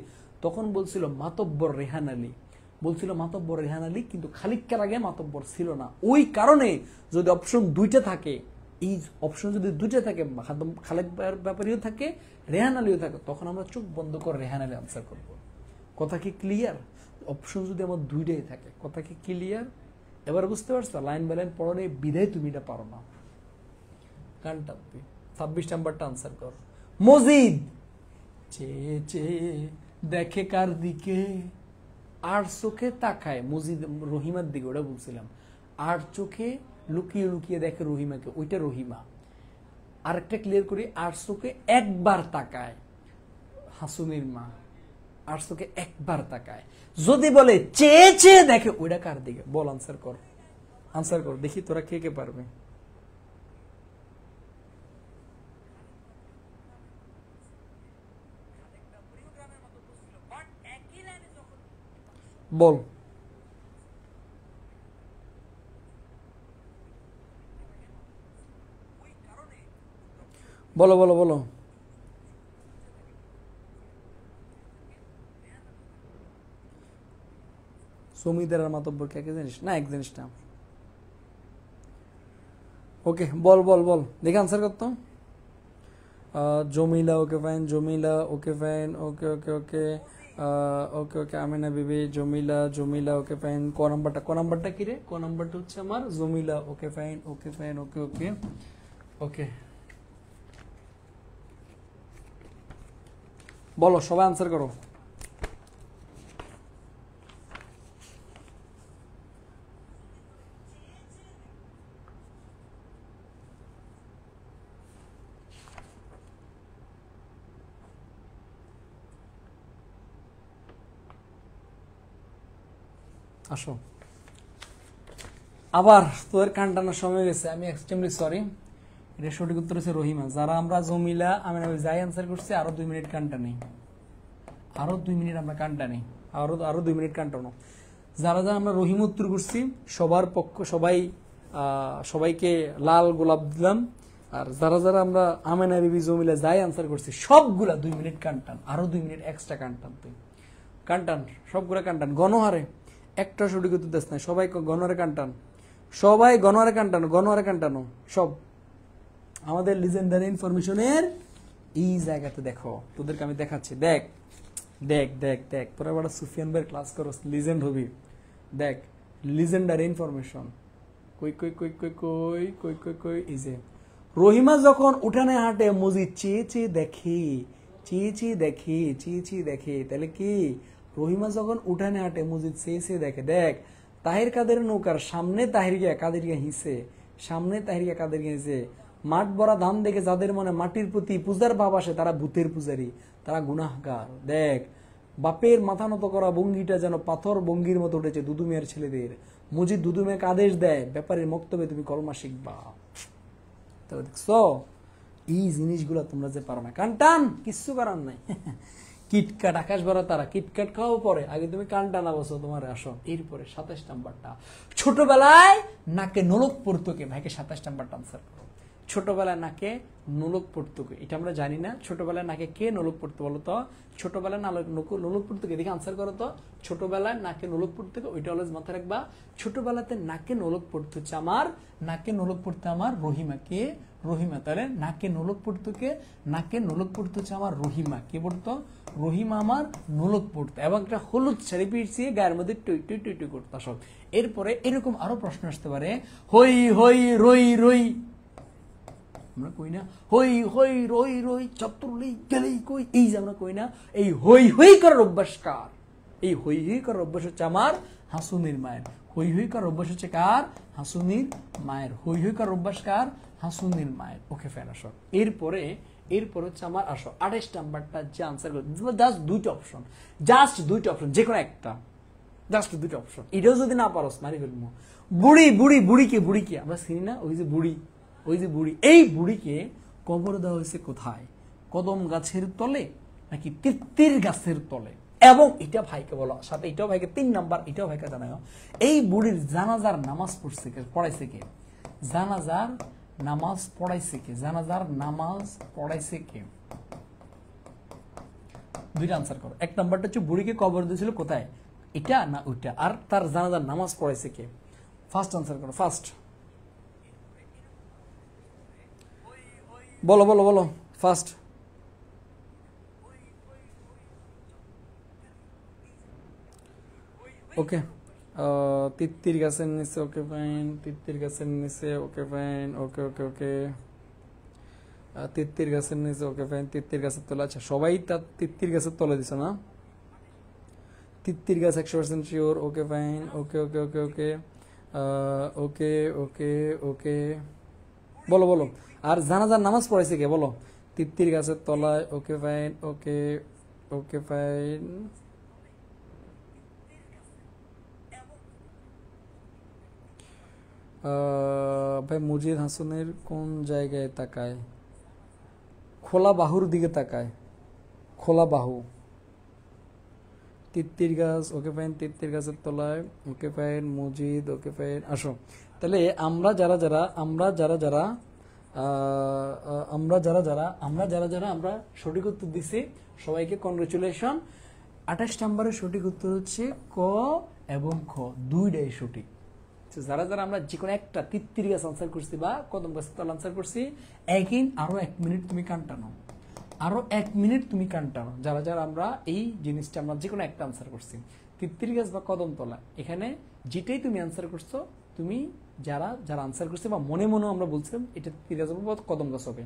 তখন বলছিল মাতব্বর রেহান আলী, বলছিল মাতব্বর রেহান আলী, কিন্তু খালিককার আগে মাতব্বর ছিল না। ওই কারণে যদি অপশন 2টা থাকে, এই অপশন যদি 2টা থাকে, খালেক ব্যাপারীও থাকে, রেহান আলীও থাকে, তখন আমরা চোখ বন্ধ করে রেহান আলী আনসার করব। কথা কি ক্লিয়ার? অপশন যদি আমার 2টাই থাকে, কথা কি ক্লিয়ার? এবার বুঝতে পারছো? লাইন বাই লাইন পড়ো, বিধায় তুমি এটা পারো না। কান টানবি, 26 নাম্বারটা আনসার কর। মজিদ চেয়ে চেয়ে দেখে কার দিকে, আর চোখে তাকায়, মজিদ রহিমার দিকে, ওটা বলছিলাম, আর চোখে লুকিয়ে লুকিয়ে দেখে রহিমাকে, ওইটা রহিমা। আরেকটা ক্লিয়ার করি, আর চোখে একবার তাকায়, হাসুনির মা, আর চোখে একবার তাকায়। যদি বলে চেয়ে চেয়ে দেখে, ওইটা কার দিকে? বল, আনসার কর, আনসার কর, দেখি তোরা কে কে পারবে। বল, বলো বলো বলো। জমিদার আর মাতব্বর কে জানিস না? এক জিনিস না। ওকে বল বল বল, দেখে আনসার করতো। Jamila, okay fine, Jamila, okay fine, okay okay okay okay okay, Amina Bibi, Jamila, জমিলা, ওকে ফাইন। ক নাম্বারটা কি রে? ক নাম্বারটা হচ্ছে আমার জমিলা, okay fine, okay fine, okay okay ওকে। বলো, সবাই আনসার করো। আসো, আবার তোদের কান টানার সময় গেছে, আমি এক্সট্রিমলি সরি। এটা সঠিক উত্তর হচ্ছে রহিমা। যারা আমরা জমিলা, আমি যাই আনসার করছি, আরো 2 মিনিট কানটা নেই, আরো 2 মিনিট আমরা কানটা নেই, আরো 2 মিনিট কান টানো। যারা যারা আমরা রহিম উত্তর করছি, সবার পক্ষ সবাই সবাইকে লাল গোলাপ দিলাম। আর যারা যারা আমরা আমেনা বিবি জমিলা যাই আনসার করছি সবগুলা 2 মিনিট কানটান, আরো 2 মিনিট এক্সট্রা কানটান, তুই কানটান সবগুলা কানটান গণহারে, একটা সঠিক উত্তর দিস না, সবাই গণহারে কানটান, সবাই গণহারে কানটানো, গণহারে কানটানো সব। আমাদের লিজেন্ডারি ইনফরমেশনের এই জায়গাতে দেখো, তোদেরকে আমি দেখাচ্ছি, দেখ দেখ দেখ দেখ, তোরা বড় সুফিয়ান ভাইয়ের ক্লাস করো, লিজেন্ড হবি। দেখ লিজেন্ডারি ইনফরমেশন, কই কই কই কই কই কই কই কই এই যে রহিমা যখন উঠানে হাঁটে মজিদ চেয়ে চেয়ে দেখে, চেয়ে চেয়ে দেখে, চেয়ে চেয়ে দেখে, তাহলে কি রহিমা যখন উঠানে হাঁটে মজিদ চেয়ে চেয়ে দেখে। দেখ তাহির কাদের নৌকার সামনে তাহির গিয়া কাদের গিয়া হিসে, সামনে তাহির গিয়া কাদের গিয়া হিসে, মাঠ ভরা ধান দেখে যাদের মনে মাটির প্রতি পূজার ভাব আসে তারা ভূতের পূজারী, তারা গুনাহগার। দেখ বাপের মাথা নত করা ভঙ্গিটা যেন পাথর ভঙ্গির মতো উঠেছে দুদু মিয়ার ছেলেদের। মজিদ দুদু মিয়াকে আদেশ দেয়, ব্যাপারের মক্তবে তুমি কলমা শিখবা। তাহলে দেখছো এই জিনিসগুলো তোমরা যে পারো না, কানটান কিচ্ছু করার নাই। কিটকাট আকাশ ভরা তারা, কিটকাট খাওয়া পরে আগে তুমি কানটানা বসো, তোমার আসো। এরপরে 27 নাম্বারটা, ছোটবেলায় নাকে নোলক পড়তো কে? ভাইকে 27 নাম্বারটা আনসার করো। ছোটবেলায় নাকে নোলক পড়তো কে? এটা আমরা জানি না। ছোটবেলায় নাকে কে নোলক পড়তো বলো তো? ছোটবেলায় নোলক পড়তো কে? দেখে আনসার করো তো। ছোটবেলায় নাকে নোলক পড়তো কে? ওইটা অলওয়েজ মাথায় রাখবা। ছোটবেলাতে নাকে নোলক পড়তো হচ্ছে আমার, নাকে নোলক পড়তো আমার রহিমা। কে? রহিমা। তাহলে নাকে নোলক পড়তো কে? নাকে নোলক পড়তো হচ্ছে আমার রহিমা। কে পড়তো? রহিমা আমার নোলক পড়তো, এবং একটা হলুদ শাড়ি পিছিয়ে গায়ের মধ্যে টুই টুই টুই টুই করতো সব। এরপরে এরকম আরো প্রশ্ন আসতে পারে, হই হই রই রই, আমরা কই না হই হই রই রই চতুর্লি গেলেই কই, এই যে আমরা কই না, এই হই হই করার অভ্যাস কার? এই হই হই করার অভ্যাস হচ্ছে আমার হাসুনির মায়ের। হই হই করার অভ্যাস হচ্ছে কার? হাসুনির মায়ের। হই হই করার অভ্যাস কার? হাসুনির মায়ের। ওকে ফাইন, আসো। এরপরে হচ্ছে আমার আসো 28 নাম্বারটা যে আনসার করবে, জাস্ট 2টা অপশন, জাস্ট 2টা অপশন, যে কোনো একটা, জাস্ট 2টা অপশন। এটাও যদি না পারোস মারি ফেলবো। বুড়ি বুড়ি বুড়িকে, বুড়িকে আমরা চিনি না, ওই যে বুড়ি, ওই যে বুড়ি, এই বুড়িকে কবর দেওয়া হয়েছে কোথায়? কদম গাছের তলে নাকি তিত্তির গাছের তলে? এবং এটা ভাইকে বলো, সাথে এটাও ভাইকে 3 নাম্বার, এটাও ভাইকে জানাও, এই বুড়ির জানাজার নামাজ পড়াইছে কে? জানাজার নামাজ পড়াইছে কে? জানাজার নামাজ পড়াইছে কে? 2টা আনসার করো। 1 নাম্বারটা হচ্ছে বুড়িকে কবর দিয়েছিল কোথায়, এটা না ওইটা, আর তার জানাজার নামাজ পড়াইছে কে? ফার্স্ট আনসার করো, ফার্স্ট বলো বলো বলো, ফার্স্ট। ওকে, তিত্তির গাছের নিচে, ওকে ফাইন, তিত্তির গাছের নিচে, ওকে ফাইন, ওকে ওকে ওকে, তিত্তির গাছের নিচে, ওকে ফাইন, তিত্তির গাছের তলে। আচ্ছা সবাই তার তিত্তির গাছের তলে দিছে না? তিত্তির গাছ 100% শিওর, ওকে fine, okay okay okay okay okay okay ওকে, বলো বলো। আর জানাজার নামাজ পড়াইছে কে বলো? তিত্তির গাছের তলায়, ওকে ফাইন, ওকে ওকে ফাইন। ভাই মুজিদ হাসানের কোন জায়গায় তাকায়? খোলা বাহুর দিকে তাকায়, খোলা বাহু। তিত্তির গাছ, ওকে ফাইন, তিত্তির গাছের তলায়, ওকে ফাইন, মুজিদ, ওকে ফাইন। আসো তাহলে আমরা যারা যারা আমরা সঠিক উত্তর দিছি, সবাইকে কংগ্রেচুলেশন। 28 নম্বরের সঠিক উত্তর হচ্ছে ক এবং খ, 2টাই সঠিক। যারা যারা আমরা যে কোনো একটা তিত্তির গাছ আনসার করছি বা কদম গাছের তলা আনসার করছি, আরো 1 মিনিট তুমি কান টানো, আরো 1 মিনিট তুমি কান টানো। যারা যারা আমরা এই জিনিসটা আমরা যে কোনো একটা আনসার করছি, তিত্তির গাছ বা কদম তলা, এখানে যেটাই তুমি আনসার করছো, তুমি যারা যারা আনসার করছে বা মনে মনে আমরা বলছিলাম এটা তিত্তির গাছ হবে বা কদম গাছ হবে,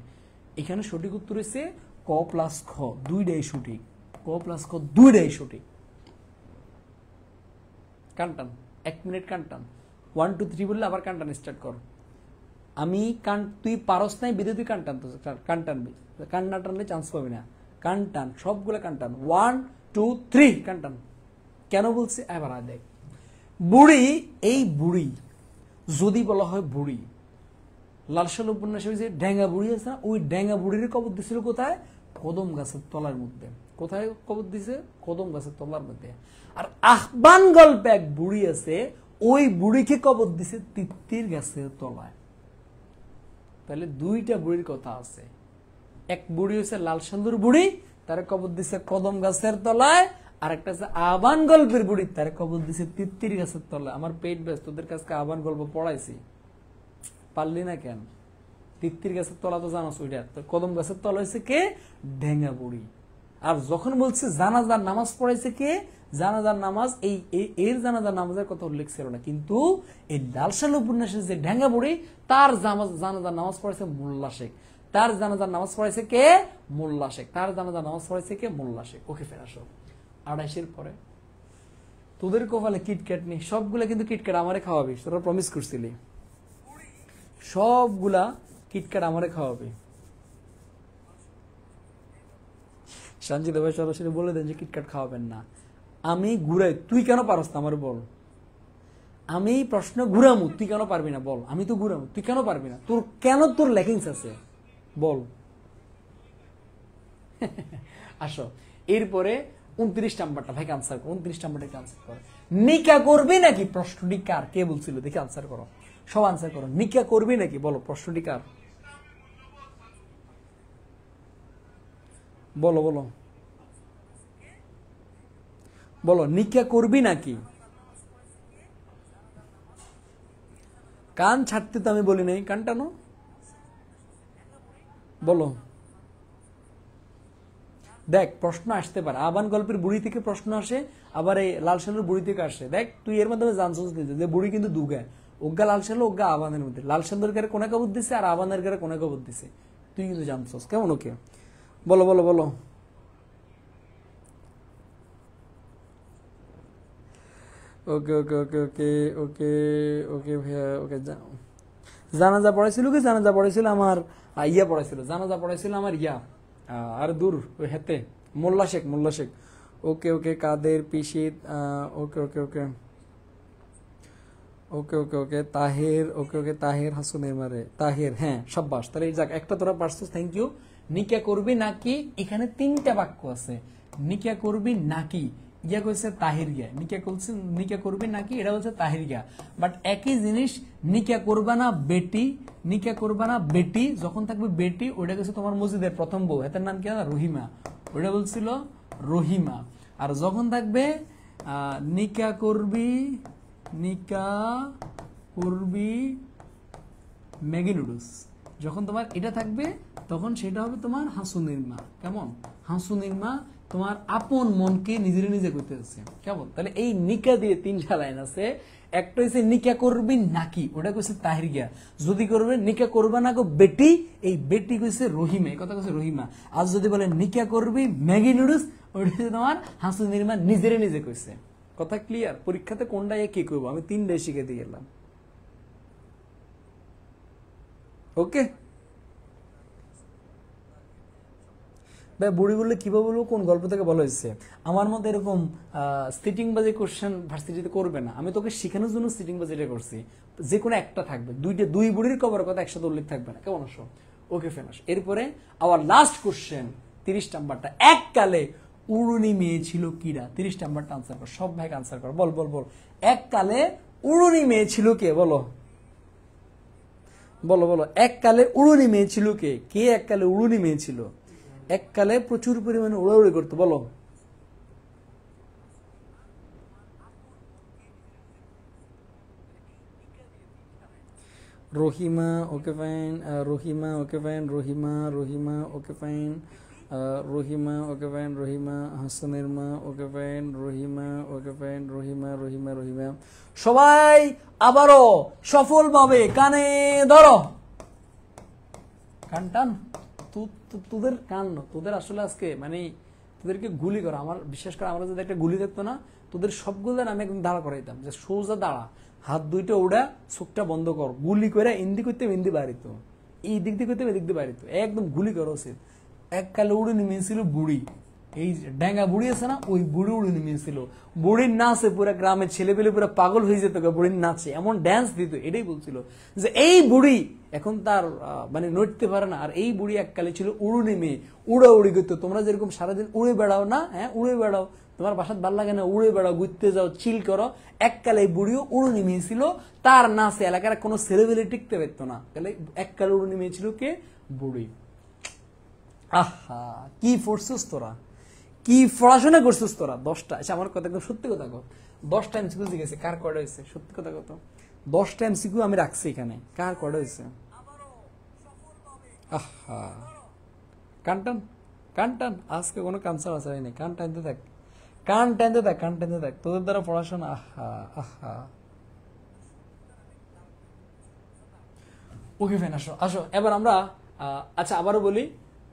এখানে সঠিক উত্তর হচ্ছে ক প্লাস খ, 2টাই সঠিক। ক প্লাস খ 2টাই সঠিক। কানটান 1 মিনিট কানটান, 1 2 3 বললে আবার কানটান স্টার্ট কর। আমি তুই পারস নাই বিদে তুই কানটান, কান টানবি, কান না টানলে চান্স পাবি না। কান টান, সবগুলো কান টান, 1 2 3 কান টান। কেন বলছি এবার দেখ, বুড়ি, এই বুড়ি যদি বলা হয় বুড়ি, লালসাল উপন্যাসে যে ড্যাঙ্গা বুড়ি আছে না, ওই ড্যাঙ্গা বুড়ির কবর দিছিল কোথায়? কদম গাছের তলার মধ্যে। কোথায় কবর দিছে? কদম গাছের তলার মধ্যে। আর আহ্বান গল্পে এক বুড়ি আছে, ওই বুড়িকে কবর দিছে তিত্তির গাছের তলায়। তাহলে দুইটা বুড়ির কথা আছে। এক বুড়ি হচ্ছে লাল সান্দুর বুড়ি, তার কবর দিছে কদম গাছের তলায়, আর একটা হচ্ছে আহ্বান গল্পের বুড়ি, তার কবর দিছে তিত্তির গাছের তলায়। আমার পেট ব্যস্ত, তোদের কাছে আহ্বান গল্প পড়াইছি, পারলি না কেন? তিত্তির গাছের তলা তো জানো, ওইটা কদম গাছের তলা হয়েছে কে? ঢেঙ্গা বুড়ি। আর যখন বলছে জানাজার নামাজ পড়াইছে কে? জানাজার নামাজ এর জানাজার নামাজের কথা উল্লেখ ছিল না, কিন্তু এই লালসাল উপন্যাসের যে ঢেঙ্গা বুড়ি তার জানাজার নামাজ পড়াইছে মোল্লা শেখ। তার জানাজার নামাজ পড়াইছে কে? মোল্লা শেখ। তার জানাজার নামাজ পড়াইছে কে? মোল্লা শেখ। ওকে, ফের আসো 28-এর পরে তোদের কপালে কিটক্যাট নেই, সবগুলা কিন্তু কিটক্যাট আমারে খাওয়াবি, তোরা প্রমিস করছিলি সবগুলা কিটক্যাট আমারে খাওয়াবে। সঞ্জিত ভাই সরাসরি বলে দেন যে কিটক্যাট খাওয়াবেন না। আমি ঘুরাই, তুই কেন পারস না আমার বল? আমি প্রশ্ন ঘুরামু, তুই কেন পারবি না বল? আমি তো ঘুরামু, তুই কেন পারবি না? তোর কেন, তোর ল্যাকিংস আছে বল। আসো এরপরে 29 নাম্বারটা ভাই আনসার করো। 29 নাম্বারটা আনসার করো। নিকা করবি নাকি? প্রশ্নটি কার? কে বলছিল? দেখি আনসার করো, সব আনসার করো। নিকা করবি নাকি বলো, প্রশ্নটি কার? বলো বলো বলো, নিকা করবি নাকি? কান ছাড়তে তো আমি বলি নাই, কান টানো, বলো। দেখ প্রশ্ন আসতে পারে, আহ্বান গল্পের বুড়ি থেকে প্রশ্ন আসে, আবার এই লাল সালুর বুড়ি থেকে আসে। দেখ তুই এর মাধ্যমে জানছিস যে বুড়ি কিন্তু দুগা, ওগা লাল সালু, ওগা আহ্বানের মধ্যে। লাল সালুর গারে কোনা কবর দিছে আর আহ্বানের গারে কোনা কবর দিছে, তুই কিন্তু জানছিস। কেমন? ওকে, বলো বলো বলো। ওকে ওকে ওকে ওকে ওকে ওকে ভাইয়া, ওকে। জানাজা পড়াইছিল কি? জানাজা পড়াইছিল আমার ইয়া পড়াইছিল, জানাজা পড়াইছিল আমার ইয়া আর দূর ওই হেতে মোল্লা শেখ, মোল্লা শেখ। ওকে ওকে, কাদের পিসিত, ওকে okay okay okay okay okay Taher, ওকে ওকে তাহের হাসুনের মারে তাহের, হ্যাঁ সাব্বাস। তাহলে এই যাক একটা তোরা পারছিস, থ্যাংক ইউ। নিকা করবি নাকি, এখানে 3টা বাক্য আছে। নিকা করবি নাকি ইয়া কইছে তাহির গিয়া, নিকা করছে নিকা করবি নাকি, এটা হচ্ছে তাহির গিয়া। বাট একই জিনিস, নিকা করবা না বেটি, নিকা করবা না বেটি, যখন থাকবে বেটি ওইটা কইছে তোমার মসজিদের প্রথম বউ, এটার নাম কি? রহিমা, ওইটা বলছিল রহিমা। আর যখন থাকবে নিকা করবি, নিকা করবি ম্যাগি নুডলস, যখন তোমার এটা থাকবে তখন সেটা হবে তোমার হাসুনির মা। কেমন? হাসুনির মা তোমার আপন মনকে নিজের নিজে করতেছে। কেমন? তাহলে এই নিকা দিয়ে 3টা লাইন আছে। একটা হচ্ছে নিকা করবি নাকি, ওটা কইছে তাহির গিয়া, যদি করবে নিকা করবা না গো বেটি, এই বেটি কইছে রহিমা, এই কথা কইছে রহিমা। আর যদি বলে নিকা করবি ম্যাগি নুডলস, ওটা হচ্ছে তোমার হাসুনির মা নিজের নিজে কইছে। কথা ক্লিয়ার? পরীক্ষাতে কোনটা কি করবো আমি 3টাই শিখে দিয়ে গেলাম। ওকে ভাই, বুড়ি বললে কিভাবে বলবো, কোন গল্প থেকে বলা হয়েছে? আমার মধ্যে এরকম সিটিং বাজি কোশ্চেন ভার্সিটিতে করবে না, আমি তোকে শেখানোর জন্য সিটিং বাজিটা করছি। যে কোনো একটা থাকবে, দুই বুড়ির কবরের কথা একসাথে উল্লেখ থাকবে না। কেমন আসো? ওকে ফেমাস। এরপরে আবার লাস্ট কোশ্চেন 30 নাম্বারটা, এককালে উড়ুনি মেয়ে ছিল কিরা? 30 নাম্বারটা আনসার কর, সব ভাইকে আনসার কর, বল বল বল। এককালে উড়ুনি মেয়ে ছিল কে? বলো বলো বলো। এককালে উড়ুনি মেয়ে ছিল কে? কে এককালে উড়ুনি মেয়ে ছিল? এককালে প্রচুর পরিমাণে উড়াউড়ি করতো, বলো। Rahima, okay fine. Rahima, okay fine. Rahima, Rahima, okay fine. Rahima, okay fine. Rahima, হাসানের মা, okay fine. Rahima, okay fine. Rahima, Rahima, Rahima. সবাই আবারও সফলভাবে কানে ধরো, কান টান। তোদের কান, তোদের আসলে আজকে মানে তোদেরকে গুলি করা, আমার বিশ্বাস করে, আমরা যদি একটা গুলি দেখতো না, তোদের সবগুলো আমি একদম দাঁড়া করাইতাম, যে সোজা দাঁড়া, হাত দুইটা উড়া, চোখটা বন্ধ কর, গুলি করে ইন্দি করতে ইন্দি বাড়িত, এই দিক দিয়ে করতে এদিক দিয়ে বাড়িত, একদম গুলি করা উচিত। এককালে উড়ে নেমেছিল বুড়ি, এই ড্যাঙ্গা বুড়ি আছে না, ওই বুড়ি উড়ে নেমেছিল। বুড়ির নাচে পুরো গ্রামের ছেলেপেলে পুরো পাগল হয়ে যেত বুড়ির নাচে, এমন ড্যান্স দিত। এটাই বলছিল যে এই বুড়ি এখন তার মানে নড়তে পারে না। আর এই বুড়ি এককালে ছিল উড়ুনি মেয়ে, উড়াউড়ি করতো। তোমরা যেরকম সারাদিন উড়ে বেড়াও না, হ্যাঁ উড়ে বেড়াও, তোমার বাসাত ভাল লাগে না, উড়ে বেড়াও, ঘুরতে যাও, চিল করো, এককালে এই বুড়িও উড়ুনি মেয়ে ছিল। তার নাচে এলাকার কোনো ছেলেপেলে টিকতে পারতো না। তাহলে এককালে উড়ুনি মেয়ে ছিল কে? বুড়ি। আহা কি পড়ছিস তোরা, কি পড়াশোনা করছিস তোরা। 10টা, আচ্ছা আমার কথা একদম সত্যি কথা কর, 10টা এমসিকিউ জিজ্ঞেস কার কয়টা হয়েছে? সত্যি কথা কত? 10টা এমসিকিউ আমি রাখছি এখানে, কার কয়টা হয়েছে? আহা কানটান কানটান, আজকে কোনো কানসার আসাই নেই, কান টানতে থাক, কান টানতে থাক, কান টানতে থাক, তোদের দ্বারা পড়াশোনা। আহা আহা ওকে ফেন, আসো আসো এবার আমরা আচ্ছা আবারও বলি,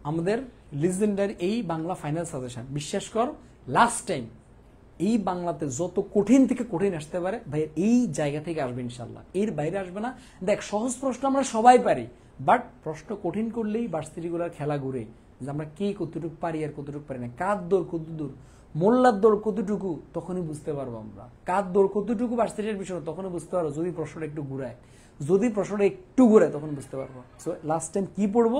আমাদের লিজেন্ডারি এই বাংলা ফাইনাল সাজেশন, বিশ্বাস কর লাস্ট টাইম এই বাংলাতে যত কঠিন থেকে কঠিন আসতে পারে ভাই এই জায়গা থেকে আসবে ইনশাল্লাহ, এর বাইরে আসবে না। দেখ সহজ প্রশ্ন আমরা সবাই পারি, বাট প্রশ্ন কঠিন করলেই ভার্সিটিগুলোর খেলা ঘুরে, যে আমরা কে কতটুকু পারি আর কতটুকু পারি না, কার দৌড় কত দূর, মোল্লার দৌড় কতটুকু, তখনই বুঝতে পারবো আমরা কার দৌড় কতটুকু ভার্সিটির বিষয়, তখনই বুঝতে পারবো যদি প্রশ্নটা একটু ঘুরায়, যদি প্রশ্নটা একটু ঘুরায় তখন বুঝতে পারবো। সো লাস্ট টাইম কি পড়বো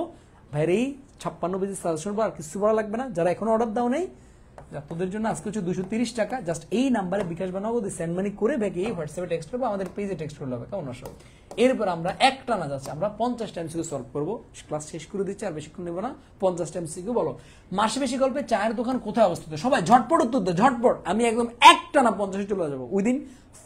ভাইয়ের এই 56 পেজের সাজেশন, আর কিছু পড়া লাগবে না। যারা এখনো অর্ডার দাও নেই, তোদের জন্য আজকে হচ্ছে 230 টাকা, জাস্ট এই নাম্বারে বিকাশ বানাবো, সেন্ড মানি করে ব্যাকে এই হোয়াটসঅ্যাপে টেক্সট করবো, আমাদের পেজে টেক্সট করলে হবে, কেমন আসো। এরপর আমরা একটা না যাচ্ছে, আমরা 50টা এমসিকিউ সলভ করবো, ক্লাস শেষ করে দিচ্ছি, আর বেশিক্ষণ নেবো না। 50টা এমসিকিউ বলো, মাসে বেশি গল্পে চায়ের দোকান কোথায় অবস্থিত? সবাই ঝটপট উত্তর দে, ঝটপট। আমি একদম একটা না 50 চলে যাবো, উইদিন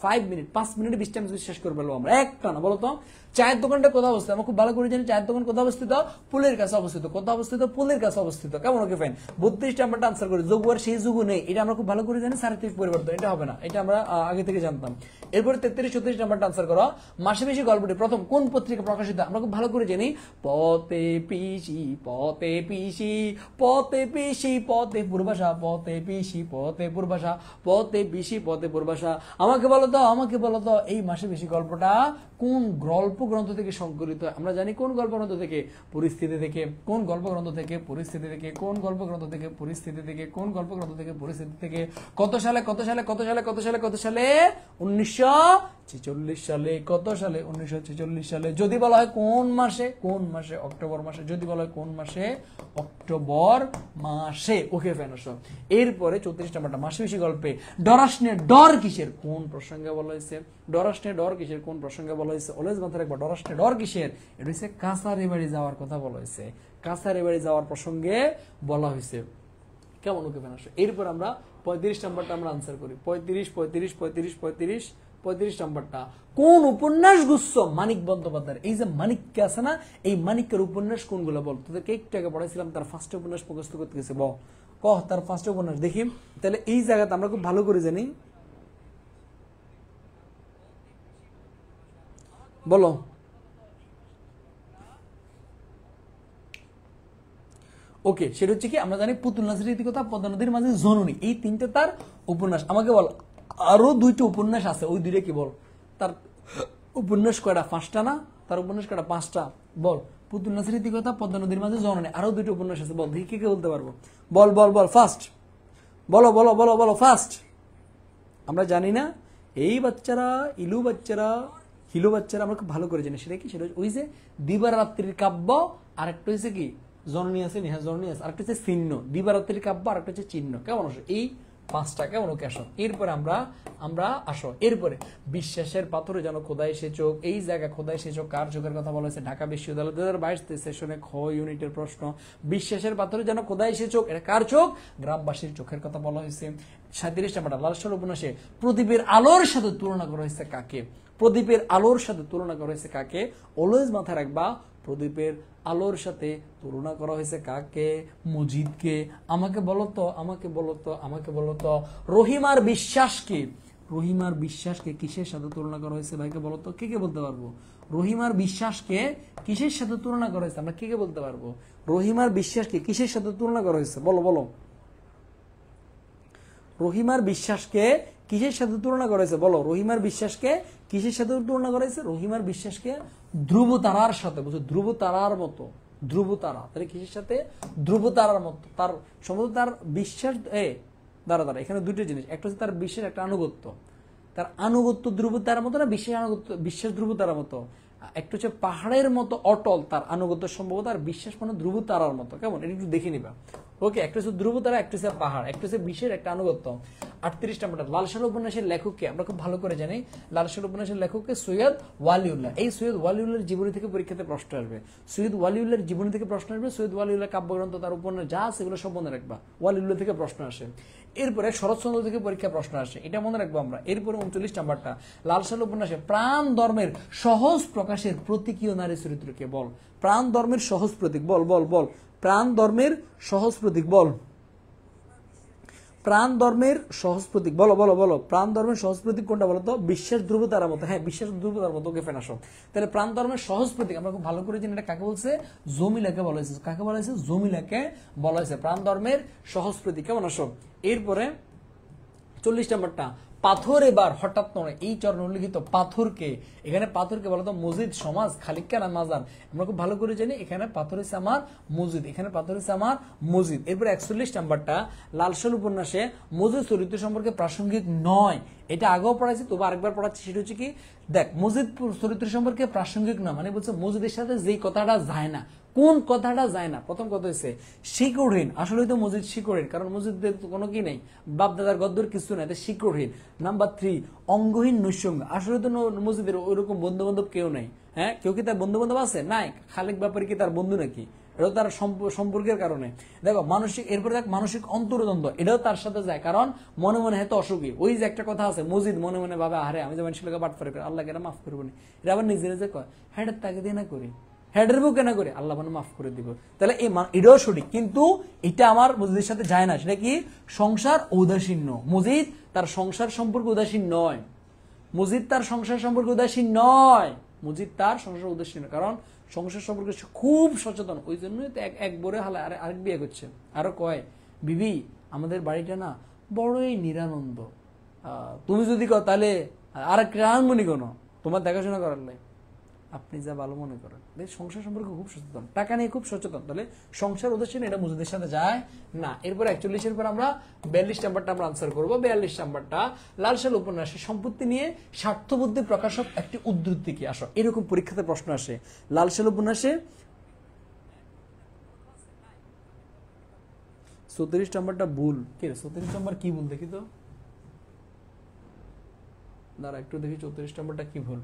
5 মিনিট, 5 মিনিটে 20টা এমসিকিউ শেষ করে ফেলবো আমরা, একটা না। বলো তো চায়ের দোকানটা কোথায় অবস্থিত? আমরা খুব ভালো করে জানি চায়ের দোকান কোথায় অবস্থিত, পুলের কাছে অবস্থিত। কোথায় অবস্থিত? পুলের কাছে অবস্থিত। কেমন? Okay fine. 32টা আমরা আনসার করি, যোগ আর সেই যোগ নেই, এটা আমরা খুব ভালো করে জানি। সার্থিক পরিবর্তন এটা হবে না, এটা আমরা আগে থেকে জানতাম। এরপরে 33 34 নাম্বারটা আনসার করো, মাসে বেশি গল্পটি প্রথম কোন পত্রিকা প্রকাশিত? আমরা খুব ভালো করে জানি, পতে পিসি পতে পিসি পতে পিসি পতে পূর্বাশা, পতে পিসি পতে পূর্বাশা, পতে পিসি পতে পূর্বাশা। আমাকে বলো তো, আমাকে বলো তো এই মাসে বেশি গল্পটা কোন গল্প গ্রন্থ থেকে সংকলিত? আমরা জানি কোন গল্প গ্রন্থ থেকে? পরিস্থিতি থেকে। কোন গল্প গ্রন্থ থেকে? পরিস্থিতি থেকে। কোন গল্প গ্রন্থ থেকে? পরিস্থিতি থেকে। কোন গল্প গ্রন্থ থেকে? পরিস্থিতি থেকে। কত সালে কত সালে কত সালে কত সালে কত সালে? 1946 সালে। কত সালে? 1946 সালে। যদি বলা হয় কোন মাসে? কোন মাসে? অক্টোবর মাসে। যদি বলা হয় কোন মাসে? অক্টোবর মাসে। ওকে ফ্যানস। এরপরে 34 নাম্বারটা, মাসে বেশি গল্পে ডরাসনে ডর কিসের? কোন প্রসঙ্গে বলা হয়েছে? ডরাসনে ডর কিসের? কোন প্রসঙ্গে বলা হয়েছে? অলওয়েজ মাথায় রাখবা, ডরাসনে ডর কিসের? এটা হচ্ছে কাছারি বাড়ি যাওয়ার কথা বলা হয়েছে, কাছারি বাড়ি যাওয়ার প্রসঙ্গে বলা হয়েছে। কেমন? ওকে ফ্যানস। এরপর আমরা 35 নাম্বারটা আমরা আনসার করি। 35 নাম্বারটা, কোন উপন্যাস গুচ্ছ মানিক বন্দ্যোপাধ্যায়ের? এই যে মানিককে আছে না, এই মানিকের উপন্যাস কোনগুলো বল? তোদেরকে একটু আগে পড়াইছিলাম, তার ফার্স্ট উপন্যাস মুখস্থ করতে গেছে, বল কহ তার ফার্স্ট উপন্যাস দেখি। তাহলে এই জায়গাতে আমরা খুব ভালো করে জানি, বলো। ওকে, সেটা হচ্ছে কি, আমরা জানি পুতুল নাচের ইতিকথা, পদ্মা নদীর মাঝে জননী, এই তিনটে তার উপন্যাস। আমাকে বল আরো 2টা উপন্যাস আছে, ওই 2টা কি বল? তার উপন্যাস কয়টা? 5টা না? তার উপন্যাস কয়টা? 5টা। বল, পুতুল নাচের ইতিকথা, পদ্মা নদীর মাঝে জননী, আরো 2টা উপন্যাস আছে, বল দেখি কে বলতে পারবো। বল বল বল ফার্স্ট, বলো বলো বলো বলো ফার্স্ট। আমরা জানি না, এই বাচ্চারা, ইলু বাচ্চারা, হিলু বাচ্চারা আমরা খুব ভালো করে জানি। সেটা কি? সেটা ওই যে দিবারাত্রির কাব্য, আর একটা হচ্ছে কি জননী আছে, নেহা জননী আছে, আরেকটা হচ্ছে চিহ্ন। দিবারাত্রির কাব্য, আর একটা হচ্ছে চিহ্ন। কেমন আসো? এই 5টা। কেমন? ওকে আসো। এরপরে আমরা আসো, এরপরে বিশ্বাসের পাথরে যেন খোদাই সে চোখ, এই জায়গা খোদাই সে চোখ কার চোখের কথা বলা হয়েছে? ঢাকা বিশ্ববিদ্যালয় 2022 সেশনে খ ইউনিটের প্রশ্ন। বিশ্বাসের পাথরে যেন খোদাই সে চোখ, এটা কার চোখ? গ্রামবাসীর চোখের কথা বলা হয়েছে। 37 নাম্বারটা, লালসার উপন্যাসে প্রদীপের আলোর সাথে তুলনা করা হয়েছে কাকে? প্রদীপের আলোর সাথে তুলনা করা হয়েছে কাকে? অলওয়েজ মাথায় রাখবা, প্রদীপের আলোর সাথে তুলনা করা হয়েছে কাকে? মজিদকে। আমাকে বলো তো, আমাকে বলো তো, আমাকে বলো তো, রহিমার বিশ্বাসকে, রহিমার বিশ্বাসকে কিসের সাথে তুলনা করা হয়েছে? ভাইকে বলো তো, কে কে বলতে পারবো? রহিমার বিশ্বাসকে কিসের সাথে তুলনা করা হয়েছে? আমরা কে কে বলতে পারবো? রহিমার বিশ্বাসকে কিসের সাথে তুলনা করা হয়েছে? বলো বলো। রহিমার বিশ্বাসকে কিসের সাথে তুলনা করা হয়েছে? বলো, রহিমার বিশ্বাসকে কিসের সাথে তুলনা করা হয়েছে? রহিমার বিশ্বাসকে ধ্রুব তারার সাথে। বুঝছো? ধ্রুব তারার মতো, ধ্রুবতারা, তাহলে কিসের সাথে? ধ্রুবতারার মতো। তার সম্ভবত তার বিশ্বাস দ্বারা এখানে দুটো জিনিস, একটা হচ্ছে তার বিশ্বের একটা আনুগত্য, তার আনুগত্য ধ্রুবতারার মতো না বিশ্বাস আনুগত্য, বিশ্বাস ধ্রুবতারার মতো। একটা হচ্ছে পাহাড়ের মতো অটল তার আনুগত্য সম্ভবত, আর বিশ্বাস মানে ধ্রুবতারার মতো। কেমন, এটা একটু দেখে নিবা। ওকে, একটা হচ্ছে ধ্রুবতারা, একটা হচ্ছে পাহাড়, একটা হচ্ছে বিশ্বের একটা আনুগত্য। 38 নম্বরটা, লাল সাল উপন্যাসের লেখককে আমরা খুব ভালো করে জানি। লাল সাল উপন্যাসের লেখককে সৈয়দ ওয়ালিউল্লাহ। এই সৈয়দ ওয়ালিউল্লাহর জীবনী থেকে পরীক্ষাতে প্রশ্ন আসবে। সৈয়দ ওয়ালিউল্লাহর জীবনী থেকে প্রশ্ন আসবে। সৈয়দ ওয়ালিউল্লাহ কাব্যগ্রন্থ, তার উপন্যাস যা আছে এগুলো সব মনে রাখবা। ওয়ালিউল্লাহ থেকে প্রশ্ন আসে। এরপরে শরৎচন্দ্র থেকে পরীক্ষা প্রশ্ন আসে, এটা মনে রাখবো আমরা। এরপরে 39 নাম্বারটা, লাল সাল উপন্যাসে প্রাণ ধর্মের সহজ প্রকাশের প্রতীকীয় নারী চরিত্রকে বল। প্রাণ ধর্মের সহজ প্রতীক, বল বল বল। প্রাণ ধর্মের সহজ প্রতীক বল। প্রাণ ধর্মের সহজ প্রতীক বলো বলো বলো। প্রাণ ধর্মের সহজ প্রতীক কোনটা বলতো? বিশ্বাস ধ্রুবতারার মতো। হ্যাঁ, বিশ্বাস ধ্রুবতারার মতো। ওকে ফেন আসো। তাহলে প্রাণ ধর্মের সহজ প্রতীক আমরা খুব ভালো করে জানি, এটা কাকে বলছে? জমিলাকে বলা হয়েছে। কাকে বলা হয়েছে? জমিলাকে বলা হয়েছে প্রাণ ধর্মের সহজ প্রতীক। কেমন আসো? এরপরে 40 নম্বরটা, পাথর এবার হঠাৎ নয়। এই চরণে উল্লিখিত পাথরকে, এখানে পাথরকে বলতো মসজিদ, সমাজ, খালিকা না মাজার? আমরা খুব ভালো করে জানি এখানে পাথর হচ্ছে আমার মসজিদ, এখানে পাথর হচ্ছে আমার মসজিদ। এরপর 41 নাম্বারটা, লাল সাল উপন্যাসে মসজিদ চরিত্র সম্পর্কে প্রাসঙ্গিক নয়। এটা আগেও পড়াইছি, তবু আরেকবার পড়াচ্ছি। সেটা হচ্ছে কি, দেখ, মসজিদ চরিত্র সম্পর্কে প্রাসঙ্গিক নয় মানে বলছে মসজিদের সাথে যেই কথাটা যায় না। কোন কথাটা যায় না? প্রথম কথা হচ্ছে শিকড়হীন। আসলে তো মসজিদ শিকড়হীন, কারণ মসজিদের তো কোনো কি নেই, বাপদাদার গদ্দর কিছু নাই, শিকড়হীন। নাম্বার 3, অঙ্গহীন নৈসঙ্গ। আসলে তো মসজিদের ওইরকম বন্ধু বান্ধব কেউ নেই। হ্যাঁ, কেউ কি তার বন্ধু বান্ধব আছে? নাই। খালেক ব্যাপারে কি তার বন্ধু নাকি? এটাও তার সম্পর্কের কারণে। দেখো মানসিক, এরপরে দেখ মানসিক অন্তর্দ্বন্দ্ব, এটাও তার সাথে যায়, কারণ মনে মনে হয়তো অসুখী। ওই যে একটা কথা আছে, মসজিদ মনে মনে ভাবে আরে আমি যে মানুষের বাট পারে করে আল্লাহকে এটা মাফ করবো না, এটা আবার নিজে নিজে কয় হ্যাঁ তাকে দিয়ে না করি, হেডের বুকে না করে আল্লাহ মানে মাফ করে দিব। তাহলে এটাও সঠিক, কিন্তু এটা আমার মসজিদের সাথে যায় না। সেটা কি? সংসার ঔদাসীন্য। মসজিদ তার সংসার সম্পর্কে উদাসীন নয়। মসজিদ তার সংসার সম্পর্কে উদাসীন নয়। মসজিদ তার সংসার উদাসীন, কারণ সংসার সম্পর্কে খুব সচেতন। ওই জন্যই তো এক বরে হালা আরেক বিয়ে করছে। আরো কয়, বিবি আমাদের বাড়িটা না বড়ই নিরানন্দ, তুমি যদি কও তাহলে আর একটা আনমনি কোনো তোমার দেখাশোনা করার লাই, আপনি যা ভালো মনে করেন। সংসার সম্পর্কে খুব সচেতন, টাকা নিয়ে খুব সচেতন। তাহলে সংসার উদ্দেশ্যে এটা মসজিদের সাথে যায় না। এরপর 41-এর পর আমরা 42 নাম্বারটা আমরা আনসার করবো। 42 নাম্বারটা, লাল সাল উপন্যাসে সম্পত্তি নিয়ে স্বার্থবুদ্ধি প্রকাশক একটি উদ্ধৃতি কি? আসো, এরকম পরীক্ষাতে প্রশ্ন আসে। লাল সাল উপন্যাসে 34 নাম্বারটা ভুল। কে 34 নাম্বার কি ভুল দেখি তো, দাঁড়া একটু দেখি 34 নাম্বারটা কি ভুল।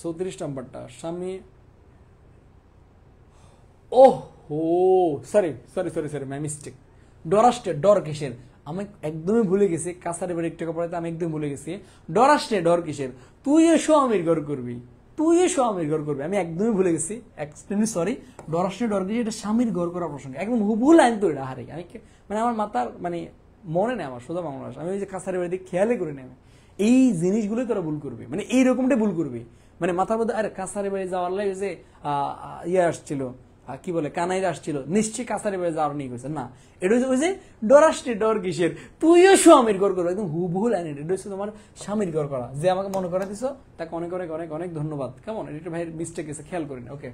34 নাম্বারটা স্বামী, ওহ হো sorry sorry sorry sorry my mistake. ডরাস্টে, ডর কিসের? আমি একদমই ভুলে গেছি। কাছারি বাড়ি একটু পড়াতে আমি একদম ভুলে গেছি। ডরাস্টে, ডর কিসের? তুই এসো আমির ঘর করবি, তুই এসো আমির ঘর করবি। আমি একদমই ভুলে গেছি, এক্সট্রিমলি সরি। ডরাস্টে, ডর কিসের? এটা স্বামীর ঘর করার প্রসঙ্গে, একদম হুবহু লাইন তো এটা। হারে আমি মানে আমার মাথার মানে মনে নেই আমার, সোজা বাংলা। আমি ওই যে কাছারি বাড়ি খেয়ালই করে নেই। এই জিনিসগুলোই তোরা ভুল করবি, মানে এইরকমটাই ভুল করবি। মানে মাথার মধ্যে আরে কাছারি বাড়ি যাওয়ার লাগে যে ইয়ে আসছিল, কি বলে কানাইরা আসছিল, নিশ্চয়ই কাছারি বাড়ি যাওয়ার নিয়ে গেছে না। এটা হচ্ছে ওই যে ডরাস্টে, ডর কিসের? তুইও স্বামীর ঘর করবো, একদম হুবহু লাইন। এটা হচ্ছে তোমার স্বামীর ঘর করা। যে আমাকে মনে করে দিছো তাকে অনেক অনেক অনেক অনেক ধন্যবাদ। কেমন, এটা ভাইয়ের মিস্টেক এসে খেয়াল করি না। ওকে,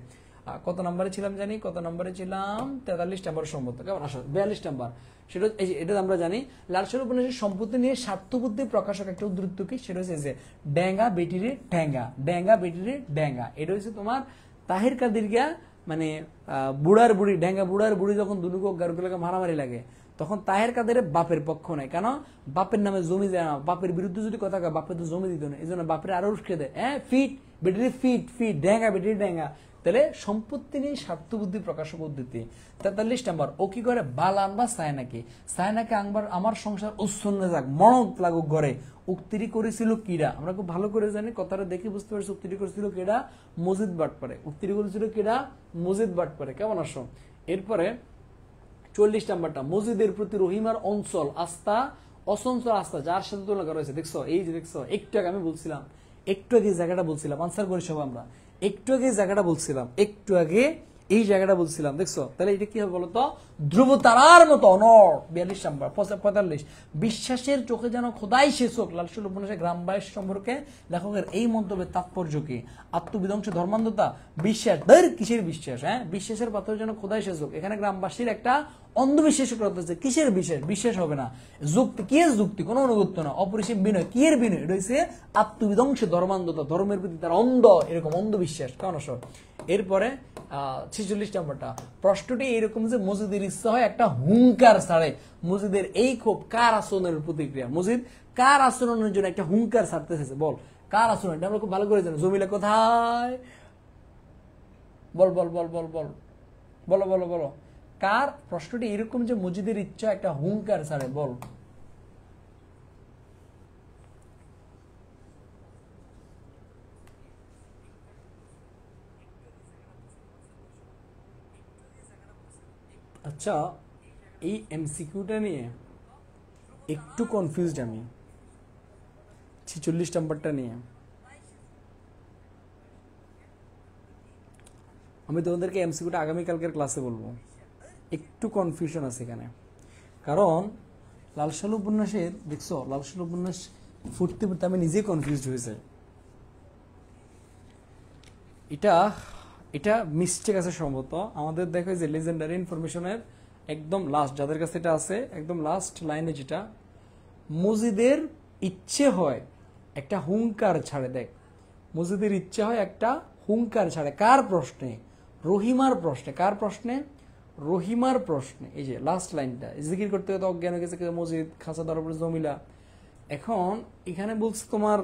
কত নম্বরে ছিলাম জানি? কত নম্বরে ছিলাম? 43 নম্বর সম্ভবত। কেমন আসো 42 নম্বর। সেটা এটা আমরা জানি, লাল সাল উপন্যাসের সম্পত্তি নিয়ে স্বার্থবুদ্ধি প্রকাশক একটা উদ্ধৃত কি? সেটা হচ্ছে যে ড্যাঙ্গা বেটিরে ড্যাঙ্গা, ড্যাঙ্গা বেটিরে ড্যাঙ্গা। এটা হচ্ছে তোমার তাহির কাদির গিয়া, মানে বুড়ার বুড়ি, ড্যাঙ্গা বুড়ার বুড়ি যখন দুনুক গারুগুলোকে মারামারি লাগে, তখন তাহের কাদের বাপের পক্ষ নেয়। কেন? বাপের নামে জমি দেয় না, বাপের বিরুদ্ধে যদি কথা কয় বাপের তো জমি দিত না, এই জন্য বাপের আরো উস্কে দেয়। হ্যাঁ, ফিট বেটিরে ফিট, ফিট ড্যাঙ্গা বেটিরে ড্যাঙ্গা। তাহলে সম্পত্তি নিয়ে স্বার্থবুদ্ধি প্রকাশক উদ্ধৃতি। 43 নম্বর, ও কি করে? বাল আনবা সায়নাকে, সায়নাকে আনবার আমার সংসার উচ্ছন্ন যাক, মনক লাগুক ঘরে। উক্তিটি করেছিল কিরা? আমরা খুব ভালো করে জানি, কথাটা দেখে বুঝতে পারছি উক্তিটি করেছিল কিরা? মজিদ বাটপারে। উক্তিটি করেছিল কিরা? মজিদ বাটপারে। কেমন আসো? এরপরে 40 নাম্বারটা, মসজিদের প্রতি রহিমার অঞ্চল আস্থা, অসঞ্চল আস্থা যার সাথে তুলনা করা হয়েছে। দেখছো, এই যে দেখছো, একটু আগে আমি বলছিলাম, একটু আগে জায়গাটা বলছিলাম, আনসার করি সব আমরা। একটু আগে জায়গাটা বলছিলাম, একটু আগে এই জায়গাটা বলছিলাম, দেখছো? তাহলে এটা কি হবে বলতো? ধ্রুব তারার মতো অনর। 42 নম্বর 45, বিশ্বাসের চোখে যেন খোদাই সে চোখ। লালসুল উপন্যাসে গ্রামবাসী সম্পর্কে লেখকের এই মন্তব্যের তাৎপর্য কি? আত্মবিধ্বংস, ধর্মান্ধতা, বিশ্বাস, কিসের বিশ্বাস? হ্যাঁ, বিশ্বাসের পাথর যেন খোদাই সে চোখ। এখানে গ্রামবাসীর একটা অন্ধবিশ্বাস করতেছে। কিসের বিশ্বাস? বিশ্বাস হবে না। যুক্তি, কি এর যুক্তি? কোনো অনুগত্য না। অপরিসীম বিনয়, কি এর বিনয়? এটা হচ্ছে আত্মবিধ্বংস, ধর্মান্ধতা, ধর্মের প্রতি তার অন্ধ, এরকম অন্ধবিশ্বাস। কেমন আসো? এরপরে 46 নম্বরটা প্রশ্নটি এইরকম যে মসজিদের ইচ্ছা হয় একটা হুঙ্কার ছাড়ে। মসজিদের এই ক্ষোভ কার আচরণের প্রতিক্রিয়া? মসজিদ কার আচরণের জন্য একটা হুঙ্কার ছাড়তেছে? বল, কার আচরণ? এটা আমরা খুব ভালো করে জানি। জমিলা কোথায়? বল বল বল বল বল বলো বলো বলো। কার? প্রশ্নটি এরকম যে মসজিদের ইচ্ছা একটা হুঙ্কার ছাড়ে। বল। আচ্ছা, এই এমসিকিউটা নিয়ে একটু কনফিউজড আমি। 46 নাম্বারটা নিয়ে আমি তোমাদেরকে এমসিকিউটা আগামীকালকের ক্লাসে বলবো। একটু কনফিউশন আছে এখানে, কারণ লালসাল উপন্যাসের, দেখছো, লালসাল উপন্যাস ফুটতে ফুটতে আমি নিজেই কনফিউজড হয়ে যাই। এটা এটা মিস্টেক আছে সম্ভবত আমাদের। দেখো যে লেজেন্ডারি ইনফরমেশনের একদম লাস্ট, যাদের কাছে এটা আছে, একদম লাস্ট লাইনে যেটা মসজিদের ইচ্ছে হয় একটা হুঙ্কার ছাড়ে। দেখ, মসজিদের ইচ্ছে হয় একটা হুঙ্কার ছাড়ে। কার প্রশ্নে? রহিমার প্রশ্নে। কার প্রশ্নে? রহিমার প্রশ্নে। এই যে লাস্ট লাইনটা, জিকির করতে করতে অজ্ঞান হয়ে গেছে মসজিদ, খাঁচা দেওয়ার উপরে জমিলা। এখন এখানে বলছে তোমার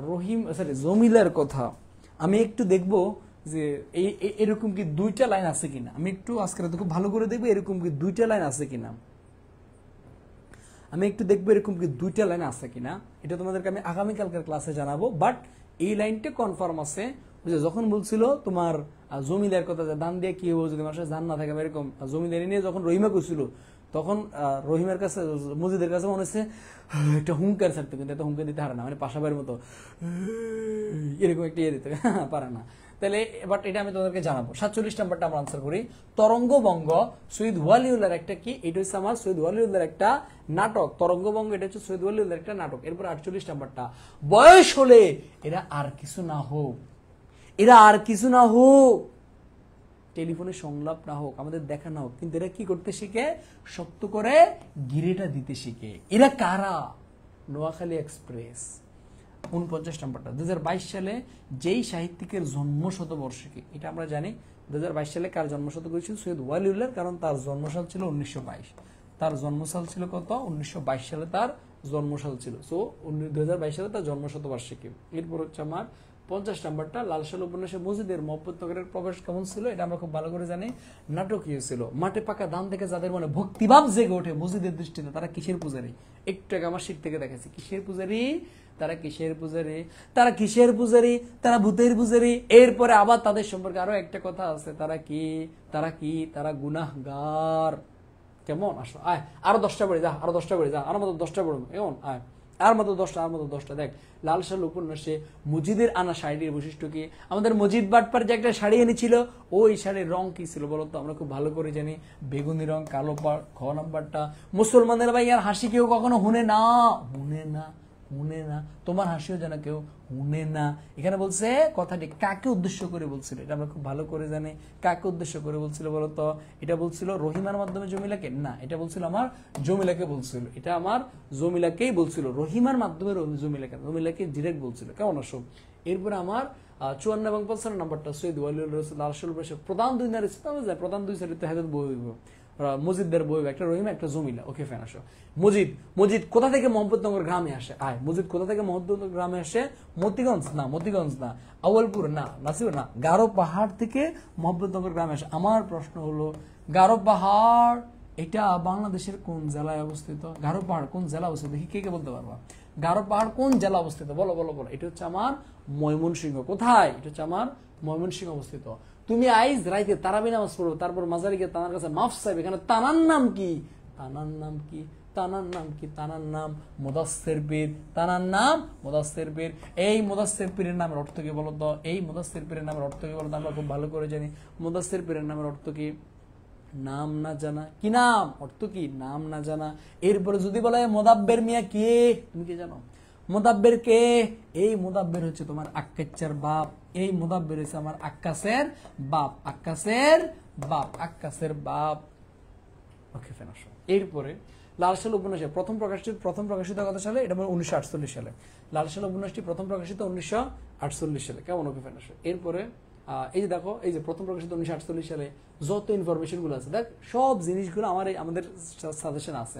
রহিম, সরি, জমিলার কথা। আমি একটু দেখবো যে এরকম কি দুইটা লাইন আছে কিনা। আমি একটু আজকে খুব ভালো করে দেখবো এরকম কি দুইটা লাইন আছে কিনা। আমি একটু দেখবো এরকম কি দুইটা লাইন আছে কিনা। এটা তোমাদেরকে আমি আগামীকালকের ক্লাসে জানাবো। বাট এই লাইনটা কনফার্ম আছে। যখন বলছিল তোমার জমিদার কথা, দান দিয়ে কি হবো যদি মানুষের জান না থাকে, এরকম জমিদারি নিয়ে যখন রহিমা করছিল, তখন রহিমের কাছে, মসজিদের কাছে মনে হচ্ছে একটা হুঙ্কার ছাড়তে, কিন্তু একটা হুঙ্কার দিতে পারে না, মানে পাশাবাড়ির মতো এরকম একটা ইয়ে দিতে পারে না। তাহলে বাট এটা আমি তোমাদেরকে জানাবো। 47 নাম্বারটা আমরা আনসার করি। তরঙ্গবঙ্গ সৈয়দ ওয়ালিউল্লাহর একটা কি? এটা হচ্ছে আমার সৈয়দ ওয়ালিউল্লাহর একটা নাটক। তরঙ্গবঙ্গ এটা হচ্ছে সৈয়দ ওয়ালিউল্লাহর একটা নাটক। এরপর 48 নাম্বারটা, বয়স হলে এরা আর কিছু না হোক, এরা আর কিছু না হোক, টেলিফোনে সংলাপ না হোক, আমাদের দেখা না হোক, কিন্তু এরা কি করতে শিখে? শক্ত করে গিরেটা দিতে শিখে। এরা কারা? নোয়াখালী এক্সপ্রেস। 49 নম্বরটা, 2022 সালে যেই সাহিত্যিকের জন্ম শতবর্ষিকী, এটা আমরা জানি 2022 সালে কার জন্মশত করেছিল? সৈয়দ ওয়ালিউল্লাহর। কারণ তার জন্মসাল ছিল 1922। তার জন্মসাল ছিল কত? 1922 সালে তার জন্মসাল ছিল। সো 2022 সালে তার জন্মশতবার্ষিকী। এরপর হচ্ছে আমার 50 নাম্বারটা, লালসাল উপন্যাসে মসজিদের মহব্বত নগরের প্রবেশ কেমন ছিল? এটা আমরা খুব ভালো করে জানি। নাটকীয় ছিল। মাঠে পাকা ধান থেকে যাদের মনে ভক্তিভাব জেগে ওঠে মসজিদের দৃষ্টিতে, তারা কিসের পূজারী? একটু আগে আমার শীত থেকে দেখেছি। কিসের পূজারী? তারা কিসের পূজারী? তারা কিসের পূজারী? তারা ভূতের পূজারী। এরপরে আবার তাদের সম্পর্কে আরো একটা কথা আছে। তারা কি? তারা কি? তারা গুনাহগার। কেমন? আসো, আয়, আরো 10টা পড়ে যা, আরো 10টা পড়ে যা, আর মাত্র 10টা পড়বো। কেমন? আয়, আর মাত্র 10টা, আর মাত্র 10টা। দেখ, লালসাল উপন্যাসে মজিদের আনা শাড়ির বৈশিষ্ট্য কি? আমাদের মজিদ বাটপার যে একটা শাড়ি এনেছিল, ওই শাড়ির রং কি ছিল বলতো? আমরা খুব ভালো করে জানি, বেগুনি রং, কালো পাড়। খ নাম্বারটা, মুসলমানের ভাই আর হাসি কেউ কখনো হুনে না, হুনে না, হুনে না, তোমার হাসিও যেন কেউ হুনে না। এখানে বলছে কথাটি কাকে উদ্দেশ্য করে বলছিল? এটা আমরা খুব ভালো করে জানি। কাকে উদ্দেশ্য করে বলছিল বলতো? এটা বলছিল রহিমার মাধ্যমে জমিলাকে? না, এটা বলছিল আমার জমিলাকে বলছিল। এটা আমার জমিলাকেই বলছিল, রহিমার মাধ্যমে জমিলাকে, জমিলাকে ডিরেক্ট বলছিল। কেমন আসো? এরপরে আমার 54 এবং 55 নাম্বারটা, সৈয়দ ওয়ালিউল্লাহ লালসাল উপন্যাসের প্রধান দুই নারী, প্রধান দুই চরিত্র হাজত বই, মসজিদের বই, একটা রহিমা, একটা জমিলা। ওকে ফ্যান, আসো। মসজিদ, মসজিদ কোথা থেকে? মোহাম্মদনগর গ্রামে আসে। আয়, মসজিদ কোথা থেকে মোহাম্মদনগর গ্রামে আসে? মতিগঞ্জ না, মতিগঞ্জ না, আউয়ালপুর না, নাসির না, গারো পাহাড় থেকে মোহাম্মদনগর গ্রামে আসে। আমার প্রশ্ন হলো, গারো পাহাড় এটা বাংলাদেশের কোন জেলায় অবস্থিত? গারো পাহাড় কোন জেলা অবস্থিত? দেখি কে কে বলতে পারবা। গারো পাহাড় কোন জেলা অবস্থিত? বলো বলো বলো। এটা হচ্ছে আমার ময়মনসিংহ। কোথায়? এটা হচ্ছে আমার ময়মনসিংহ অবস্থিত। তুমি আইজ রাইতে তারাবি নামাজ পড়বো, তারপর মাজারি গিয়ে তানার কাছে মাফ চাইবে। এখানে তানার নাম কি? তানার নাম কি? তানার নাম কি? তানার নাম মুদাসসির পীর। তানার নাম মুদাসসির পীর। এই মুদাসসির পীরের নামের অর্থ কি বলো তো? এই মুদাসসির পীরের নামের অর্থ কি বলো তো? আমরা খুব ভালো করে জানি মুদাসসির পীরের নামের অর্থ কি? নাম না জানা। কি নাম? অর্থ কি? নাম না জানা। এরপরে যদি বলা হয় মোদাব্বের মিয়া কে, তুমি কি জানো মোদাব্বের কে? এই মোদাব্বের হচ্ছে তোমার আক্কাসের বাপ। এই মোদাব্বের হচ্ছে আমার আক্কাসের বাপ। আক্কাসের বাপ। আক্কাসের বাপ। ওকে ফেন আসো। এরপরে লাল সাল উপন্যাসে প্রথম প্রকাশিত কত সালে? এটা মানে 1948 সালে। লাল সাল উপন্যাসটি প্রথম প্রকাশিত 1948 সালে। কেমন? ওকে ফেন আসো। এরপরে এই যে দেখো, এই যে প্রথম প্রকাশিত 1948 সালে যত ইনফরমেশন গুলো আছে, দেখ সব জিনিসগুলো আমাদের সাজেশন আছে।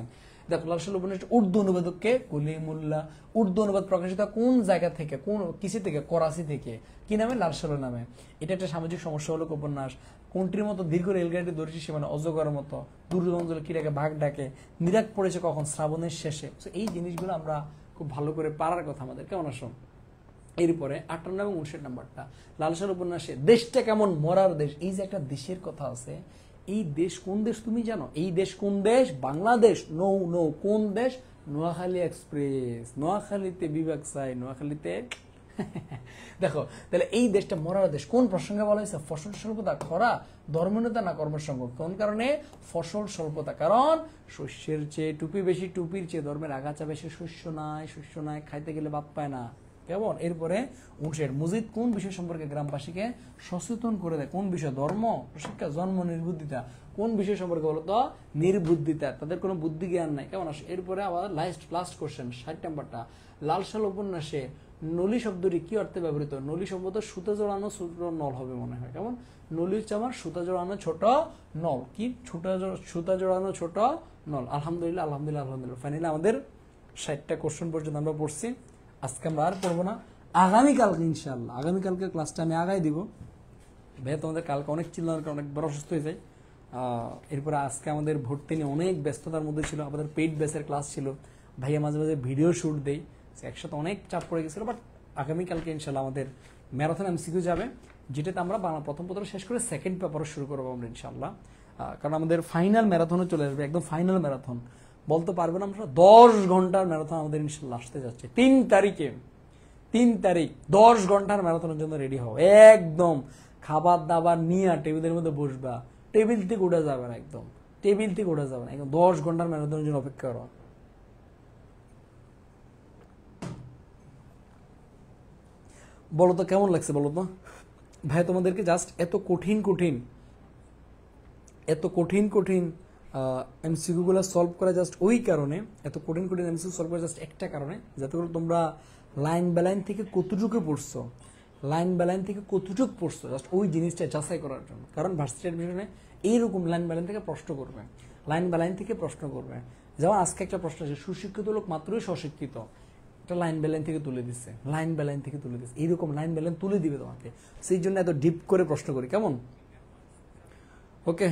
দেখো লাল সাল উপন্যাসটি উর্দু অনুবাদক কে? কলিমুল্লাহ। উর্দু অনুবাদ প্রকাশিত কোন জায়গা থেকে? কোন কিসি থেকে? করাচি থেকে। কি নামে? লাল সাল নামে। এটা একটা সামাজিক সমস্যামূলক উপন্যাস। কোনটির মতো দীর্ঘ রেলগাড়িতে দর্শী সীমানা অজগরের মতো দুর্গঞ্জল কিরাকে ভাগ ডাকে, নিরাক পড়েছে কখন? শ্রাবণের শেষে। এই জিনিসগুলো আমরা খুব ভালো করে পারার কথা আমাদের। কেমন আসো? এরপরে 58 এবং 59 নাম্বারটা লাল সাল উপন্যাসে দেশটা কেমন? মরার দেশ। এই যে একটা দেশের কথা আছে, এই দেশ কোন দেশ তুমি জানো? এই দেশ কোন দেশ? বাংলাদেশ। নো নো, কোন দেশ? নোয়াখালী এক্সপ্রেস। নোয়াখালীতে বিভাগ চাই, নোয়াখালীতে দেখো তাহলে এই দেশটা মরার দেশ। কোন প্রসঙ্গে বলা হয়েছে? ফসল স্বল্পতা, খরা, ধর্মীয়তা না কর্মসঙ্গ। কোন কারণে? ফসল স্বল্পতা। কারণ শস্যের চেয়ে টুপি বেশি, টুপির চেয়ে ধর্মের আগাছা বেশি। শস্য নাই, খাইতে গেলে বাপ পায় না। কেমন? এরপরে 59 মুজিদ কোন বিষয় সম্পর্কে গ্রামবাসীকে সচেতন করে দেয়? কোন বিষয়? ধর্ম, শিক্ষা, জন্ম, নির্বুদ্ধিতা। কোন বিষয় সম্পর্কে বলতো? নির্বুদ্ধিতা। তাদের কোনো বুদ্ধি জ্ঞান নাই। কেমন আসে? এরপরে আবার লাস্ট কোশ্চেন 60 নাম্বারটা লাল সাল উপন্যাসে নলি শব্দটি কি অর্থে ব্যবহৃত? নলি শব্দ সুতা জড়ানো ছোট নল হবে মনে হয়। কেমন? নলি হচ্ছে আমার সুতা জড়ানো ছোট নল। কি? সুতা জড়ানো ছোট নল। আলহামদুলিল্লাহ আলহামদুলিল্লাহ আলহামদুলিল্লাহ। ফাইনালি আমাদের 60টা কোশ্চেন পর্যন্ত আমরা পড়ছি। আজকে আমরা আর পড়বো না, আগামীকালকে ইনশাআল্লাহ আগামীকালকে ক্লাসটা আমি আগাই দিব। ভাইয়া তোমাদের কালকে অনেক চিল্লানোর কারণে অনেক বড় অসুস্থ হয়ে যায়। এরপরে আজকে আমাদের ভর্তি নিয়ে অনেক ব্যস্ততার মধ্যে ছিল, আমাদের পেইড ব্যাচের ক্লাস ছিল, ভাইয়া মাঝে মাঝে ভিডিও শুট দেই, একসাথে অনেক চাপ পড়ে গেছিল। বাট আগামীকালকে ইনশাআল্লাহ আমাদের ম্যারাথন এমসিকিউ যাবে, যেটাতে আমরা বাংলা প্রথম পত্র শেষ করে সেকেন্ড পেপারও শুরু করবো আমরা ইনশাআল্লাহ। কারণ আমাদের ফাইনাল ম্যারাথনও চলে আসবে, একদম ফাইনাল ম্যারাথন বলতে পারবো না আমরা, 10 ঘন্টার ম্যারাথন আমাদের ইনশাআল্লাহ আসতে যাচ্ছে 3 তারিখে। 3 তারিখ 10 ঘন্টার ম্যারাথনের জন্য রেডি হও। একদম খাবার দাবার নিয়ে টেবিলের মধ্যে বসবা, টেবিল থেকে উঠে যাবে না, একদম টেবিল থেকে উঠে যাবে না, একদম 10 ঘন্টার ম্যারাথনের জন্য অপেক্ষা করো। বলো তো কেমন লাগছে? বলো তো ভাই, তোমাদেরকে জাস্ট এত কঠিন এমসিকিউ গুলো সলভ করা জাস্ট ওই কারণে, এত কঠিন এমসিকিউ সলভ করা জাস্ট একটা কারণে, যাতে করে তোমরা লাইন বাই থেকে কতটুকু পড়ছো, জাস্ট ওই জিনিসটা যাচাই করার জন্য। কারণ ভার্সিটি অ্যাডমিশনে এইরকম লাইন বাই থেকে প্রশ্ন করবে, যেমন আজকে একটা প্রশ্ন আছে, সুশিক্ষিত লোক মাত্রই স্বশিক্ষিত, এটা লাইন বাই লাইন থেকে তুলে দিচ্ছে, এইরকম লাইন বাই লাইন তুলে দিবে তোমাকে। সেই জন্য এত ডিপ করে প্রশ্ন করি। কেমন? ওকে,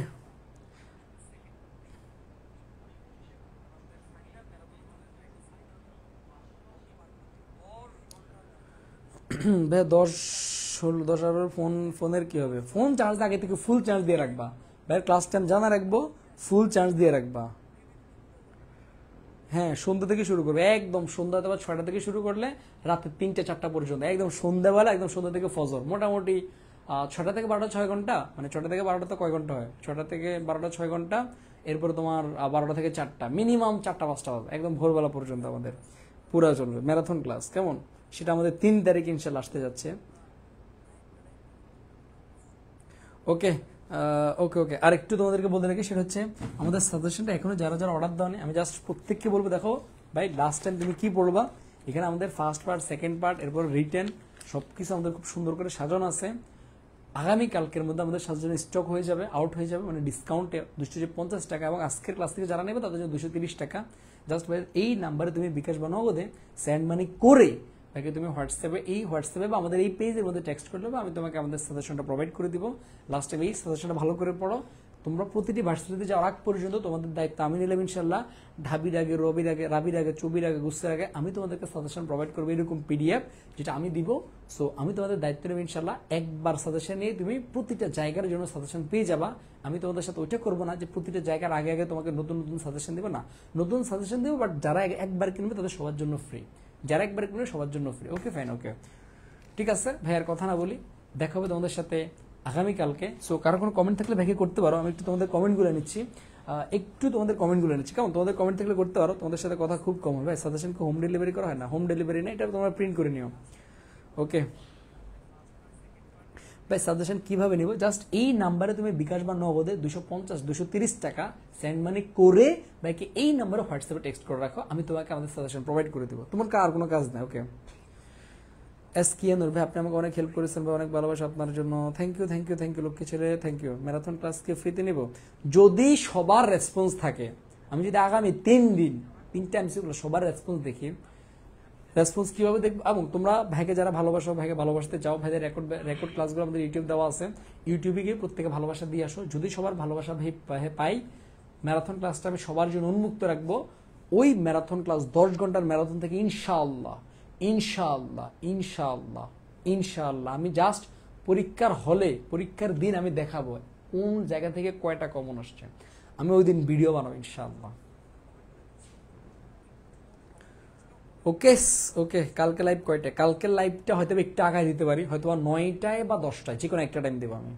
ভাই 10 আর ফোনের কি হবে? ফোন চার্জ আগে থেকে ফুল চার্জ দিয়ে রাখবা ভাই, ক্লাস টাইম জানা রাখবো, ফুল চার্জ দিয়ে রাখবা। হ্যাঁ, সন্ধ্যা থেকে শুরু করবে, একদম সন্ধ্যা 6টা থেকে শুরু করলে রাতে 3-4টা পর্যন্ত, একদম সন্ধ্যাবেলা, একদম সন্ধ্যা থেকে ফজর, মোটামুটি 6টা থেকে 12টা 6 ঘন্টা, মানে 6টা থেকে 12টা তো কয় ঘন্টা হয়? 6টা থেকে 12টা 6 ঘন্টা, এরপরে তোমার 12টা থেকে 4টা, মিনিমাম 4টা 5টা হবে, একদম ভোরবেলা পর্যন্ত আমাদের পুরা চলবে ম্যারাথন ক্লাস। কেমন? সেটা আমাদের 3 তারিখ ইনশাল্লাহ আসতে যাচ্ছে। ওকে ওকে ওকে, আর একটু তোমাদেরকে বলতে রাখি, সেটা হচ্ছে আমাদের সাজেশনটা এখনো যারা যারা অর্ডার দেওয়া নেই, আমি জাস্ট প্রত্যেককে বলবো, দেখো ভাই লাস্ট টাইম তুমি কি পড়বা, এখানে আমাদের ফার্স্ট পার্ট, সেকেন্ড পার্ট, এরপর রিটেন সবকিছু আমাদের খুব সুন্দর করে সাজানো আছে। আগামীকালকের মধ্যে আমাদের সাজানো স্টক হয়ে যাবে, আউট হয়ে যাবে, মানে ডিসকাউন্টে 250 টাকা, এবং আজকের ক্লাস থেকে যারা নেবে তাদের জন্য 230 টাকা। জাস্ট ভাই এই নাম্বারে তুমি বিকাশ বানাবো সেন্ড মানি করে তাকে তুমি হোয়াটসঅ্যাপে বা আমাদের এই পেজের মধ্যে টেক্সট করে দেবো, আমি তোমাকে আমাদের সাজেশনটা প্রোভাইড করে দিব। লাস্ট টাইম এই সাজেশনটা ভালো করে পড়ো, তোমরা প্রতিটি ভার্সিটিতে যাওয়ার আগ পর্যন্ত তোমাদের দায়িত্ব আমি নিলাম ইনশাল্লাহ। ঢাবির আগে, রবির আগে, রাবির আগে, চবির আগে, গুসের আগে আমি তোমাদেরকে সাজেশন প্রোভাইড করবো, এরকম পিডিএফ যেটা আমি দিব। সো আমি তোমাদের দায়িত্ব নেব ইনশাল্লাহ। একবার সাজেশন নিয়ে তুমি প্রতিটা জায়গার জন্য সাজেশন পেয়ে যাবা। আমি তোমাদের সাথে ওইটা করবো না যে প্রতিটা জায়গার আগে আগে তোমাকে নতুন নতুন সাজেশন দেবো না, নতুন সাজেশন দেবো, বাট যারা একবার কিনবে তাদের সবার জন্য ফ্রি, যারা একবার কিনবে সবার জন্য ফ্রি। ওকে ফাইন, ওকে ঠিক আছে ভাইয়ার কথা না বলি, দেখা হবে তোমাদের সাথে আগামীকালকে। সো কারো কোনো কমেন্ট থাকলে ভাইকে করতে পারো, আমি একটু তোমাদের কমেন্টগুলো নিচ্ছি, একটু তোমাদের কমেন্টগুলো নিচ্ছি কেমন? তোমাদের কমেন্ট থাকলে করতে পারো, তোমাদের সাথে কথা খুব কম হবে। ভাই সাজেশনকে হোম ডেলিভারি করা হয় না, হোম ডেলিভারি না, এটা তোমরা প্রিন্ট করে নিও। ওকে ভাই সাজেশন কিভাবে নিব? জাস্ট এই নাম্বারে তুমি বিকাশ বা নগদে 250 230 টাকা সেন্ড মানি করে ভাইকে এই নাম্বারে হোয়াটসঅ্যাপে টেক্সট করে রাখো, আমি তোমাকে আমাদের সাজেশন প্রোভাইড করে দেবো, তোমার আর কোনো কাজ নেই। ওকে এসকিয়ানুর ভাই আপনি আমাকে অনেক হেল্প করেছেন ভাই, অনেক ভালোবাসা আপনার জন্য, thank you thank you thank you লক্ষ্মী ছেলে, থ্যাংক ইউ। ম্যারাথন ক্লাসকে ফ্রিতে নিব যদি সবার রেসপন্স থাকে, আমি যদি আগামী 3 দিন 3টা এমসিকিউ সবার রেসপন্স দেখি, রেসপন্স কিভাবে দেখবো? এবং তোমরা ভাইকে যারা ভালোবাসো, ভাইকে ভালোবাসতে চাও, ভাইদের রেকর্ড ক্লাসগুলো আমাদের ইউটিউব দেওয়া আছে, ইউটিউবে গিয়ে প্রত্যেকে ভালোবাসা দিয়ে আসো। যদি সবার ভালোবাসা ভাই পাই, ম্যারাথন ক্লাসটা আমি সবার জন্য উন্মুক্ত রাখবো। ওই ম্যারাথন ক্লাস 10 ঘন্টার ম্যারাথন থেকে ইনশাআল্লাহ ইনশাআল্লাহ ইনশাআল্লাহ ইনশাআল্লাহ আমি জাস্ট পরীক্ষার হলে, পরীক্ষার দিন আমি দেখাবো কোন জায়গা থেকে কয়টা কমন আসছে, আমি ওই দিন ভিডিও বানাবো ইনশাআল্লাহ। ওকে ওকে কালকে লাইভ কয়টায়? কালকের লাইভটা হয়তো একটু আগায় দিতে পারি, হয়তো 9টায় বা 10টায়, যে কোনো একটা টাইম দেবো আমি।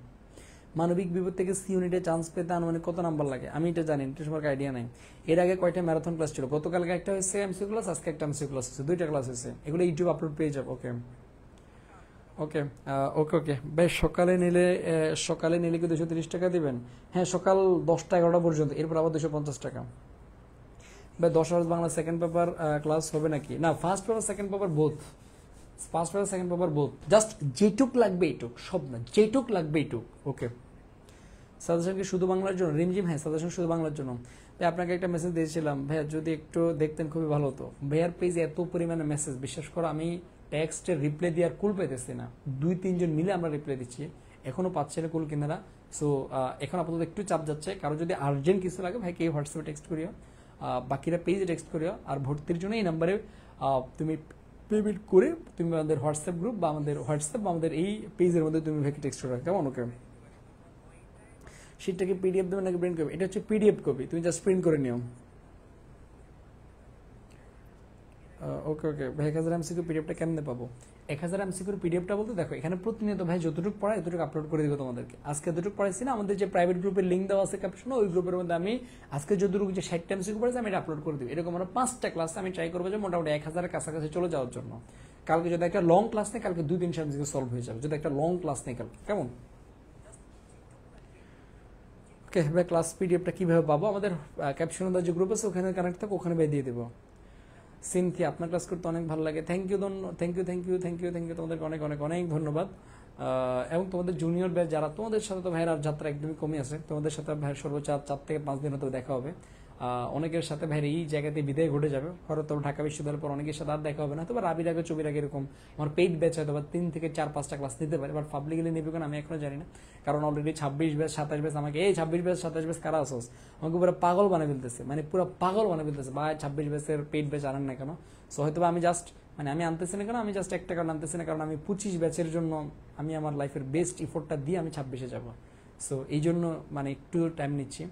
মানবিক বিপদ থেকে সি ইউনিটে চান্স পেতে আনুমানিক কত নাম্বার লাগে? আমি এটা জানি, এটা সম্পর্কে আইডিয়া নাই। এর আগে কয়টা ম্যারাথন ক্লাস ছিল? গতকালকে একটা হয়েছে এমসিকিউ ক্লাস, আজকে একটা এমসিকিউ ক্লাস হয়েছে, 2টা ক্লাস হয়েছে, এগুলো ইউটিউব আপলোড পেয়ে যাবো। ওকে ওকে ওকে ওকে বেশ। সকালে নিলে কি 230 টাকা দিবেন? হ্যাঁ সকাল 10টা 11টা পর্যন্ত, এরপর আবার 250 টাকা। ভাই 10 hours Bangla second paper class হবে নাকি? না, first paper second paper both, first paper second paper both, just যেটুক লাগবে এইটুক, সব না যেটুক লাগবে এইটুক। ওকে সাজেশন কি শুধু বাংলার জন্য? রিমঝিম হ্যাঁ সাজেশন শুধু বাংলার জন্য। ভাই আপনাকে একটা মেসেজ দিয়েছিলাম, ভাইয়া যদি একটু দেখতেন খুবই ভালো হতো। ভাইয়ার পেজে এত পরিমাণে মেসেজ, বিশ্বাস করো আমি টেক্সটের রিপ্লাই দেওয়ার কুল পেতেছি না, 2-3 জন মিলে আমরা রিপ্লাই দিচ্ছি, এখনো পাচ্ছে না কুল কিনারা। সো এখন আপাতত একটু চাপ যাচ্ছে, কারো যদি আর্জেন্ট কিছু লাগে ভাইকে এই হোয়াটসঅ্যাপে টেক্সট করিও, বাকিরা পেজে টেক্সট করিও। আর ভর্তির জন্য এই নাম্বারে তুমি পেমেন্ট করে তুমি আমাদের হোয়াটসঅ্যাপ গ্রুপ বা আমাদের হোয়াটসঅ্যাপ বা আমাদের এই পেজের মধ্যে তুমি ভাইকে টেক্সট করে রাখো, কেমন? ওকে শীটটাকে পিডিএফ দেবে নাকি প্রিন্ট করবে? এটা হচ্ছে পিডিএফ কপি, তুমি জাস্ট প্রিন্ট করে নিও। ওকে ওকে ভাই 1000 এমসিকিউ পিডিএফটা কেমনে পাবো? 1000 এমসিকিউর পিডিএফটা বলতে দেখো এখানে প্রতিনিয়ত ভাই যতটুকু পড়ায় এতটুকু আপলোড করে দিব তোমাদেরকে। আজকে যতটুকু পড়াইছি না, আমাদের যে প্রাইভেট গ্রুপের লিঙ্ক দেওয়া আছে ক্যাপশনে, ওই গ্রুপের মধ্যে আমি আজকে যতটুকু যে 60টা এমসিকিউ পড়াইছি আমি এটা আপলোড করে দিব। এরকম আমরা 5টা ক্লাস আমি ট্রাই করবো যে মোটামুটি 1000-এর কাছাকাছি চলে যাওয়ার জন্য। কালকে যদি একটা লং ক্লাস নেই, কালকে 2-3 এমসিকিউ সলভ হয়ে যাবে, যদি একটা লং ক্লাস নেই কালকে, কেমন? ওকে ভাই ক্লাস পিডিএফটা কিভাবে পাবো? আমাদের ক্যাপশনে যে গ্রুপ আছে ওখানে কানেক্ট থাকো, ওখানে ভাই দিয়ে দেবো। সিনথিয়া আপনার ক্লাস করতে অনেক ভালো লাগে, thank you thank you thank you thank you thank you, তোমাদেরকে অনেক অনেক অনেক ধন্যবাদ। এবং তোমাদের জুনিয়র ব্যাচ যারা, তোমাদের সাথে তো ভাইয়ের আর যাত্রা একদমই কমে আছে, তোমাদের সাথে ভাইয়ের সর্বোচ্চ 4 থেকে 5 দিন হয়তো দেখা হবে। অনেকের সাথে ভাইয়ের এই জায়গাতে বিদায় ঘটে যাবে, হয়তো ঢাকা বিশ্ববিদ্যালয়ের পর অনেকের সাথে আর দেখা হবে না, তো রাবির আগে চবির আগে এরকম আমার পেইড ব্যাচ হয়তো 3 থেকে 4-5টা ক্লাস নিতে পারে, বাট পাবলিকলি নেবে কেন আমি এখনো জানি না, কারণ অলরেডি 26 ব্যাচ 27 ব্যাচ আমাকে এই 26 ব্যাচ 27 ব্যাচ কারা আসোস আমাকে পুরো পাগল বানিয়ে ফেলতেছে, মানে পুরো পাগল বানিয়ে ফেলতেছে, ভাই 26 ব্যাচের পেইড ব্যাচ আনেন না কেন? সো হয়তো আমি জাস্ট মানে আমি আনতেছি না কেন, আমি জাস্ট একটা কারণ আনতেছি না, কারণ আমি 25 ব্যাচের জন্য আমি আমার লাইফের বেস্ট ইফোর্টটা দিয়ে আমি 26-এ যাবো। সো এই জন্য মানে একটু টাইম নিচ্ছি।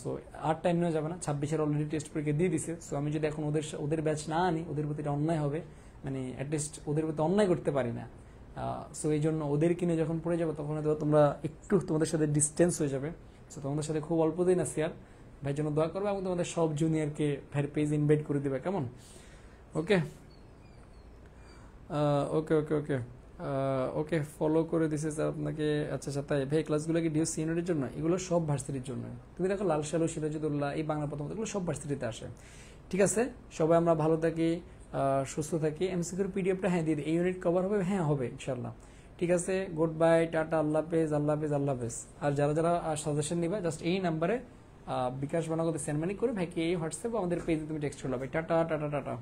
সো আর টাইম নেওয়া যাবে না, 26-এর অলরেডি টেস্ট পরীক্ষা দিয়ে দিছে। সো আমি যদি এখন ওদের ব্যাচ না আনি, ওদের প্রতি এটা অন্যায় হবে, মানে অ্যাটলিস্ট ওদের প্রতি অন্যায় করতে পারি না। সো এই জন্য ওদের কিনে যখন পড়ে যাবে তখন হয়তো তোমরা একটু তোমাদের সাথে ডিস্টেন্স হয়ে যাবে। সো তোমাদের সাথে খুব অল্প দিন আছে আর, ভাইয়ের জন্য দোয়া করবে এবং তোমাদের সব জুনিয়রকে ভাইয়ের পেজ ইনভাইট করে দেবে, কেমন? ওকে ওকে ওকে ওকে ওকে ফলো করে দিছে স্যার আপনাকে। আচ্ছা আচ্ছা তাই ভাই ক্লাসগুলো কি ডিউ সিনিয়রের জন্য? এগুলো সব ভার্সিটির জন্য। তুমি দেখো লাল সালু সিরাজুদ্দৌলা এই বাংলা প্রথম এগুলো সব ভার্সিটিতে আসে। ঠিক আছে সবাই আমরা ভালো থাকি, সুস্থ থাকি। এমসিকিউর পিডিএফটা হ্যাঁ দিয়ে এই ইউনিট কভার হবে, হ্যাঁ হবে ইনশাল্লাহ। ঠিক আছে গুড বাই, টাটা, আল্লাহ হাফেজ, আল্লাহ হাফেজ, আল্লাহ হাফেজ। আর যারা যারা সাজেশন নিবা জাস্ট এই নাম্বারে বিকাশ বানাগতে সেন্ড মানি করে ভাইকে এই হোয়াটসঅ্যাপ আমাদের পেজে তুমি টেক্সট করবে। Tata tata tata.